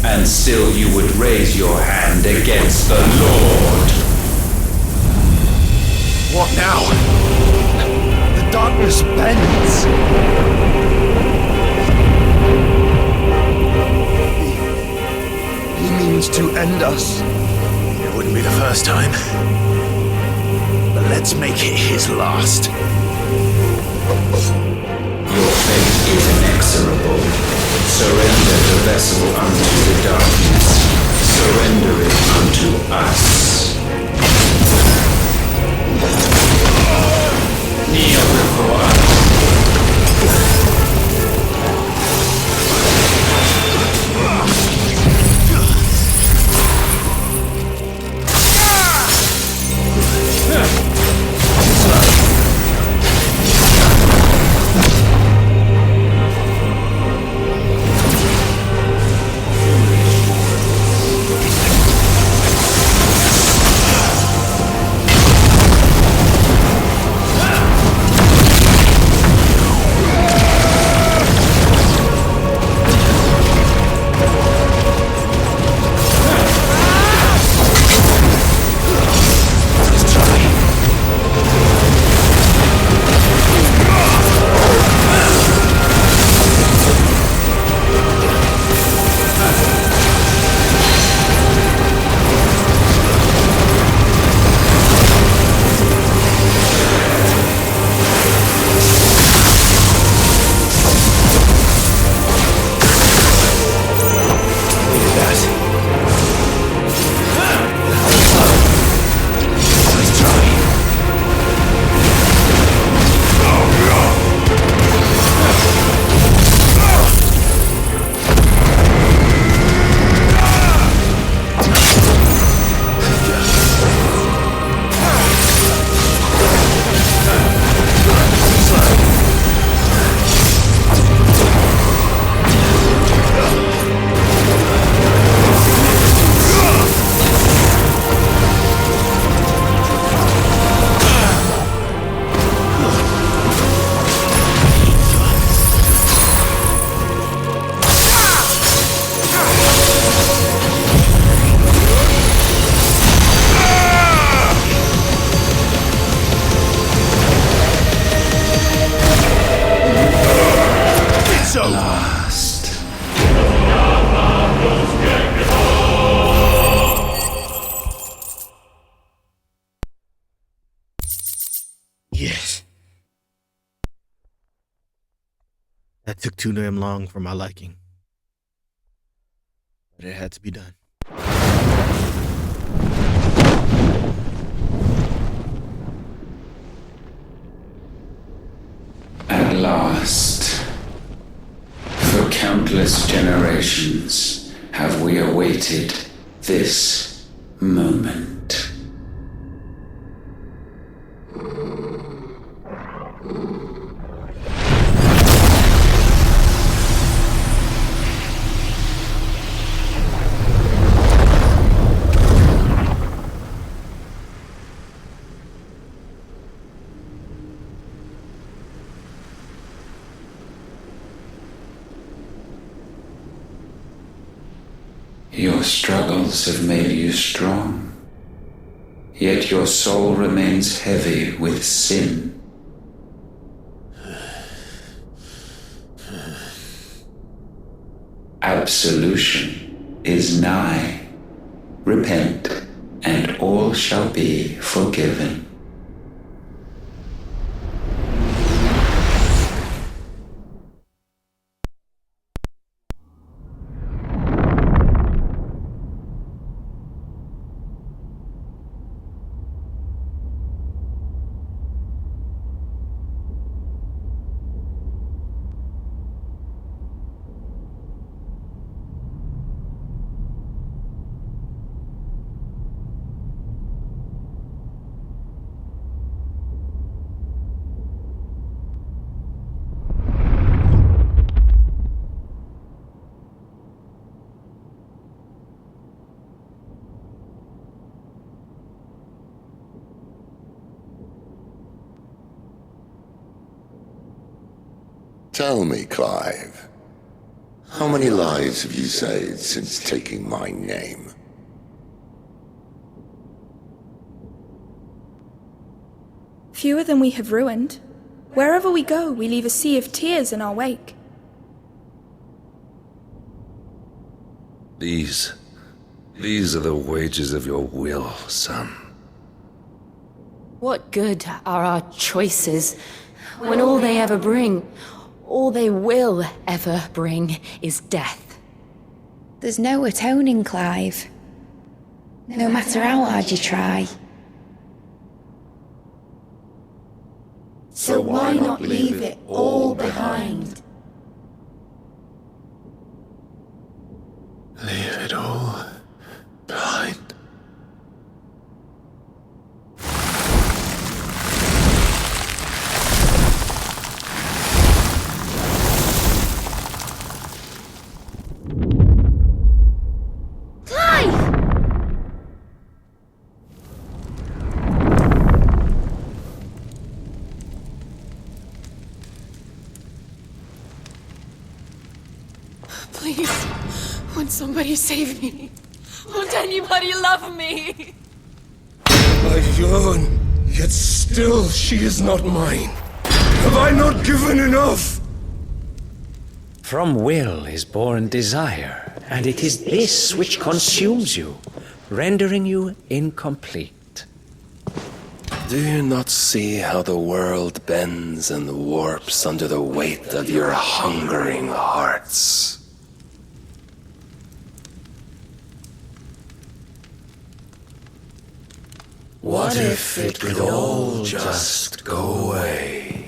and still you would raise your hand against the Lord. What now? The darkness bends. He means to end us. It wouldn't be the first time. But let's make it his last. Your fate is inexorable. Surrender the vessel unto the darkness. Surrender it unto us. Kneel before us. That took too damn long for my liking. But it had to be done. At last, for countless generations, have we awaited this moment. Your struggles have made you strong, yet your soul remains heavy with sin. Absolution is nigh. Repent, and all shall be forgiven. Tell me, Clive, how many lives have you saved since taking my name? Fewer than we have ruined. Wherever we go, we leave a sea of tears in our wake. These are the wages of your will, son. What good are our choices when all they ever bring, all they will ever bring, is death? There's no atoning, Clive. No matter how hard you try. So why not leave it all behind? Leave it all behind. Please, won't somebody save me? Won't anybody love me? I yearn, yet still she is not mine. Have I not given enough? From will is born desire, and it is this which consumes you, rendering you incomplete. Do you not see how the world bends and warps under the weight of your hungering hearts? What if it could all just go away?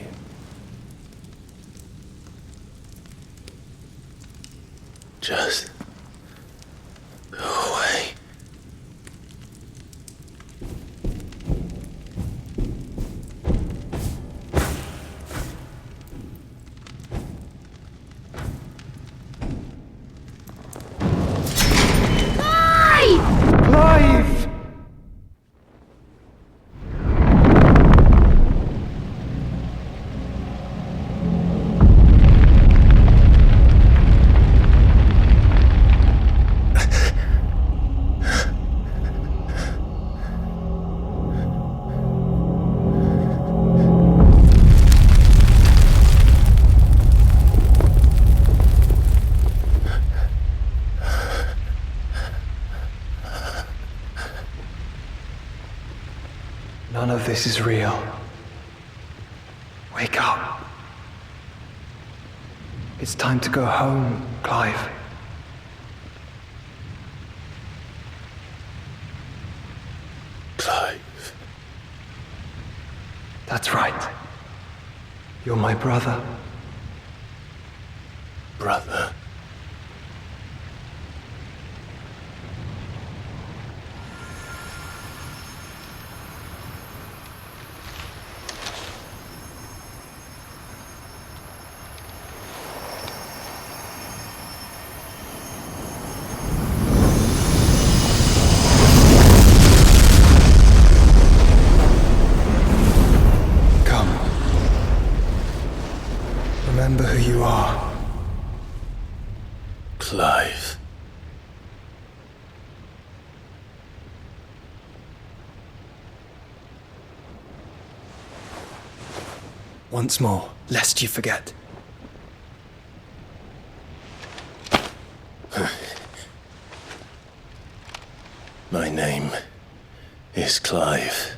Just go away. Clive! None of this is real. Wake up. It's time to go home, Clive. Clive. That's right. You're my brother. Brother. Remember who you are. Clive. Once more, lest you forget. My name is Clive.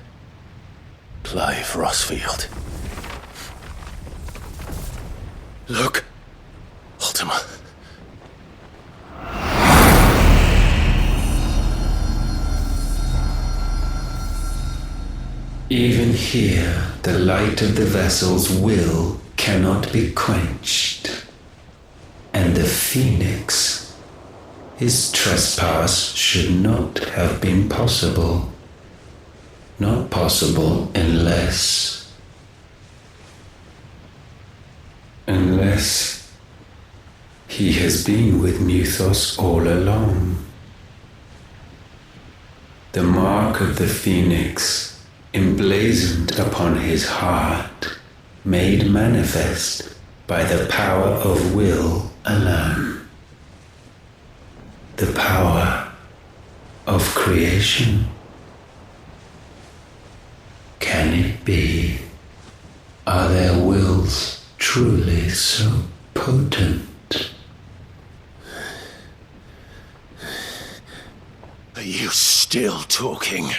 Clive Rossfield. Look, Ultima. Even here, the light of the vessel's will cannot be quenched. And the Phoenix, his trespass should not have been possible. Not possible unless he has been with Muthos all along. The mark of the Phoenix, emblazoned upon his heart, made manifest by the power of will alone. The power of creation. Can it be? Are their wills truly so potent? Are you still talking?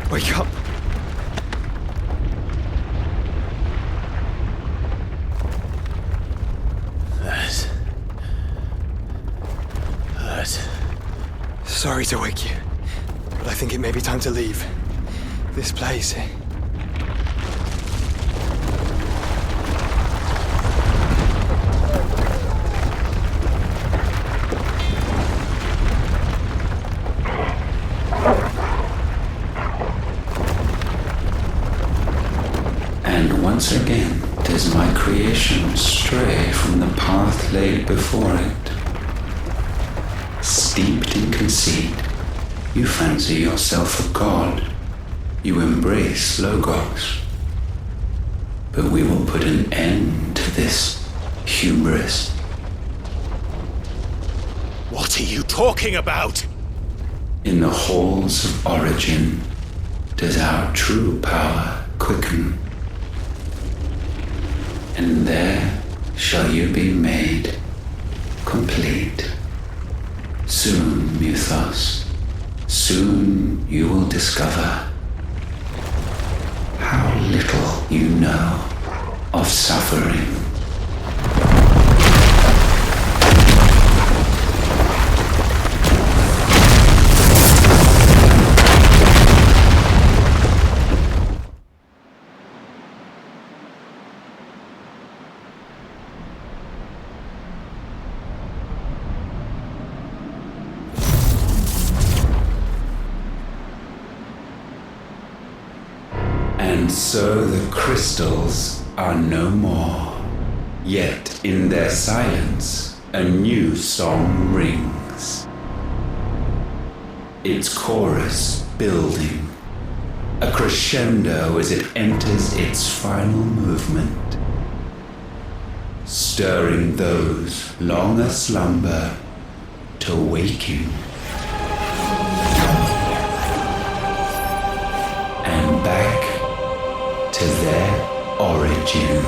Wake up! That. Sorry to wake you, but I think it may be time to leave. This place. And once again does my creation stray from the path laid before it. Steeped in conceit, you fancy yourself a god. You embrace Logos. But we will put an end to this hubris. What are you talking about? In the halls of origin does our true power quicken. and there shall you be made complete. Soon, Mythos, soon you will discover how little you know of suffering. And so the crystals are no more. Yet in their silence, a new song rings. Its chorus building, a crescendo as it enters its final movement, stirring those long aslumber to waking. And back to their origin.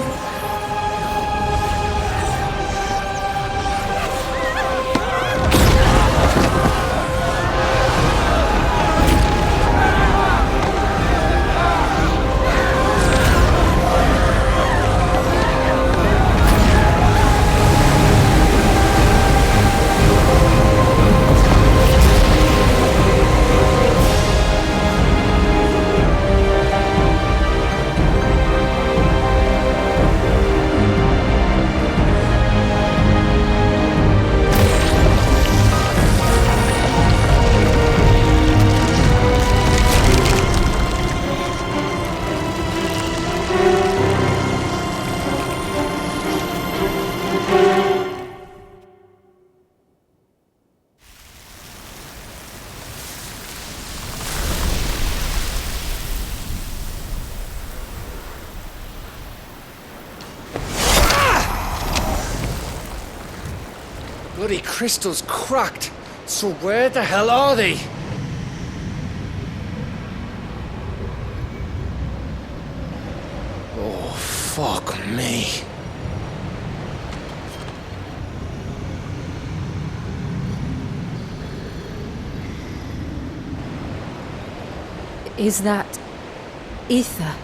Bloody crystal's cracked. So where the hell are they? Oh, fuck me. Is that ether?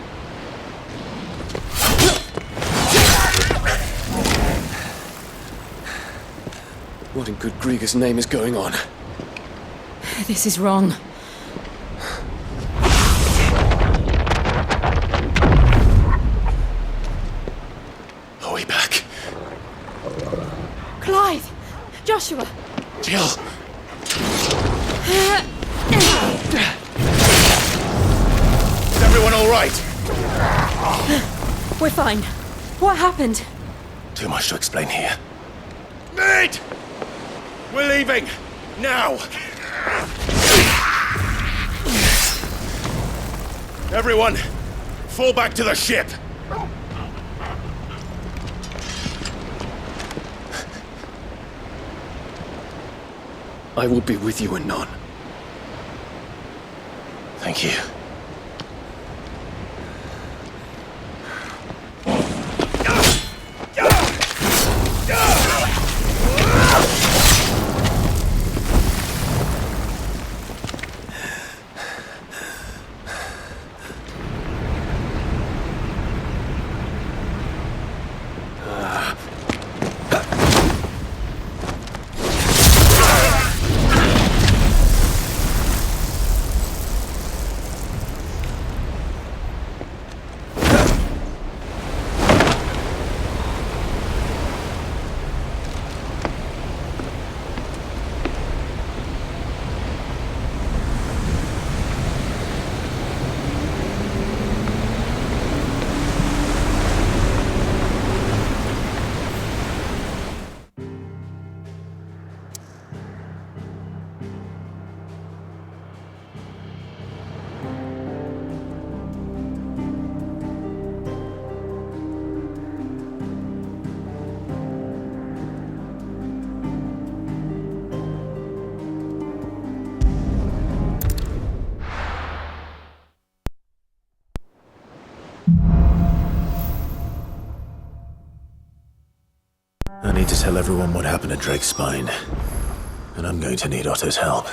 What in good Grieger's name is going on? This is wrong. Are we back? Clive! Joshua! Jill! Is everyone all right? We're fine. What happened? Too much to explain here. Mate! We're leaving! Now! Everyone, fall back to the ship! I will be with you anon. Thank you. tell everyone what happened at Drake's Spine. And I'm going to need Otto's help.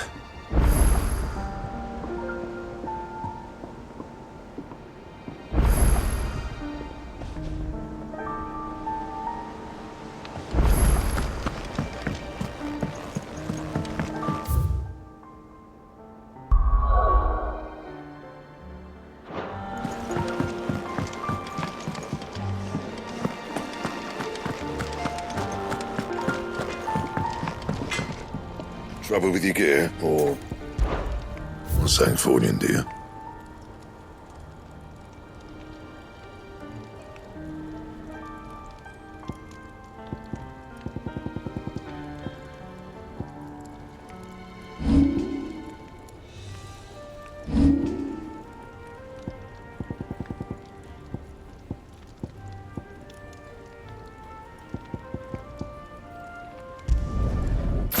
Trouble with your gear, or something Fornian, do you?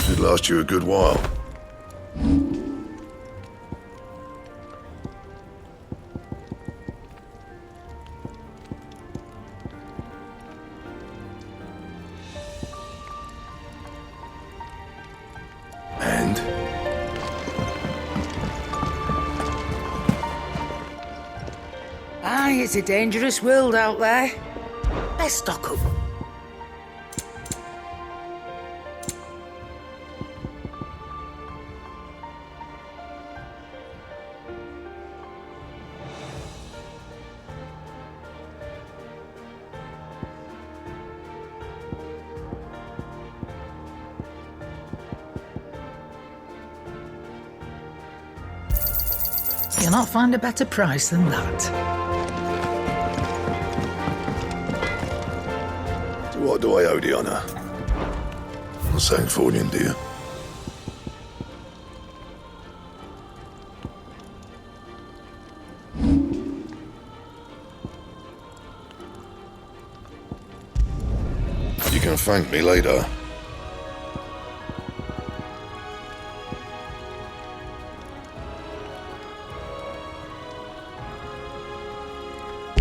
Should last you a good while. And? Aye, it's a dangerous world out there. Let's stock up. You'll not find a better price than that. To what do I owe the honor? Something Fornian, do you? You can thank me later.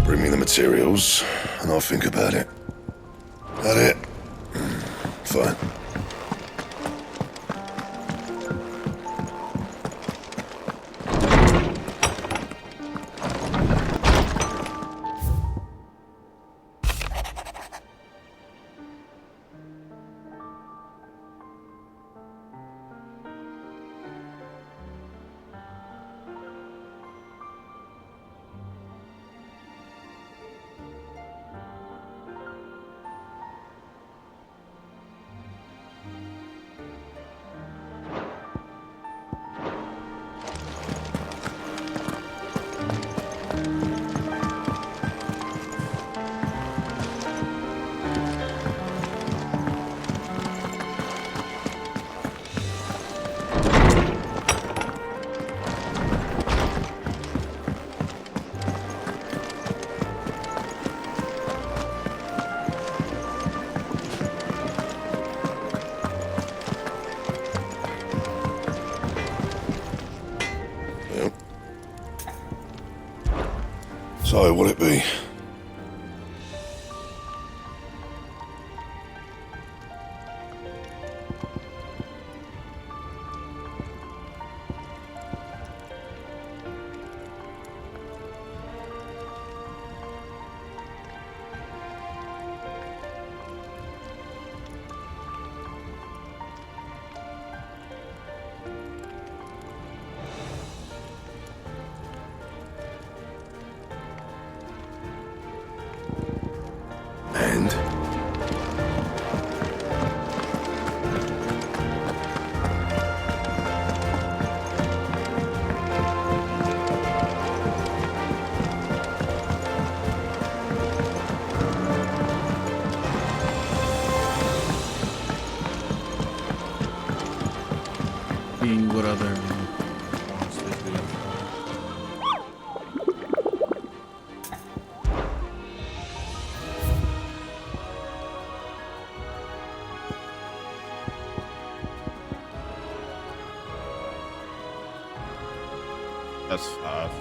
Bring me the materials, and I'll think about it. That it? Fine. So, will it be? And? Being what other That's fast.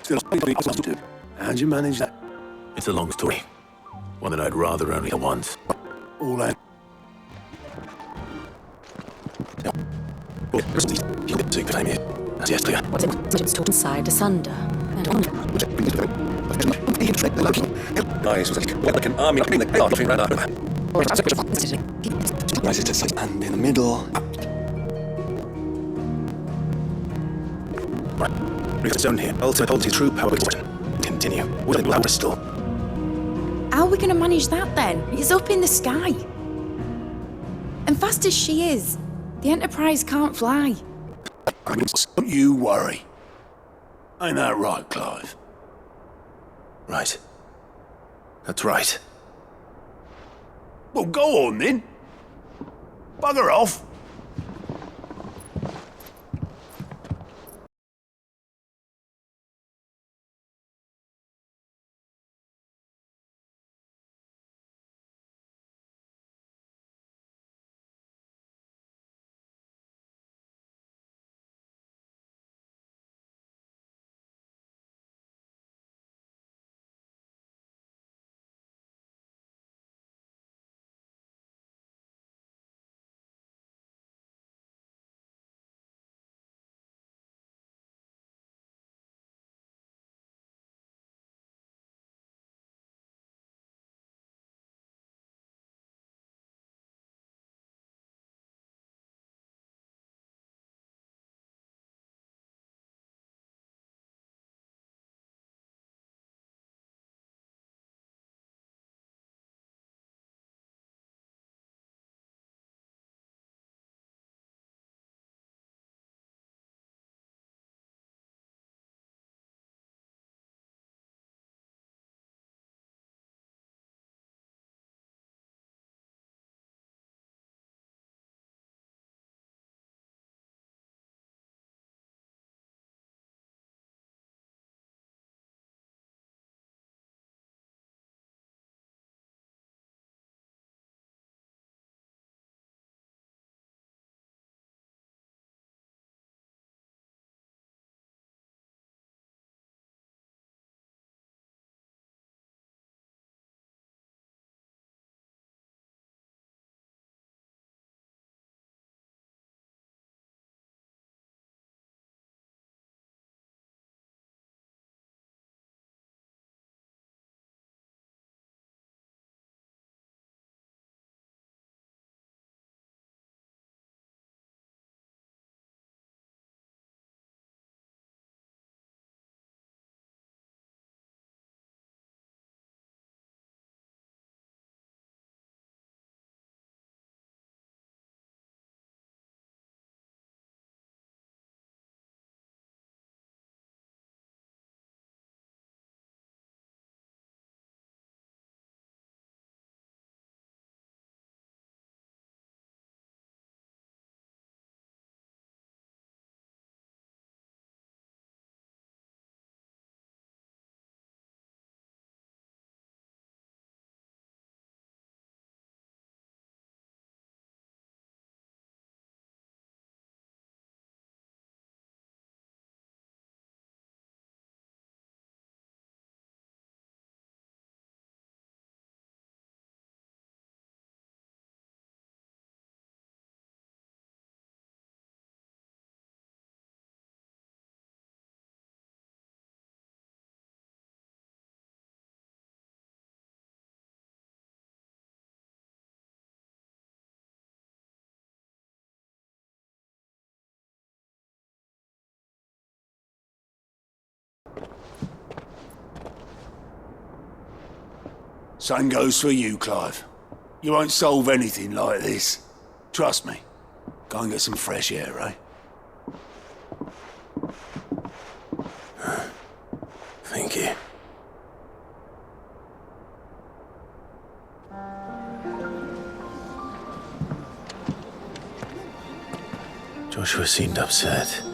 Still, how'd you manage that? It's a long story. One that I'd rather only hear once. All that. What's it stored inside asunder and on? Nice, like an army in the cloud ran out. And in the middle. Reach zone here. Ultimate ulti true power. Continue. With the crystal. How are we going to manage that then? It's up in the sky. And fast as she is, the Enterprise can't fly. Don't you worry. Ain't that right, Clive? Right. That's right. Well, go on then. Bugger off. Same goes for you, Clive. You won't solve anything like this. Trust me. Go and get some fresh air, eh? Thank you. Joshua seemed upset.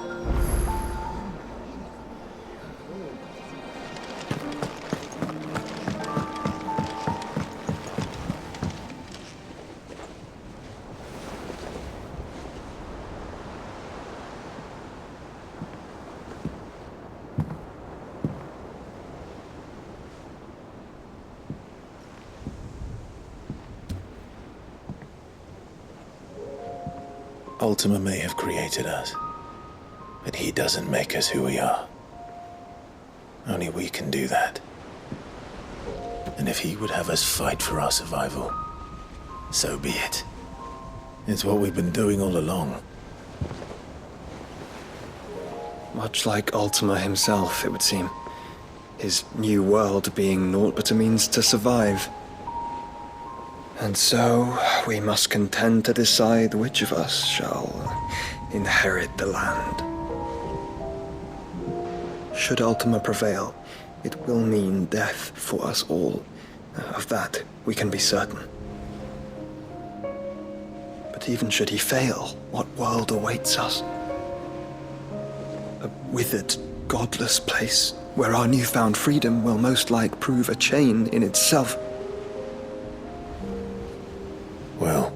Ultima may have created us, but he doesn't make us who we are. Only we can do that. And if he would have us fight for our survival, so be it. It's what we've been doing all along. Much like Ultima himself, it would seem. His new world being naught but a means to survive. And so, we must contend to decide which of us shall inherit the land. Should Ultima prevail, it will mean death for us all. Of that, we can be certain. But even should he fail, what world awaits us? A withered, godless place where our newfound freedom will most like prove a chain in itself. Well,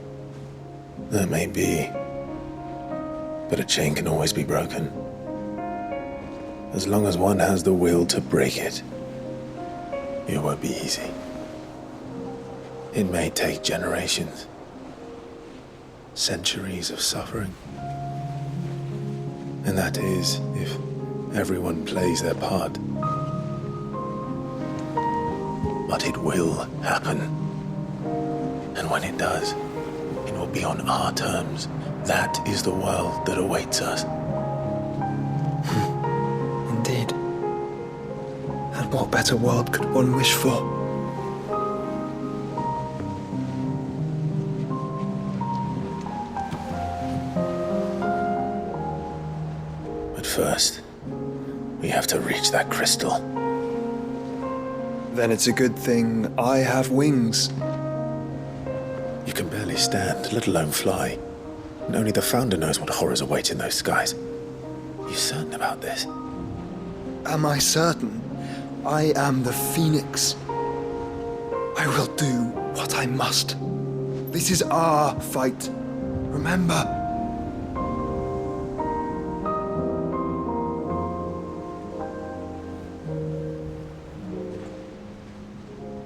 that may be. But a chain can always be broken. As long as one has the will to break it, it won't be easy. It may take generations, centuries of suffering. And that is if everyone plays their part. But it will happen. And when it does, it will be on our terms. That is the world that awaits us. Indeed. And what better world could one wish for? But first, we have to reach that crystal. Then it's a good thing I have wings. You can barely stand, let alone fly. And only the Founder knows what horrors await in those skies. Are you certain about this? Am I certain? I am the Phoenix. I will do what I must. This is our fight. Remember.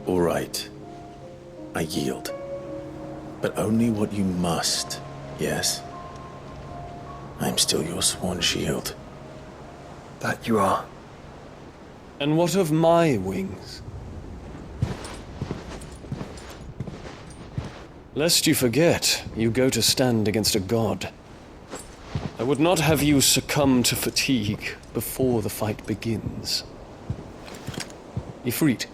All right. I yield. But only what you must, yes? I'm still your sworn shield. That you are. And what of my wings? Lest you forget, you go to stand against a god. I would not have you succumb to fatigue before the fight begins. Ifrit,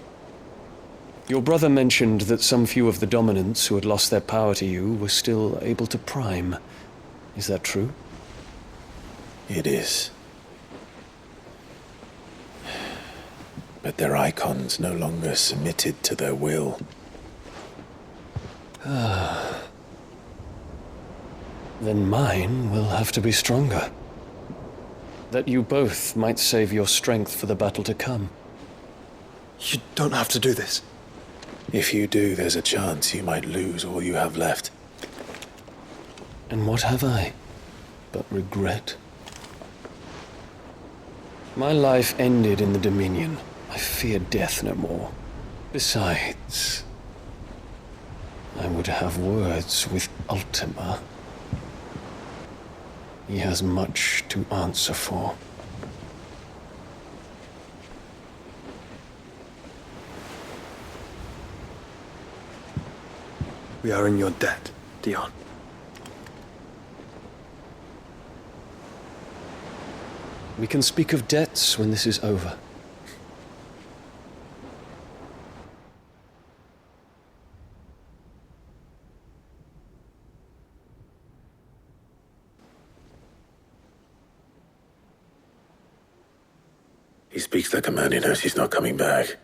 your brother mentioned that some few of the dominants who had lost their power to you were still able to prime. Is that true? It is. But their icons no longer submitted to their will. Then mine will have to be stronger. That you both might save your strength for the battle to come. You don't have to do this. If you do, there's a chance you might lose all you have left. And what have I but regret? My life ended in the Dominion. I fear death no more. Besides, I would have words with Ultima. He has much to answer for. We are in your debt, Dion. We can speak of debts when this is over. He speaks like a man who knows he's not coming back.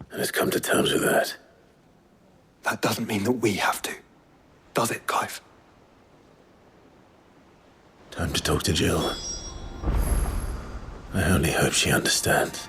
And has come to terms with that. That doesn't mean that we have to. Does it, Clive? Time to talk to Jill. I only hope she understands.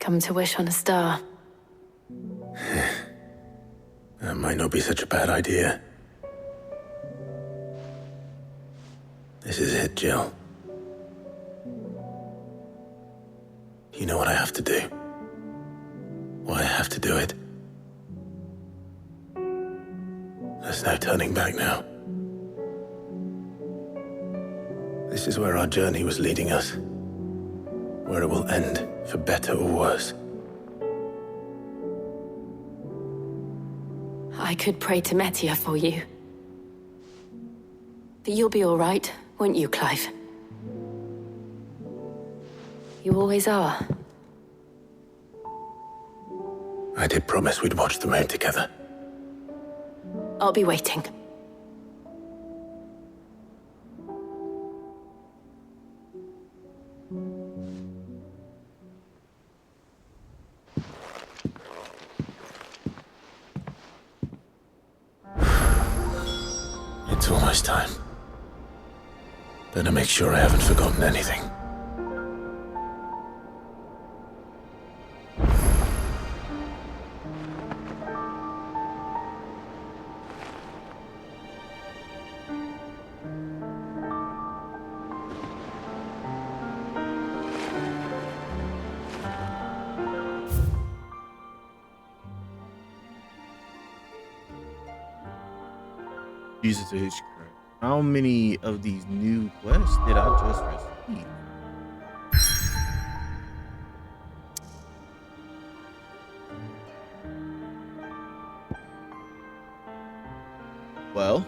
come to wish on a star. That might not be such a bad idea. This is it, Jill. You know what I have to do. Why I have to do it. There's no turning back now. This is where our journey was leading us. Where it will end, for better or worse. I could pray to Metia for you. But you'll be all right, won't you, Clive? You always are. I did promise we'd watch the moon together. I'll be waiting. It's almost time. Better make sure I haven't forgotten anything. Jesus H. Christ. How many of these new quests did I just receive? Well,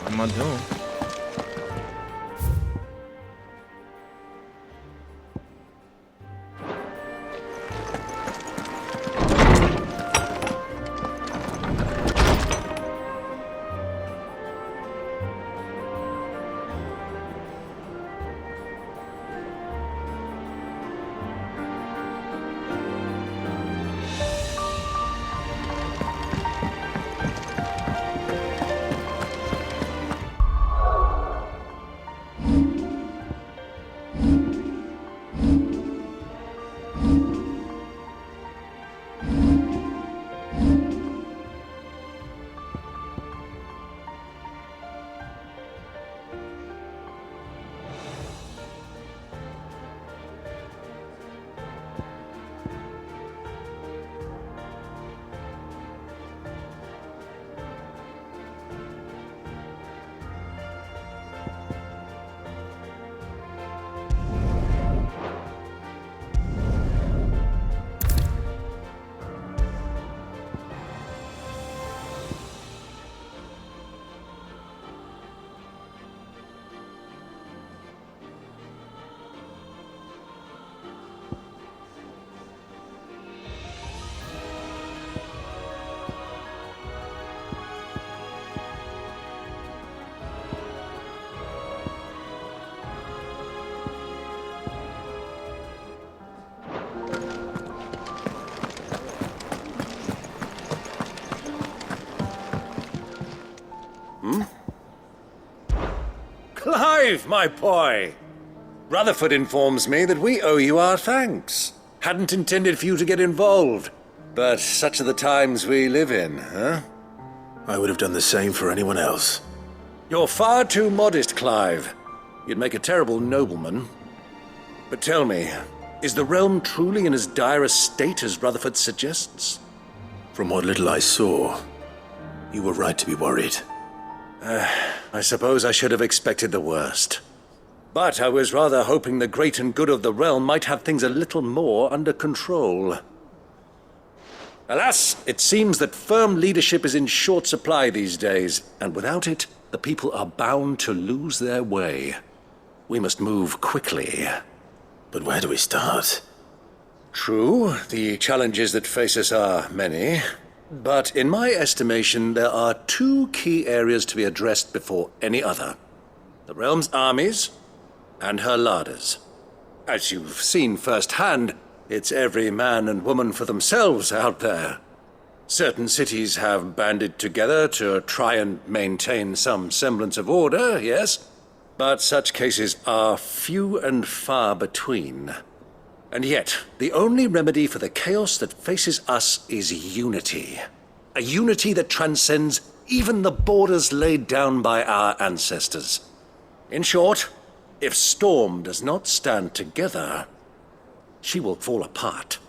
what am I doing? Clive, my boy! Rutherford informs me that we owe you our thanks. Hadn't intended for you to get involved, but such are the times we live in, huh? I would have done the same for anyone else. You're far too modest, Clive. You'd make a terrible nobleman. But tell me, is the realm truly in as dire a state as Rutherford suggests? From what little I saw, you were right to be worried. I suppose I should have expected the worst. But I was rather hoping the great and good of the realm might have things a little more under control. Alas, it seems that firm leadership is in short supply these days, and without it, the people are bound to lose their way. We must move quickly. But where do we start? True, the challenges that face us are many. But in my estimation, there are two key areas to be addressed before any other. The realm's armies and her larders. As you've seen firsthand, it's every man and woman for themselves out there. Certain cities have banded together to try and maintain some semblance of order, yes? But such cases are few and far between. And yet, the only remedy for the chaos that faces us is unity. A unity that transcends even the borders laid down by our ancestors. In short, if Storm does not stand together, she will fall apart.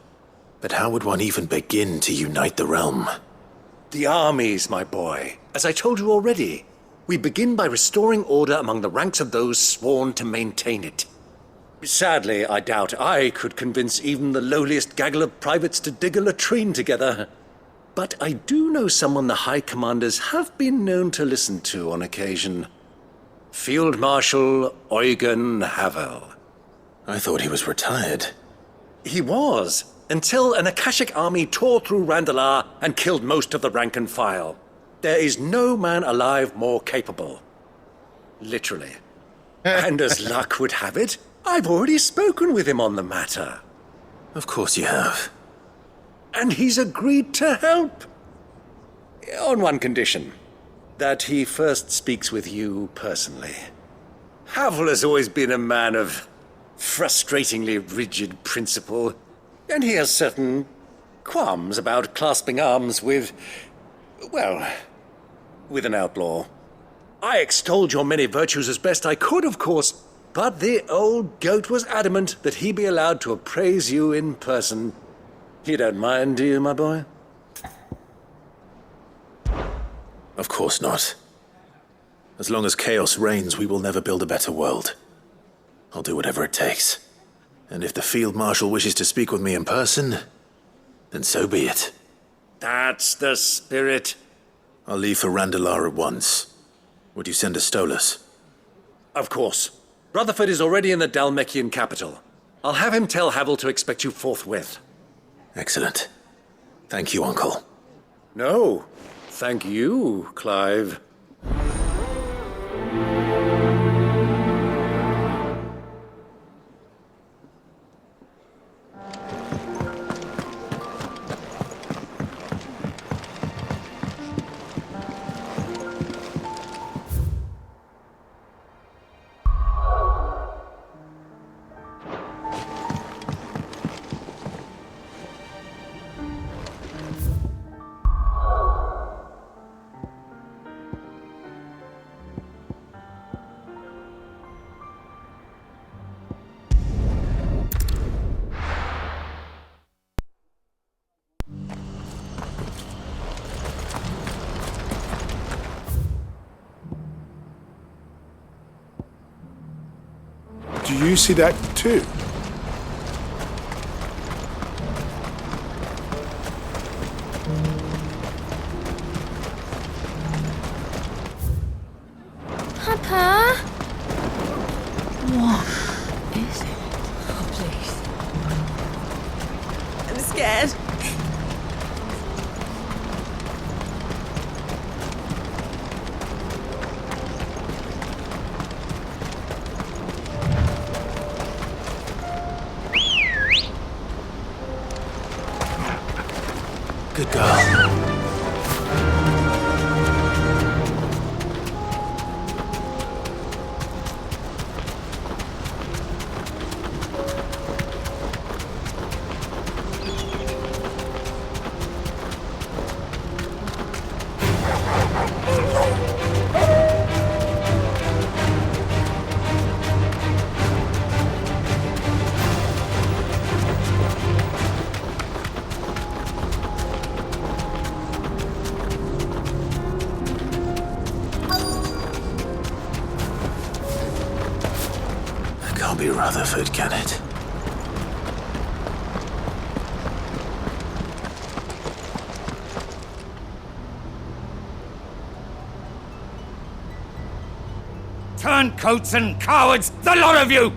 But how would one even begin to unite the realm? The armies, my boy. As I told you already, we begin by restoring order among the ranks of those sworn to maintain it. Sadly, I doubt I could convince even the lowliest gaggle of privates to dig a latrine together. But I do know someone the High Commanders have been known to listen to on occasion. Field Marshal Eugen Havel. I thought he was retired. He was, until an Akashic army tore through Randalar and killed most of the rank and file. There is no man alive more capable. Literally. And as luck would have it, I've already spoken with him on the matter. Of course you have. And he's agreed to help. On one condition. That he first speaks with you personally. Havel has always been a man of frustratingly rigid principle, and he has certain qualms about clasping arms with, well, with an outlaw. I extolled your many virtues as best I could, of course, but the old goat was adamant that he be allowed to appraise you in person. You don't mind, do you, my boy? Of course not. As long as chaos reigns, we will never build a better world. I'll do whatever it takes. And if the Field Marshal wishes to speak with me in person, then so be it. That's the spirit. I'll leave for Randalar at once. Would you send a Stolas? Of course. Rutherford is already in the Dalmekian capital. I'll have him tell Havel to expect you forthwith. Excellent. Thank you, Uncle. No. Thank you, Clive. Do you see that too? Papa? What is it? Oh, please. I'm scared. Good girl. Can't be Rutherford, can it? Turncoats and cowards, the lot of you!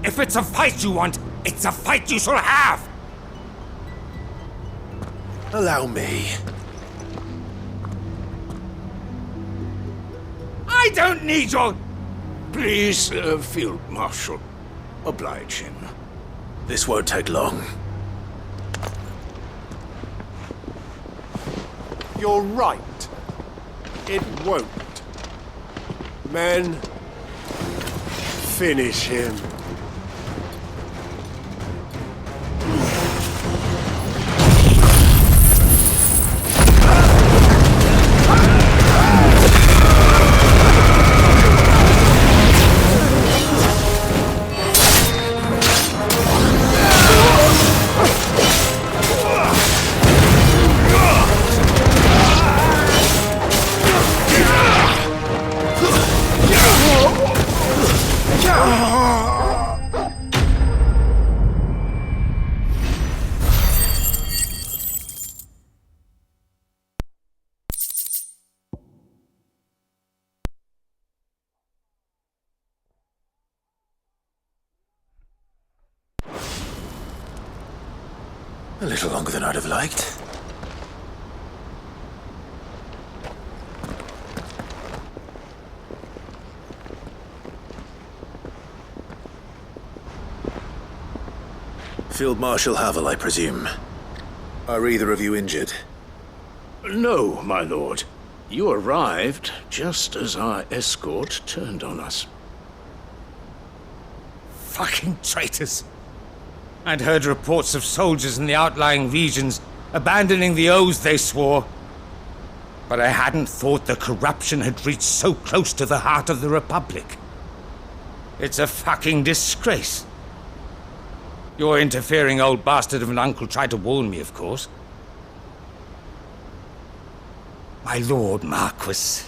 If it's a fight you want, it's a fight you shall have! Allow me. I don't need your... Please, Field Marshal, oblige him. This won't take long. You're right. It won't. Men, Finish him. A little longer than I'd have liked. Field Marshal Havel, I presume. Are either of you injured? No, my lord. You arrived just as our escort turned on us. Fucking traitors! I'd heard reports of soldiers in the outlying regions abandoning the oaths they swore. But I hadn't thought the corruption had reached so close to the heart of the Republic. It's a fucking disgrace. Your interfering old bastard of an uncle tried to warn me, of course. My lord Marquis,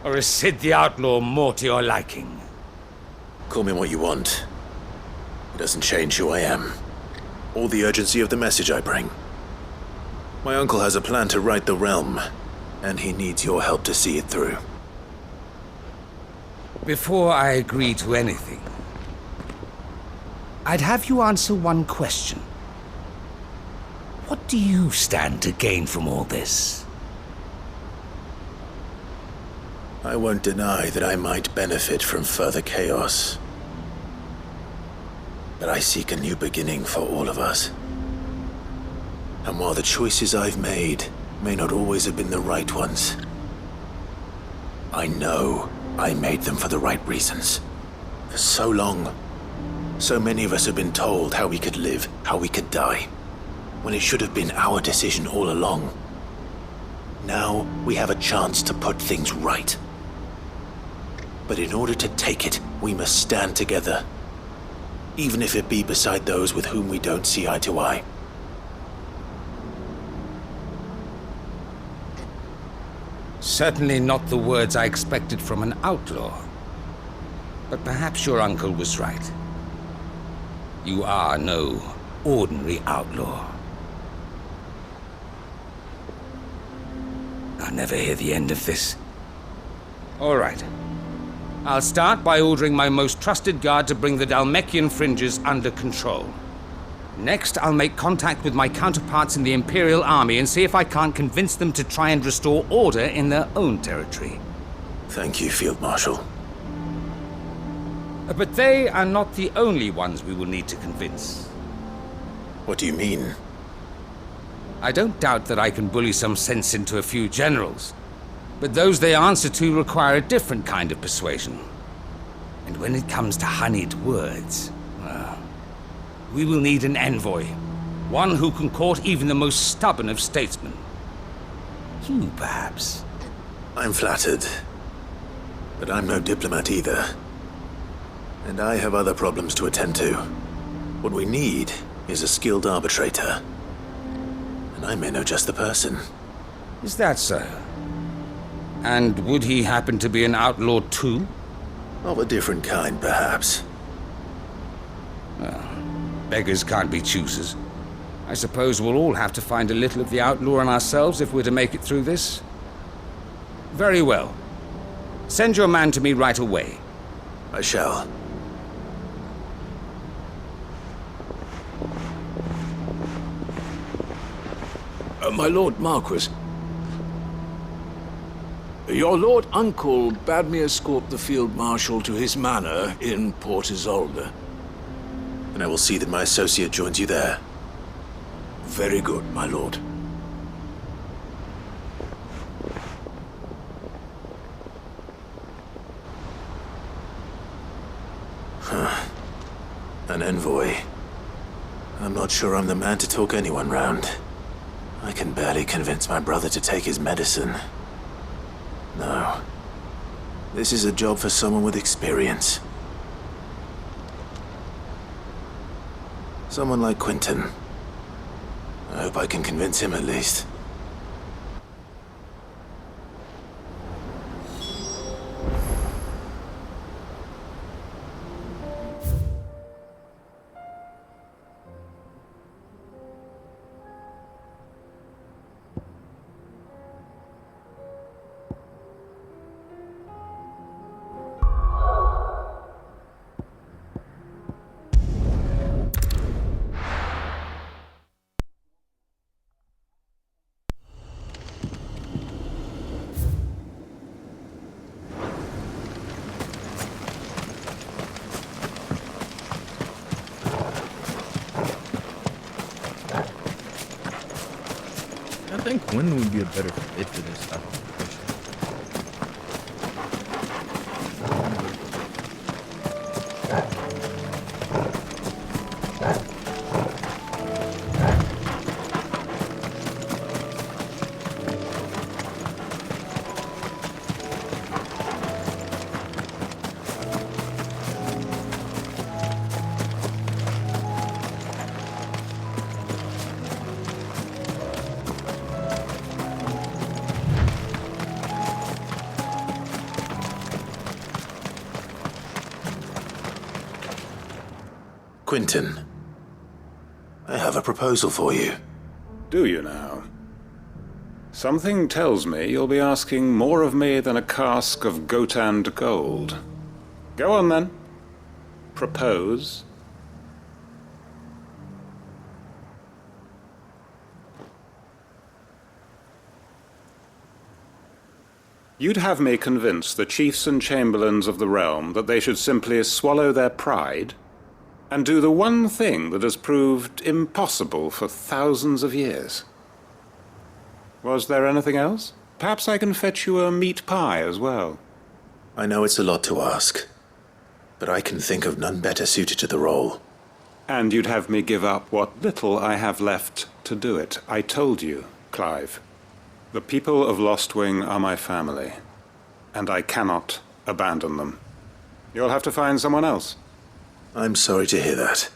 or is Sid the Outlaw more to your liking? Call me what you want. It doesn't change who I am, or the urgency of the message I bring. My uncle has a plan to right the realm, and he needs your help to see it through. Before I agree to anything, I'd have you answer one question. What do you stand to gain from all this? I won't deny that I might benefit from further chaos. But I seek a new beginning for all of us. And while the choices I've made may not always have been the right ones, I know I made them for the right reasons. For so long, so many of us have been told how we could live, how we could die, when it should have been our decision all along. Now we have a chance to put things right. But in order to take it, we must stand together. Even if it be beside those with whom we don't see eye to eye. Certainly not the words I expected from an outlaw. But perhaps your uncle was right. You are no ordinary outlaw. I'll never hear the end of this. All right. I'll start by ordering my most trusted guard to bring the Dhalmekian fringes under control. Next, I'll make contact with my counterparts in the Imperial Army and see if I can't convince them to try and restore order in their own territory. Thank you, Field Marshal. But they are not the only ones we will need to convince. What do you mean? I don't doubt that I can bully some sense into a few generals. But those they answer to require a different kind of persuasion. And when it comes to honeyed words, well, we will need an envoy. One who can court even the most stubborn of statesmen. You, perhaps. I'm flattered. But I'm no diplomat either. And I have other problems to attend to. What we need is a skilled arbitrator. And I may know just the person. Is that so? And would he happen to be an outlaw too? Of a different kind, perhaps. Well, beggars can't be choosers. I suppose we'll all have to find a little of the outlaw in ourselves if we're to make it through this. Very well. Send your man to me right away. I shall. My Lord Marquis. Your Lord Uncle bade me escort the Field Marshal to his manor in Port Isolde. And I will see that my associate joins you there. Very good, my lord. An envoy. I'm not sure I'm the man to talk anyone round. I can barely convince my brother to take his medicine. No. This is a job for someone with experience. Someone like Quentin. I hope I can convince him at least. I think Quinn would be a better fit for this type of Quentin, I have a proposal for you. Do you now? Something tells me you'll be asking more of me than a cask of Gotand gold. Go on then. Propose. You'd have me convince the chiefs and chamberlains of the realm that they should simply swallow their pride and do the one thing that has proved impossible for thousands of years. Was there anything else? Perhaps I can fetch you a meat pie as well. I know it's a lot to ask, but I can think of none better suited to the role. And you'd have me give up what little I have left to do it. I told you, Clive. The people of Lostwing are my family, and I cannot abandon them. You'll have to find someone else. I'm sorry to hear that.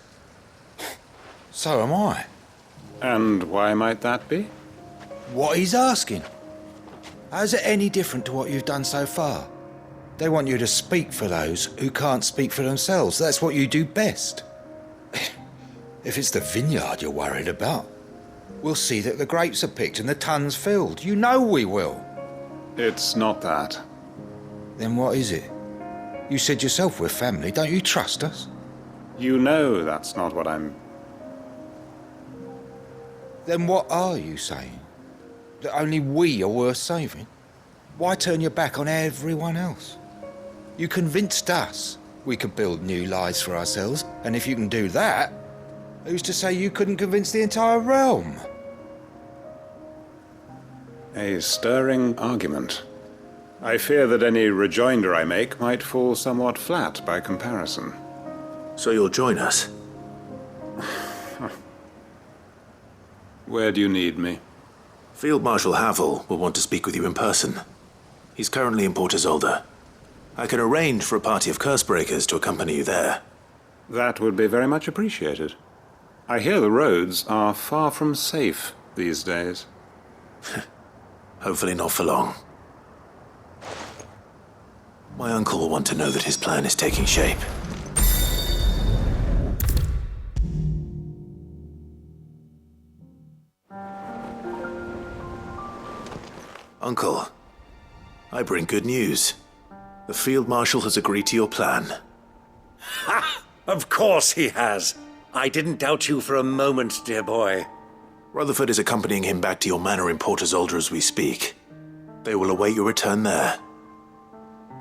So am I. And why might that be? What he's asking. How's it any different to what you've done so far? They want you to speak for those who can't speak for themselves. That's what you do best. If it's the vineyard you're worried about, we'll see that the grapes are picked and the tons filled. You know we will. It's not that. Then what is it? You said yourself we're family. Don't you trust us? You know that's not what I'm... Then what are you saying? That only we are worth saving? Why turn your back on everyone else? You convinced us we could build new lives for ourselves, and if you can do that, who's to say you couldn't convince the entire realm? A stirring argument. I fear that any rejoinder I make might fall somewhat flat by comparison. So you'll join us? Where do you need me? Field Marshal Havel will want to speak with you in person. He's currently in Port Isolde. I can arrange for a party of Cursebreakers to accompany you there. That would be very much appreciated. I hear the roads are far from safe these days. Hopefully not for long. My uncle will want to know that his plan is taking shape. Uncle, I bring good news. The Field Marshal has agreed to your plan. Ha! Of course he has. I didn't doubt you for a moment, dear boy. Rutherford is accompanying him back to your manor in Port Isolde as we speak. They will await your return there.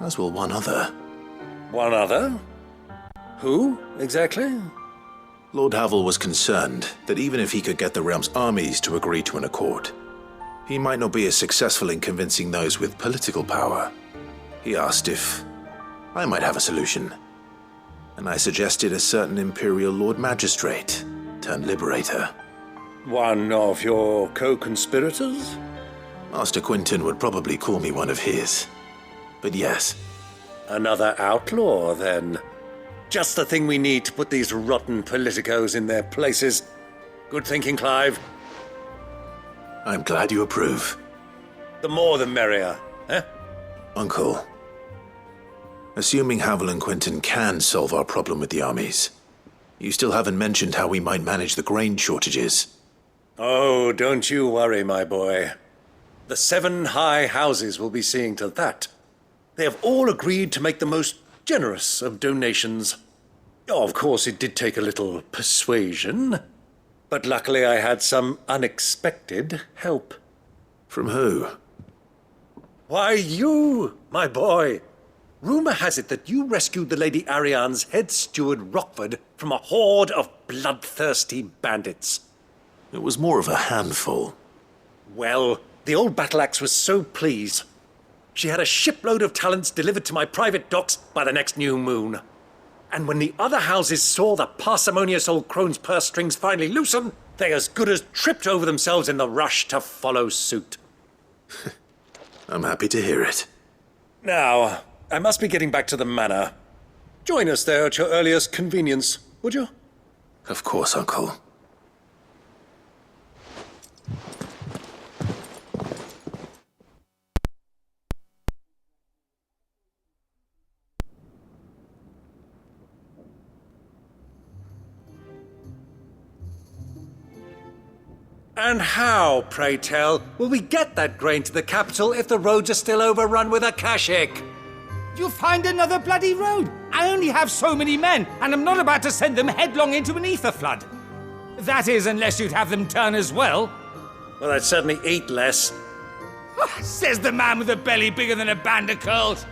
As will one other. One other? Who, exactly? Lord Havel was concerned that even if he could get the realm's armies to agree to an accord, he might not be as successful in convincing those with political power. He asked if I might have a solution. And I suggested a certain Imperial Lord Magistrate turned Liberator. One of your co-conspirators? Master Quinton would probably call me one of his. But yes. Another outlaw, then. Just the thing we need to put these rotten politicos in their places. Good thinking, Clive. I'm glad you approve. The more the merrier, eh? Uncle, assuming Havel and Quinton can solve our problem with the armies, you still haven't mentioned how we might manage the grain shortages. Oh, don't you worry, my boy. The 7 high houses will be seeing to that. They have all agreed to make the most generous of donations. Oh, of course, it did take a little persuasion, but luckily I had some unexpected help. From who? Why, you, my boy. Rumor has it that you rescued the Lady Ariane's head steward Rockford from a horde of bloodthirsty bandits. It was more of a handful. Well, the old battle axe was so pleased. She had a shipload of talents delivered to my private docks by the next new moon. And when the other houses saw the parsimonious old crone's purse strings finally loosen, they as good as tripped over themselves in the rush to follow suit. I'm happy to hear it. Now, I must be getting back to the manor. Join us there at your earliest convenience, would you? Of course, Uncle. And how, pray tell, will we get that grain to the capital if the roads are still overrun with Akashic? You'll find another bloody road. I only have so many men, and I'm not about to send them headlong into an ether flood. That is, unless you'd have them turn as well. Well, I'd certainly eat less. Says the man with a belly bigger than a band of curls.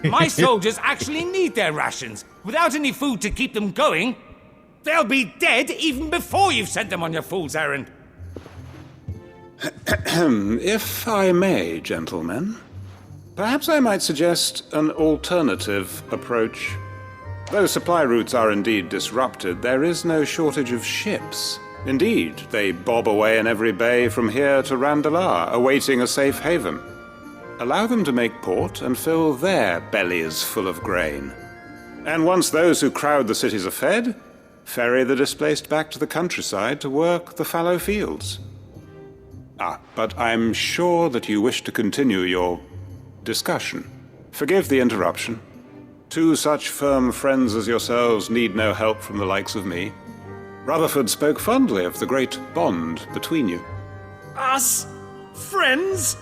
My soldiers actually need their rations. Without any food to keep them going, they'll be dead even before you've sent them on your fool's errand. If I may, gentlemen, perhaps I might suggest an alternative approach. Though supply routes are indeed disrupted, there is no shortage of ships. Indeed, they bob away in every bay from here to Randalar, awaiting a safe haven. Allow them to make port and fill their bellies full of grain. And once those who crowd the cities are fed, ferry the displaced back to the countryside to work the fallow fields. But I'm sure that you wish to continue your discussion. Forgive the interruption. 2 such firm friends as yourselves need no help from the likes of me. Rutherford spoke fondly of the great bond between you. Us? Friends?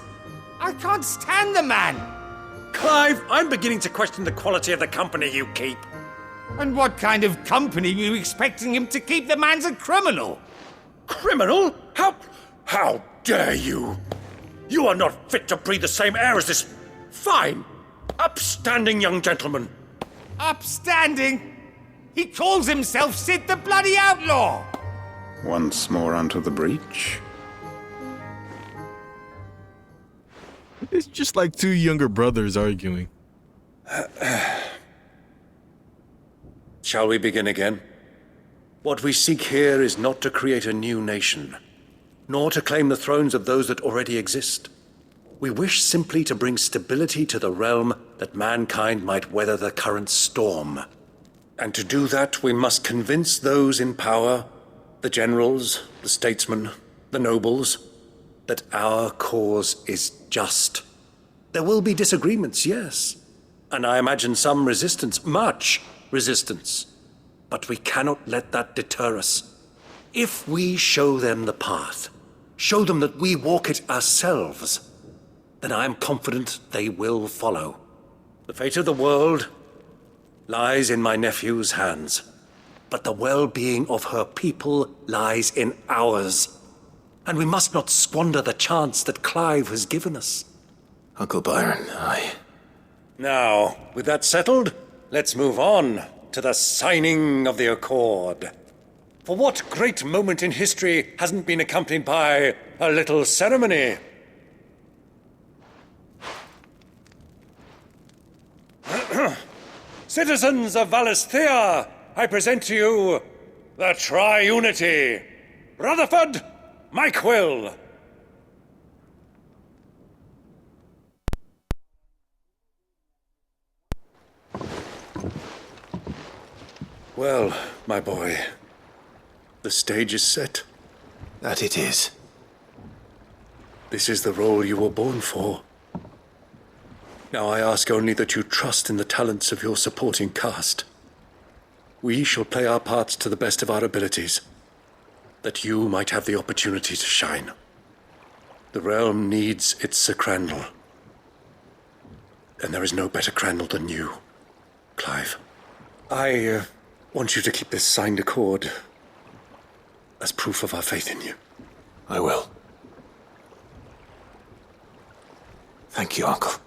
I can't stand the man! Clive, I'm beginning to question the quality of the company you keep. And what kind of company were you expecting him to keep? The man's a criminal! Criminal? How dare you? You are not fit to breathe the same air as this fine, upstanding young gentleman. Upstanding? He calls himself Sid the Bloody Outlaw! Once more onto the breach. It's just like 2 younger brothers arguing. Shall we begin again? What we seek here is not to create a new nation, nor to claim the thrones of those that already exist. We wish simply to bring stability to the realm that mankind might weather the current storm. And to do that, we must convince those in power, the generals, the statesmen, the nobles, that our cause is just. There will be disagreements, yes, and I imagine some resistance, much resistance. But we cannot let that deter us. If we show them the path, show them that we walk it ourselves, then I am confident they will follow. The fate of the world lies in my nephew's hands, but the well-being of her people lies in ours. And we must not squander the chance that Clive has given us. Uncle Byron, Now, with that settled, let's move on to the signing of the Accord. For what great moment in history hasn't been accompanied by a little ceremony? Citizens of Valisthea, I present to you the Triunity. Rutherford, my quill. Well, my boy, the stage is set. That it is. This is the role you were born for. Now I ask only that you trust in the talents of your supporting cast. We shall play our parts to the best of our abilities, that you might have the opportunity to shine. The realm needs its Sir Crandall, and there is no better Crandall than you, Clive. I want you to keep this signed accord as proof of our faith in you. I will. Thank you, Uncle.